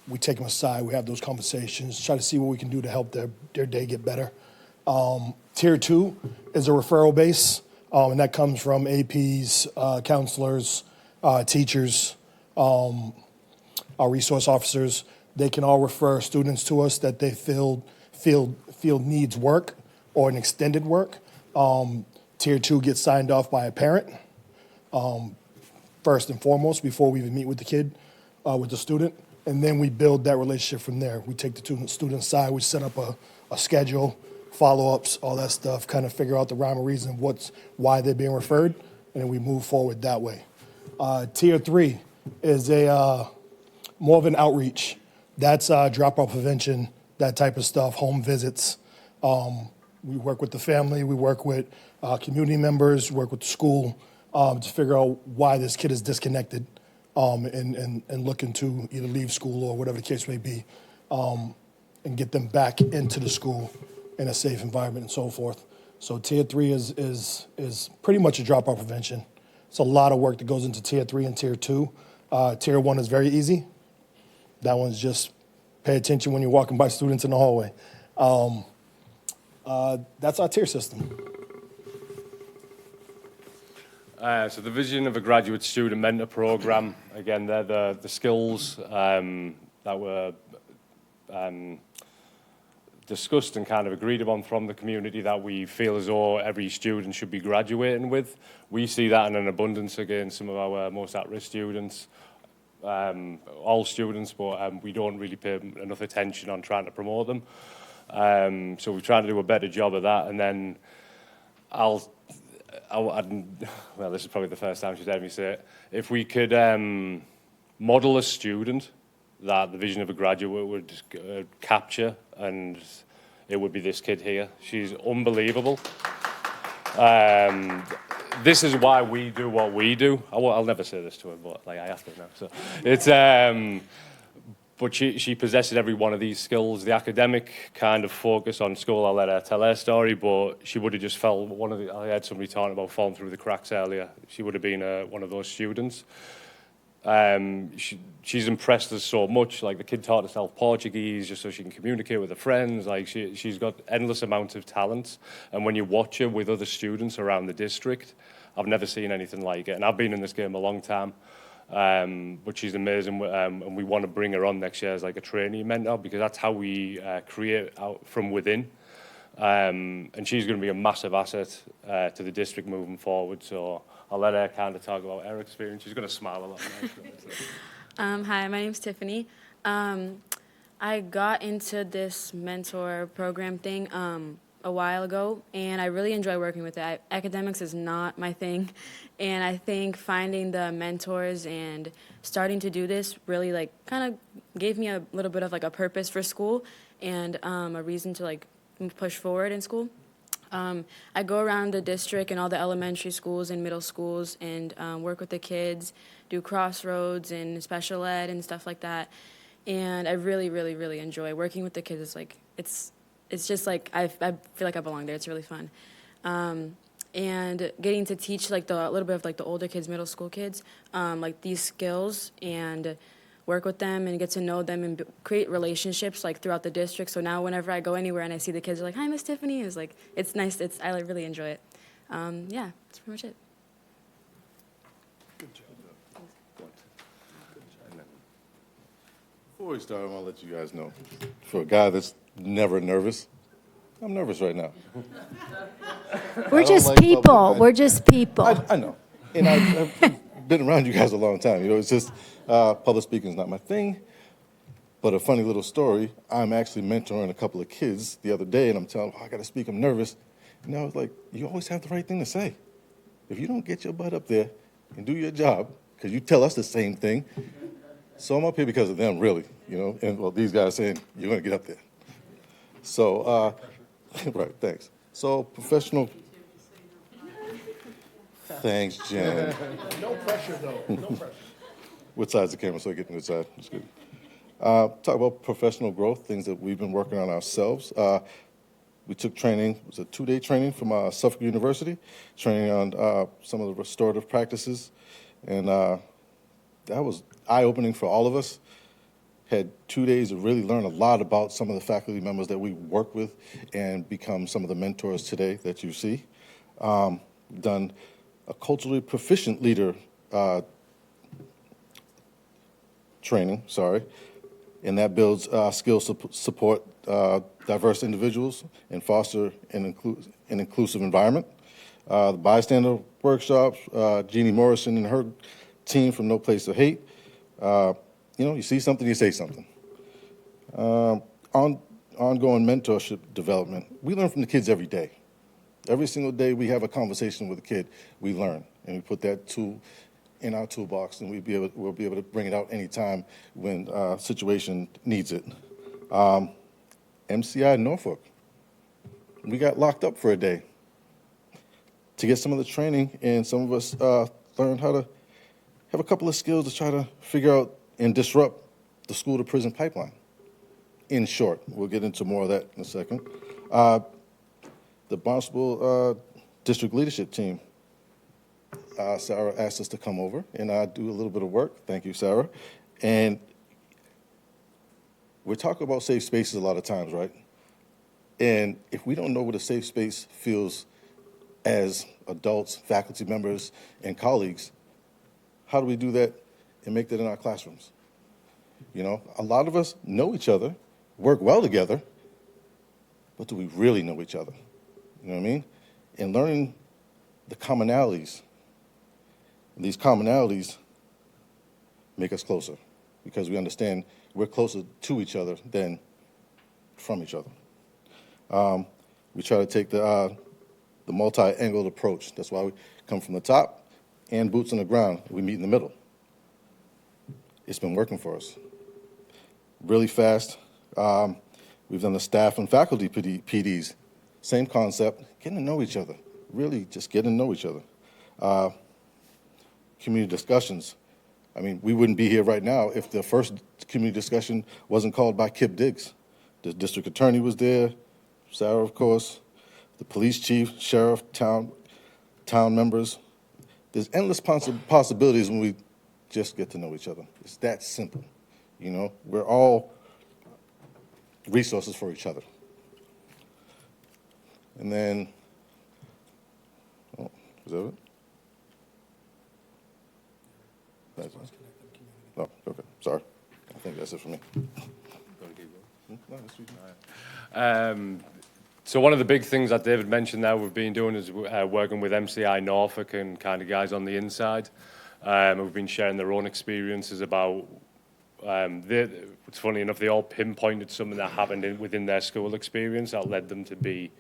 we take them aside, we have those conversations, try to see what we can do to help their day get better. Tier 2 is a referral base, and that comes from APs, counselors, teachers, our resource officers. They can all refer students to us that they feel needs work or an extended work. Tier 2 gets signed off by a parent, first and foremost, before we even meet with the kid, with the student. And then we build that relationship from there. We take the student aside, we set up a schedule, follow-ups, all that stuff, kind of figure out the rhyme or reason of why they're being referred, and then we move forward that way. Tier 3 is more of an outreach. That's dropout prevention, that type of stuff, home visits. We work with the family, we work with community members, work with the school to figure out why this kid is disconnected. And looking to either leave school or whatever the case may be, and get them back into the school in a safe environment and so forth. So tier 3 is pretty much a dropout prevention. It's a lot of work that goes into Tier 3 and Tier 2. Tier 1 is very easy. That one's just pay attention when you're walking by students in the hallway. That's our tier system. So the vision of a graduate student mentor program, again, they're the skills that were discussed and kind of agreed upon from the community that we feel as though every student should be graduating with. We see that in an abundance against some of our most at-risk students, all students, but we don't really pay enough attention on trying to promote them. So we're trying to do a better job of that. And then well, this is probably the first time she's heard me say it. If we could model a student that the vision of a graduate would capture, and it would be this kid here. She's unbelievable. This is why we do what we do. I'll never say this to her, but like I have to now. So it's but she possesses every one of these skills. The academic kind of focus on school, I'll let her tell her story, but she would have just fell, I had somebody talking about falling through the cracks earlier. She would have been one of those students. She's impressed us so much. Like, the kid taught herself Portuguese just so she can communicate with her friends. Like, she's got endless amounts of talent. And when you watch her with other students around the district, I've never seen anything like it. And I've been in this game a long time. But she's amazing, and we want to bring her on next year as like a trainee mentor, because that's how we create out from within. And she's going to be a massive asset to the district moving forward. So I'll let her kind of talk about her experience. She's going to smile a lot. Hi, my name's Tiffany. I got into this mentor program thing a while ago, and I really enjoy working with it. Academics is not my thing, and I think finding the mentors and starting to do this really like kind of gave me a little bit of like a purpose for school and a reason to like push forward in school. I go around the district and all the elementary schools and middle schools and work with the kids, do crossroads and special ed and stuff like that. And I really, really, really enjoy working with the kids. It's like, it's just like, I feel like I belong there. It's really fun. And getting to teach like a little bit of like the older kids, middle school kids, like these skills and work with them and get to know them and create relationships like throughout the district. So now whenever I go anywhere and I see the kids, they're like, "Hi, Miss Tiffany." It's like, it's nice. I like, really enjoy it. Yeah, that's pretty much it. Good job. Before we start, I want to let you guys know, for a guy that's never nervous, I'm nervous right now. We're just people. We're just people. I know. And I've been around you guys a long time. You know, it's just public speaking is not my thing. But a funny little story, I'm actually mentoring a couple of kids the other day, and I'm telling them, I got to speak, I'm nervous. And I was like, you always have the right thing to say. If you don't get your butt up there and do your job, because you tell us the same thing, so I'm up here because of them, really, you know. And, well, these guys saying, you're going to get up there. So, right, thanks. So, professional. Thanks, Jen. No pressure, though. No pressure. Which side's the camera so I get to the side? That's good. Talk about professional growth, things that we've been working on ourselves. We took training, it was a 2-day training from Suffolk University, training on some of the restorative practices. And that was eye-opening for all of us. Had 2 days to really learn a lot about some of the faculty members that we work with and become some of the mentors today that you see. Done a culturally proficient leader training, and that builds skills to support diverse individuals and foster an inclusive environment. The bystander workshops, Jeannie Morrison and her team from No Place to Hate. You know, you see something, you say something. Ongoing mentorship development. We learn from the kids every day. Every single day we have a conversation with a kid, we learn, and we put that tool in our toolbox, and we'll be able to bring it out anytime when situation needs it. MCI Norfolk, we got locked up for a day to get some of the training, and some of us learned how to have a couple of skills to try to figure out and disrupt the school-to-prison pipeline. In short, we'll get into more of that in a second. The Barnstable District Leadership Team. Sarah asked us to come over and do a little bit of work. Thank you, Sarah. And we're talking about safe spaces a lot of times, right? And if we don't know what a safe space feels as adults, faculty members, and colleagues, how do we do that and make that in our classrooms? You know, a lot of us know each other, work well together, but do we really know each other? You know what I mean? And learning the commonalities, and these commonalities make us closer because we understand we're closer to each other than from each other. We try to take the multi-angled approach. That's why we come from the top and boots on the ground. We meet in the middle. It's been working for us. Really fast. We've done the staff and faculty PDs. Same concept, getting to know each other. Really just getting to know each other. Community discussions. I mean, we wouldn't be here right now if the first community discussion wasn't called by Kip Diggs. The district attorney was there, Sarah, of course, the police chief, sheriff, town members. There's endless possibilities when we just get to know each other. It's that simple. You know, we're all resources for each other. And then, oh, is that it? That's it. Oh, okay, sorry. I think that's it for me. So one of the big things that David mentioned there we've been doing is working with MCI Norfolk and kind of guys on the inside. We've been sharing their own experiences about, it's funny enough, they all pinpointed something that happened within their school experience that led them to be,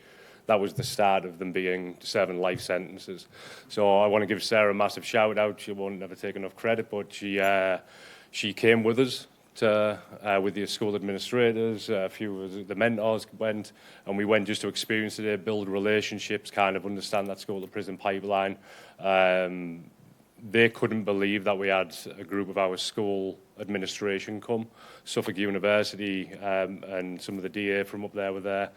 that was the start of them serving life sentences. So I want to give Sarah a massive shout out. She won't never take enough credit, but she came with us with the school administrators, a few of the mentors went, and we went just to experience it, build relationships, kind of understand that school to prison pipeline. They couldn't believe that we had a group of our school administration come. Suffolk University and some of the DA from up there were there,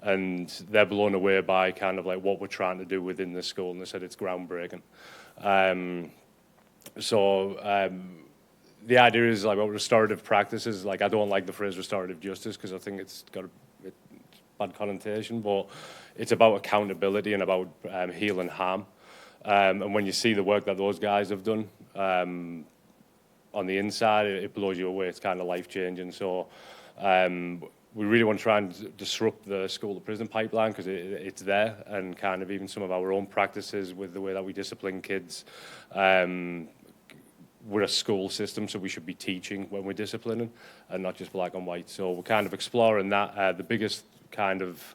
and they're blown away by kind of like what we're trying to do within the school, and they said it's groundbreaking. The idea is like about restorative practices. Like, I don't like the phrase restorative justice because I think it's got a bad connotation, but it's about accountability and about healing harm. And when you see the work that those guys have done on the inside, it blows you away. It's kind of life-changing. So we really want to try and disrupt the school-to-prison pipeline because it's there, and kind of even some of our own practices with the way that we discipline kids. We're a school system, so we should be teaching when we're disciplining and not just black and white. So we're kind of exploring that. The biggest kind of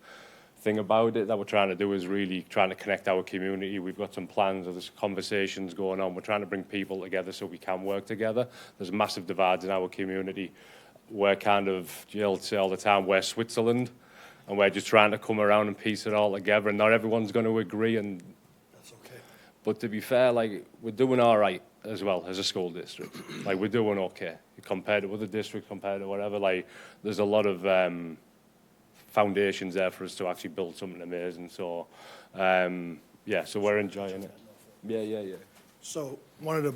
thing about it that we're trying to do is really trying to connect our community. We've got some plans, there's conversations going on. We're trying to bring people together so we can work together. There's massive divides in our community. We're kind of, Jill say all the time, we're Switzerland, and we're just trying to come around and piece it all together, and not everyone's going to agree, and that's okay. But to be fair, like, we're doing all right as well as a school district. Like, we're doing okay compared to other districts, compared to whatever. Like, there's a lot of foundations there for us to actually build something amazing. So, yeah, so we're enjoying it. Yeah. So one of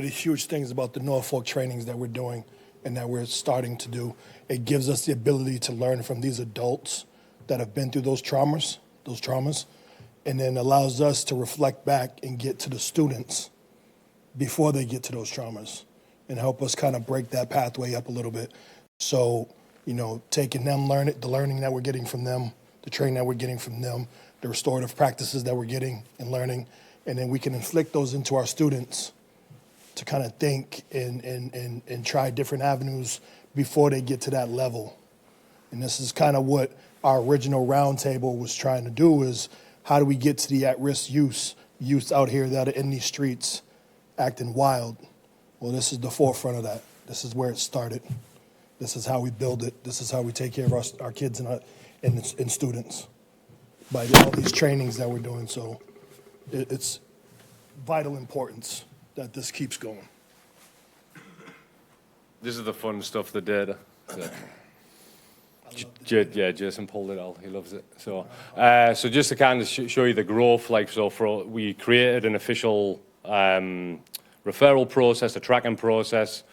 the huge things about the Norfolk trainings that we're doing and that we're starting to do, it gives us the ability to learn from these adults that have been through those traumas, and then allows us to reflect back and get to the students before they get to those traumas and help us kind of break that pathway up a little bit. So, you know, taking them, the learning that we're getting from them, the training that we're getting from them, the restorative practices that we're getting and learning, and then we can inflict those into our students to kind of think and try different avenues before they get to that level. And this is kind of what our original roundtable was trying to do, is how do we get to the at-risk youth out here that are in these streets acting wild? Well, this is the forefront of that. This is where it started. This is how we build it. This is how we take care of our kids and students by all these trainings that we're doing. So it's vital importance that this keeps going. This is the fun stuff, the data. So. Jason pulled it all. He loves it. So, so just to kind of show you the growth, like, so we created an official referral process, a tracking process.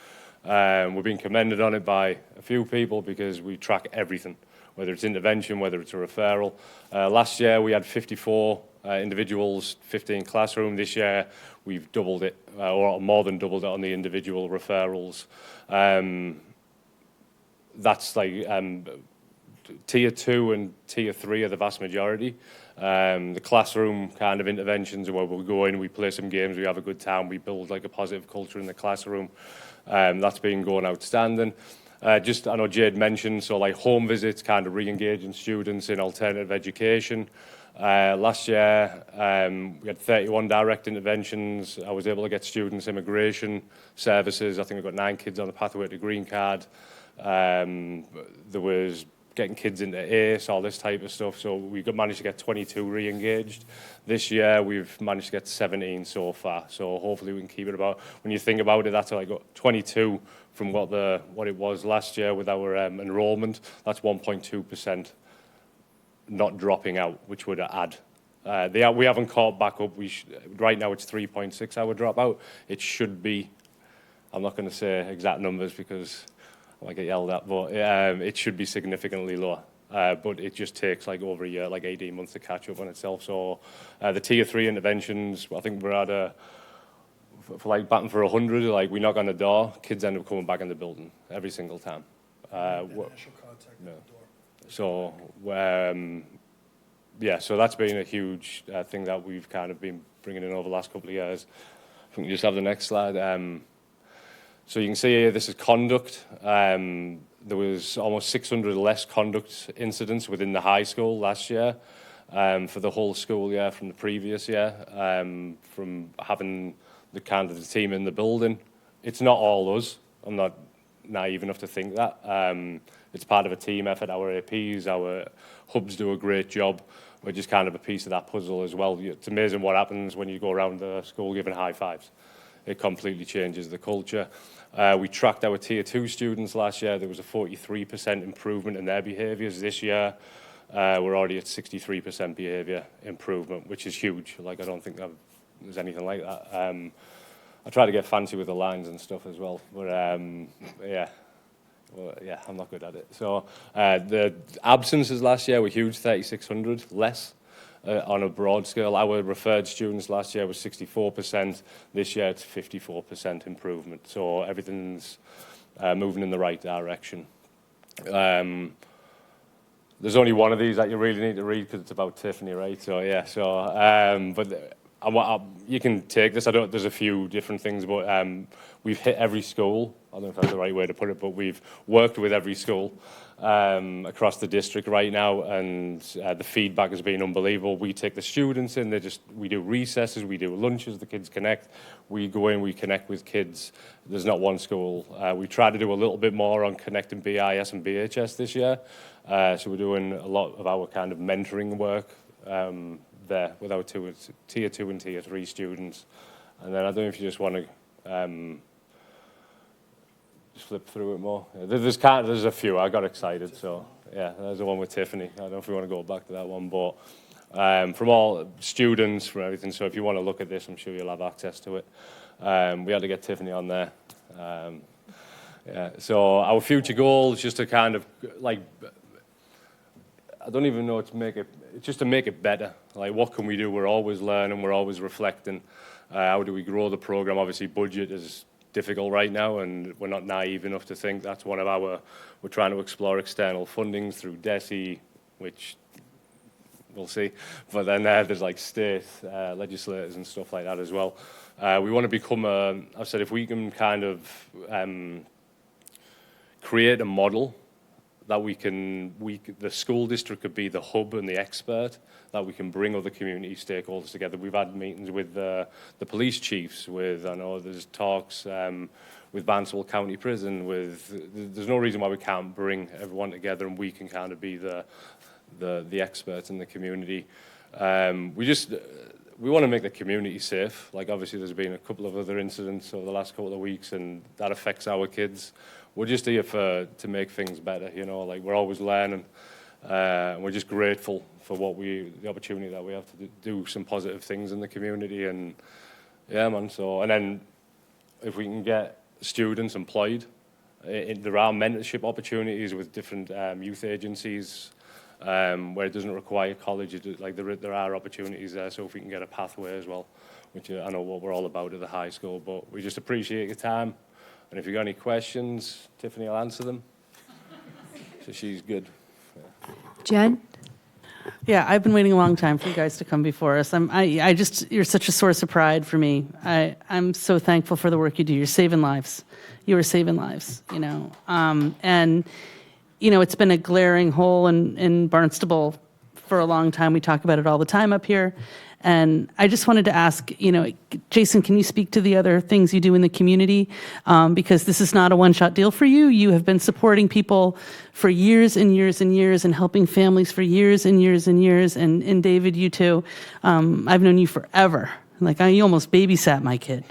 We're being commended on it by a few people because we track everything, whether it's intervention, whether it's a referral. Last year we had 54 individuals, 15 classroom. This year we've doubled it, or more than doubled it on the individual referrals. That's like tier 2 and tier 3 are the vast majority. The classroom kind of interventions where we'll go in, we play some games, we have a good time, we build like a positive culture in the classroom. That's been going outstanding. I know Jade mentioned, so like home visits, kind of re-engaging students in alternative education. Last year, we had 31 direct interventions. I was able to get students immigration services. I think we've got 9 kids on the pathway to green card. There was getting kids into ACE, all this type of stuff. So we managed to get 22 re-engaged. This year, we've managed to get 17 so far. So hopefully we can keep it about, when you think about it, that's like 22 from what it was last year with our enrollment. That's 1.2% not dropping out, which would add. We haven't caught back up. Right now it's 3.6 hour dropout. It should be, I'm not going to say exact numbers because I might get yelled at, but it should be significantly lower. But it just takes like over a year, like 18 months to catch up on itself. So the tier 3 interventions, I think we're at for like batting for 100, like we knock on the door, kids end up coming back in the building every single time. So, yeah, so that's been a huge thing that we've kind of been bringing in over the last couple of years. If we can just have the next slide. So you can see here, this is conduct. There was almost 600 less conduct incidents within the high school last year for the whole school year from the previous year, from having the kind of the team in the building. It's not all us. I'm not naive enough to think that. It's part of a team effort. Our APs, our hubs do a great job. We're just kind of a piece of that puzzle as well. It's amazing what happens when you go around the school giving high fives. It completely changes the culture. We tracked our tier 2 students last year. There was a 43% improvement in their behaviours. This year, we're already at 63% behaviour improvement, which is huge. Like, I don't think there's anything like that. I try to get fancy with the lines and stuff as well, but yeah. Well, yeah, I'm not good at it. So the absences last year were huge, 3,600 less on a broad scale. Our referred students last year was 64%. This year it's 54% improvement. So everything's moving in the right direction. There's only one of these that you really need to read because it's about Tiffany, right? So yeah, but you can take this. There's a few different things, but we've hit every school. I don't know if that's the right way to put it, but we've worked with every school across the district right now, and the feedback has been unbelievable. We take the students in. We do recesses, we do lunches. The kids connect. We go in, we connect with kids. There's not one school. We try to do a little bit more on connecting BIS and BHS this year. So we're doing a lot of our kind of mentoring work there with our tier 2 and tier 3 students. And then I don't know if you just want to just flip through it more. There's a few. I got excited, so yeah, there's the one with Tiffany. I don't know if we want to go back to that one, but from all students, from everything. So if you want to look at this, I'm sure you'll have access to it. We had to get Tiffany on there. Yeah. So our future goal is just to kind of like, I don't even know, just to make it better. Like, what can we do? We're always learning, we're always reflecting. How do we grow the program? Obviously, budget is difficult right now, and we're not naive enough to think that's one of we're trying to explore external fundings through DESE, which we'll see. But then there's like state legislators and stuff like that as well. We want to become I've said if we can kind of create a model that the school district could be the hub and the expert, that we can bring other community stakeholders together. We've had meetings with the police chiefs, I know there's talks with Barnstable County Prison, there's no reason why we can't bring everyone together and we can kind of be the experts in the community. We want to make the community safe. Like, obviously there's been a couple of other incidents over the last couple of weeks and that affects our kids. We're just here to make things better, you know, like we're always learning. And we're just grateful for the opportunity that we have to do some positive things in the community. And Yeah, man. So, and then if we can get students employed, there are mentorship opportunities with different youth agencies where it doesn't require college. Like there are opportunities there. So if we can get a pathway as well, which I know what we're all about at the high school. But we just appreciate your time. And if you've got any questions, Tiffany will answer them. So she's good. Jen? Yeah, I've been waiting a long time for you guys to come before us. You're such a source of pride for me. I'm so thankful for the work you do. You're saving lives. You are saving lives, you know. And, you know, it's been a glaring hole in Barnstable for a long time. We talk about it all the time up here. And I just wanted to ask, you know, Jason, can you speak to the other things you do in the community? Because this is not a one-shot deal for you. You have been supporting people for years and years and years and helping families for years and years and years. And David, you too. I've known you forever. Like, you almost babysat my kid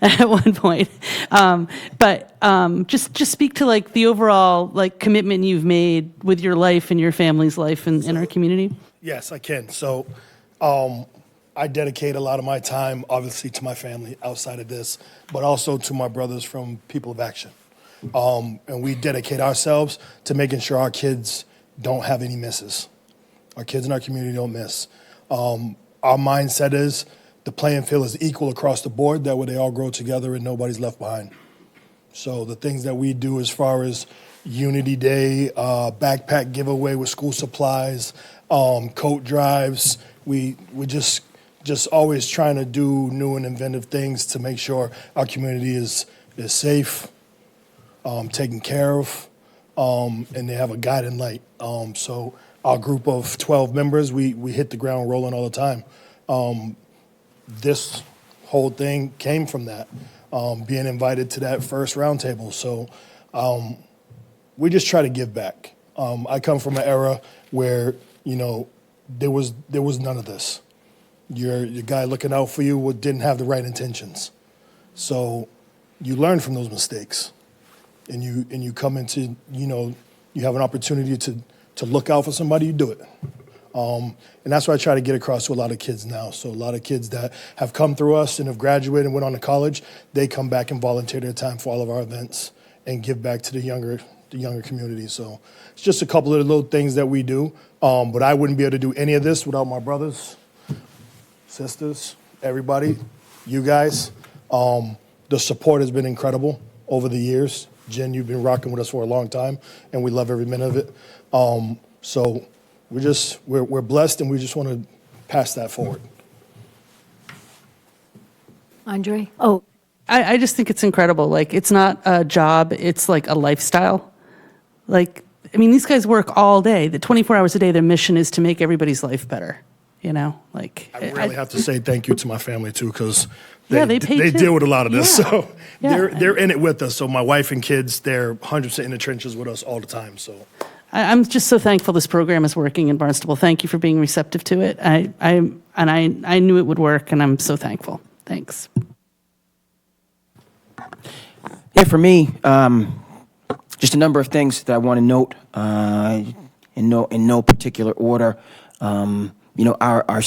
at one point. But just speak to, like, the overall, like, commitment you've made with your life and your family's life in our community. Yes, I can. So I dedicate a lot of my time, obviously, to my family outside of this, but also to my brothers from People of Action. And we dedicate ourselves to making sure our kids don't have any misses. Our kids in our community don't miss. Our mindset is the playing field is equal across the board. That way they all grow together and nobody's left behind. So the things that we do as far as Unity Day, backpack giveaway with school supplies, coat drives, we just always trying to do new and inventive things to make sure our community is safe, taken care of, and they have a guiding light. So our group of 12 members, we hit the ground rolling all the time. This whole thing came from that, being invited to that first roundtable. So we just try to give back. I come from an era where, you know, there was none of this. Your guy looking out for you didn't have the right intentions. So you learn from those mistakes, and you come into, you know, you have an opportunity to look out for somebody, you do it. And that's what I try to get across to a lot of kids now. So a lot of kids that have come through us and have graduated and went on to college, they come back and volunteer their time for all of our events and give back to the younger community. So it's just a couple of little things that we do. But I wouldn't be able to do any of this without my brothers, sisters, everybody, you guys. The support has been incredible over the years. Jen, you've been rocking with us for a long time, and we love every minute of it. So we're blessed, and we just want to pass that forward. Andre? Oh, I just think it's incredible. Like, it's not a job, it's like a lifestyle. Like, I mean, these guys work all day. The 24 hours a day, their mission is to make everybody's life better, you know? Like, I really have to say thank you to my family, too, because they deal with a lot of this. Yeah. So Yeah. they're in it with us. So my wife and kids, they're 100% in the trenches with us all the time. So I'm just so thankful this program is working in Barnstable. Thank you for being receptive to it. I knew it would work, and I'm so thankful. Thanks. Yeah, for me, just a number of things that I want to note in no particular order. You know, our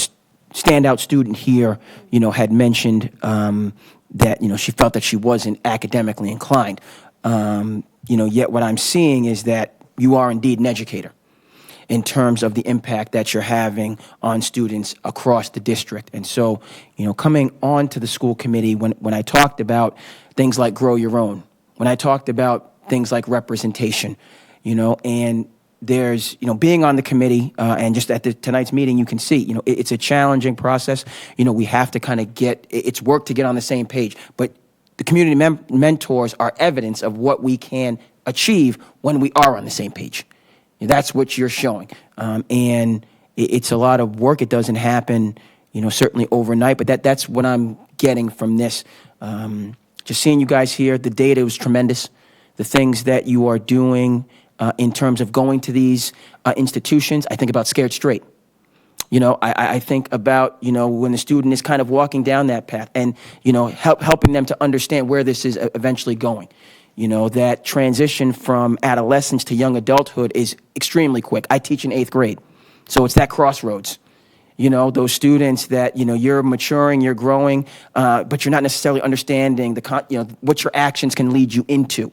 standout student here, you know, had mentioned that, you know, she felt that she wasn't academically inclined. You know, yet what I'm seeing is that you are indeed an educator in terms of the impact that you're having on students across the district. And so, you know, coming on to the school committee, when I talked about things like grow your own, when I talked about things like representation, you know, and there's, you know, being on the committee and just at tonight's meeting, you can see, you know, it's a challenging process. You know, we have to kind of it's work to get on the same page, but the community mentors are evidence of what we can achieve when we are on the same page. That's what you're showing. And it's a lot of work. It doesn't happen, you know, certainly overnight, but that's what I'm getting from this. Just seeing you guys here, the data was tremendous. The things that you are doing in terms of going to these institutions, I think about Scared Straight. You know, I think about, you know, when the student is kind of walking down that path and, you know, helping them to understand where this is eventually going. You know, that transition from adolescence to young adulthood is extremely quick. I teach in 8th grade, so it's that crossroads. those students that, you're maturing, you're growing, but you're not necessarily understanding what your actions can lead you into.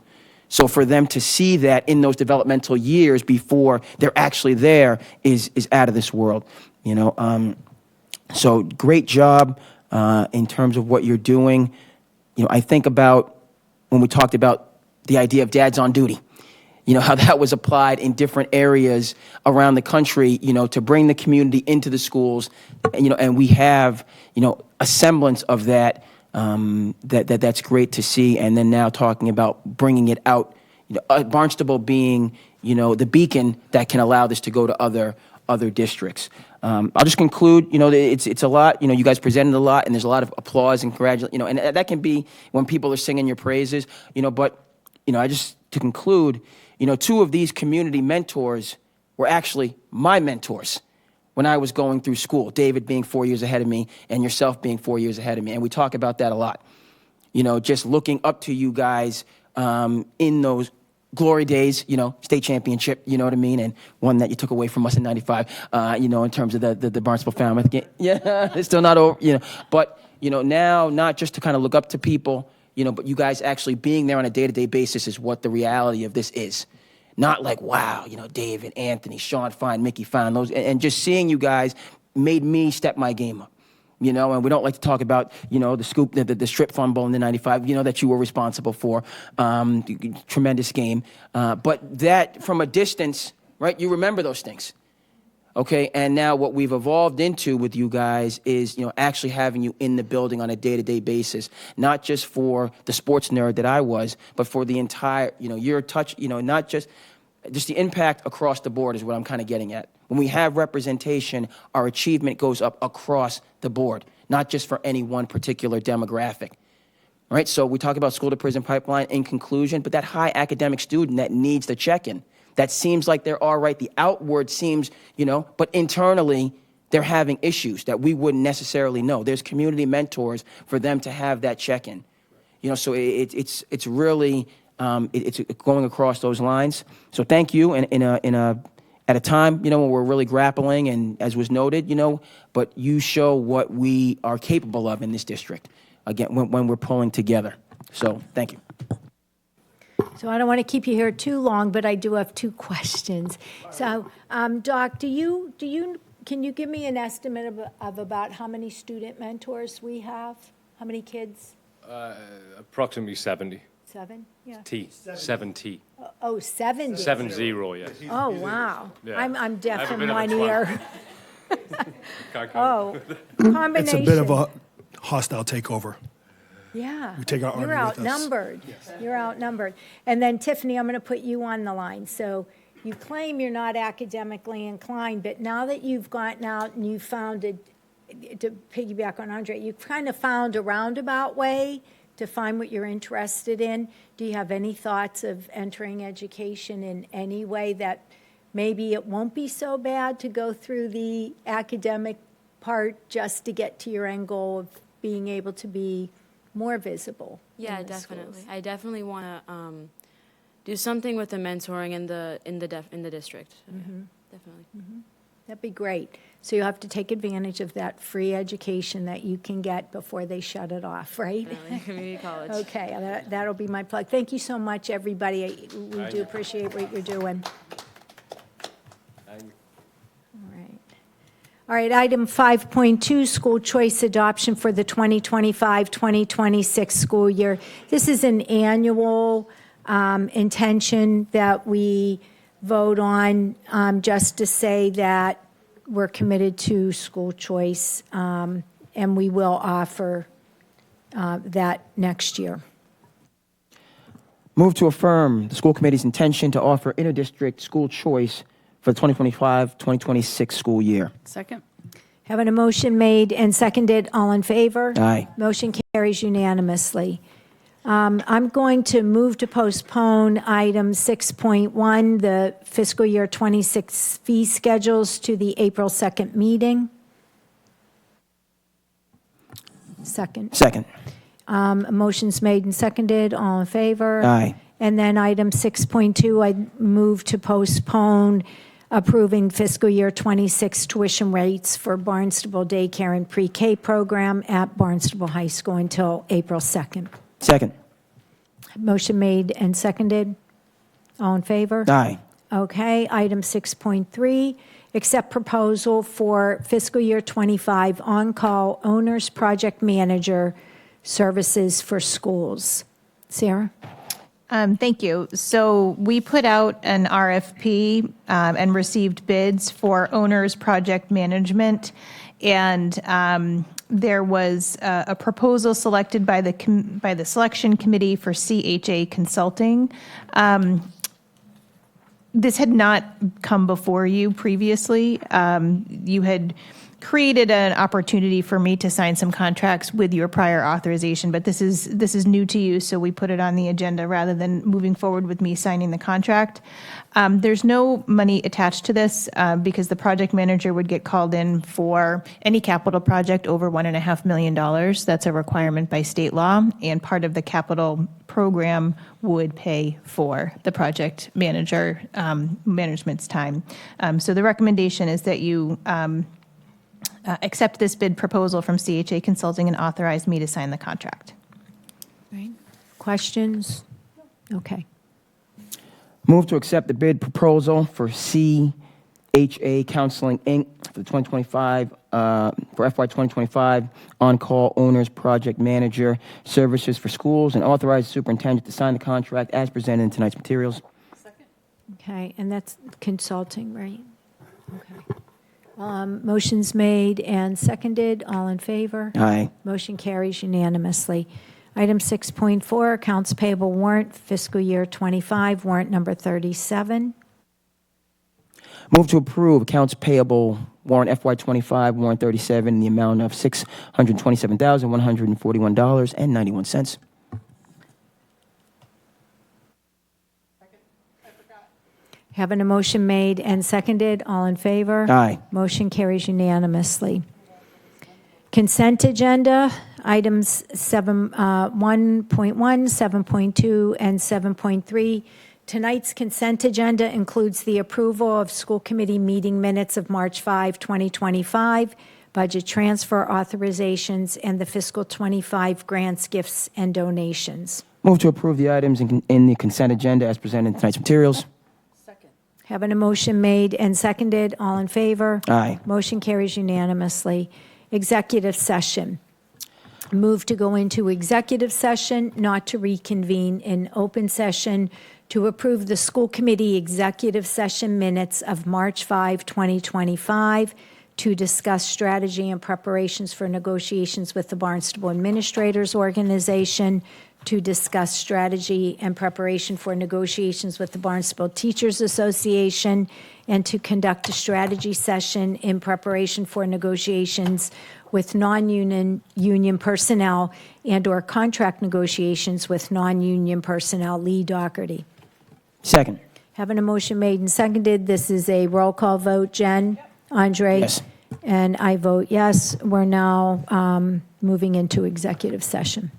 So for them to see that in those developmental years before they're actually there is out of this world, So great job in terms of what you're doing. I think about when we talked about the idea of dads on duty, how that was applied in different areas around the country, to bring the community into the schools, and we have, a semblance of that. That's great to see. And then now talking about bringing it out, Barnstable being, the beacon that can allow this to go to other districts. I'll just conclude, it's a lot, you guys presented a lot, and there's a lot of applause and congratulations, and that can be when people are singing your praises, but, I just, to conclude, two of these community mentors were actually my mentors when I was going through school, David being 4 years ahead of me and yourself being 4 years ahead of me. And we talk about that a lot. Just looking up to you guys in those glory days, state championship, you know what I mean? And one that you took away from us in 95, in terms of the Barnstable Falmouth game. Yeah, it's still not over, But, now not just to kind of look up to people, but you guys actually being there on a day-to-day basis is what the reality of this is. Not like, wow, David, Anthony, Sean Fine, Mickey Fine, those, and just seeing you guys made me step my game up. And we don't like to talk about, the scoop, the strip fumble in the 95, that you were responsible for. Tremendous game. But that, from a distance, right, you remember those things. Okay, and now what we've evolved into with you guys is, actually having you in the building on a day-to-day basis, not just for the sports nerd that I was, but for the entire, your touch, not just the impact across the board is what I'm kind of getting at. When we have representation, our achievement goes up across the board, not just for any one particular demographic. All right, so we talk about school-to-prison pipeline in conclusion, but that high academic student that needs the check-in, that seems like they're all right. The outward seems, but internally they're having issues that we wouldn't necessarily know. There's community mentors for them to have that check-in. So it's really it's going across those lines. So thank you. And at a time, when we're really grappling, and as was noted, but you show what we are capable of in this district. Again, when we're pulling together. So thank you. So I don't want to keep you here too long, but I do have two questions. So, Doc, can you give me an estimate of about how many student mentors we have? How many kids? Approximately 70. 7? Yeah. 70. Oh, 70. 70, yes. Oh, wow. Yeah. I'm deaf I have a in bit of a one 12. ear. Can't count. Oh, It's combination. a bit of a hostile takeover. Yeah. We take our You're army with us. outnumbered. You're outnumbered. And then Tiffany, I'm going to put you on the line. So you claim you're not academically inclined, but now that you've gotten out and you found to piggyback on Andre, you've kind of found a roundabout way to find what you're interested in. Do you have any thoughts of entering education in any way that maybe it won't be so bad to go through the academic part just to get to your end goal of being able to be more visible? Yeah, in the definitely. schools? I definitely want to do something with the mentoring in the district. So, yeah, definitely. That'd be great. So you have to take advantage of that free education that you can get before they shut it off, right? Definitely. Community college. Okay, that'll be my plug. Thank you so much, everybody. We do appreciate what you're doing. All right, item 5.2, school choice adoption for the 2025-2026 school year. This is an annual intention that we vote on just to say that we're committed to school choice, and we will offer that next year. Move to affirm the school committee's intention to offer interdistrict school choice for the 2025-2026 school year. Second. Having a motion made and seconded, all in favor? Aye. Motion carries unanimously. I'm going to move to postpone item 6.1, the fiscal year 26 fee schedules, to the April 2nd meeting. Second. Second. Motion's made and seconded, all in favor? Aye. And then item 6.2, I move to postpone approving fiscal year 26 tuition rates for Barnstable Daycare and Pre-K program at Barnstable High School until April 2nd. Second. Motion made and seconded. All in favor? Aye. Okay, item 6.3, accept proposal for fiscal year 25 on-call owner's project manager services for schools. Sarah? Thank you. So we put out an RFP and received bids for owner's project management. And there was a proposal selected by the selection committee for CHA Consulting. This had not come before you previously. You had created an opportunity for me to sign some contracts with your prior authorization, but this is new to you, so we put it on the agenda rather than moving forward with me signing the contract. There's no money attached to this because the project manager would get called in for any capital project over $1.5 million. That's a requirement by state law, and part of the capital program would pay for the project manager management's time. So the recommendation is that you accept this bid proposal from CHA Consulting and authorize me to sign the contract. Right. Questions? Okay. Move to accept the bid proposal for CHA Counseling, Inc. for the 2025, for FY 2025 on-call owners project manager services for schools and authorize the superintendent to sign the contract as presented in tonight's materials. Okay, and that's consulting, right? Okay. Motion's made and seconded. All in favor? Aye. Motion carries unanimously. Item 6.4, accounts payable warrant, fiscal year 25, warrant number 37. Move to approve accounts payable warrant FY 25, warrant 37, in the amount of $627,141.91. Having a motion made and seconded, all in favor? Aye. Motion carries unanimously. Consent agenda, items 1.1, 7.2, and 7.3. Tonight's consent agenda includes the approval of school committee meeting minutes of March 5, 2025, budget transfer authorizations, and the fiscal 25 grants, gifts, and donations. Move to approve the items in the consent agenda as presented in tonight's materials. Having a motion made and seconded, all in favor? Aye. Motion carries unanimously. Executive session. Move to go into executive session, not to reconvene in open session, to approve the school committee executive session minutes of March 5, 2025, to discuss strategy and preparations for negotiations with the Barnstable Administrators Organization, to discuss strategy and preparation for negotiations with the Barnstable Teachers Association, and to conduct a strategy session in preparation for negotiations with non-union personnel and/or contract negotiations with non-union personnel. Lee Doherty. Second. Having a motion made and seconded, this is a roll call vote. Jen? Andre? Yes. And I vote yes. We're now moving into executive session.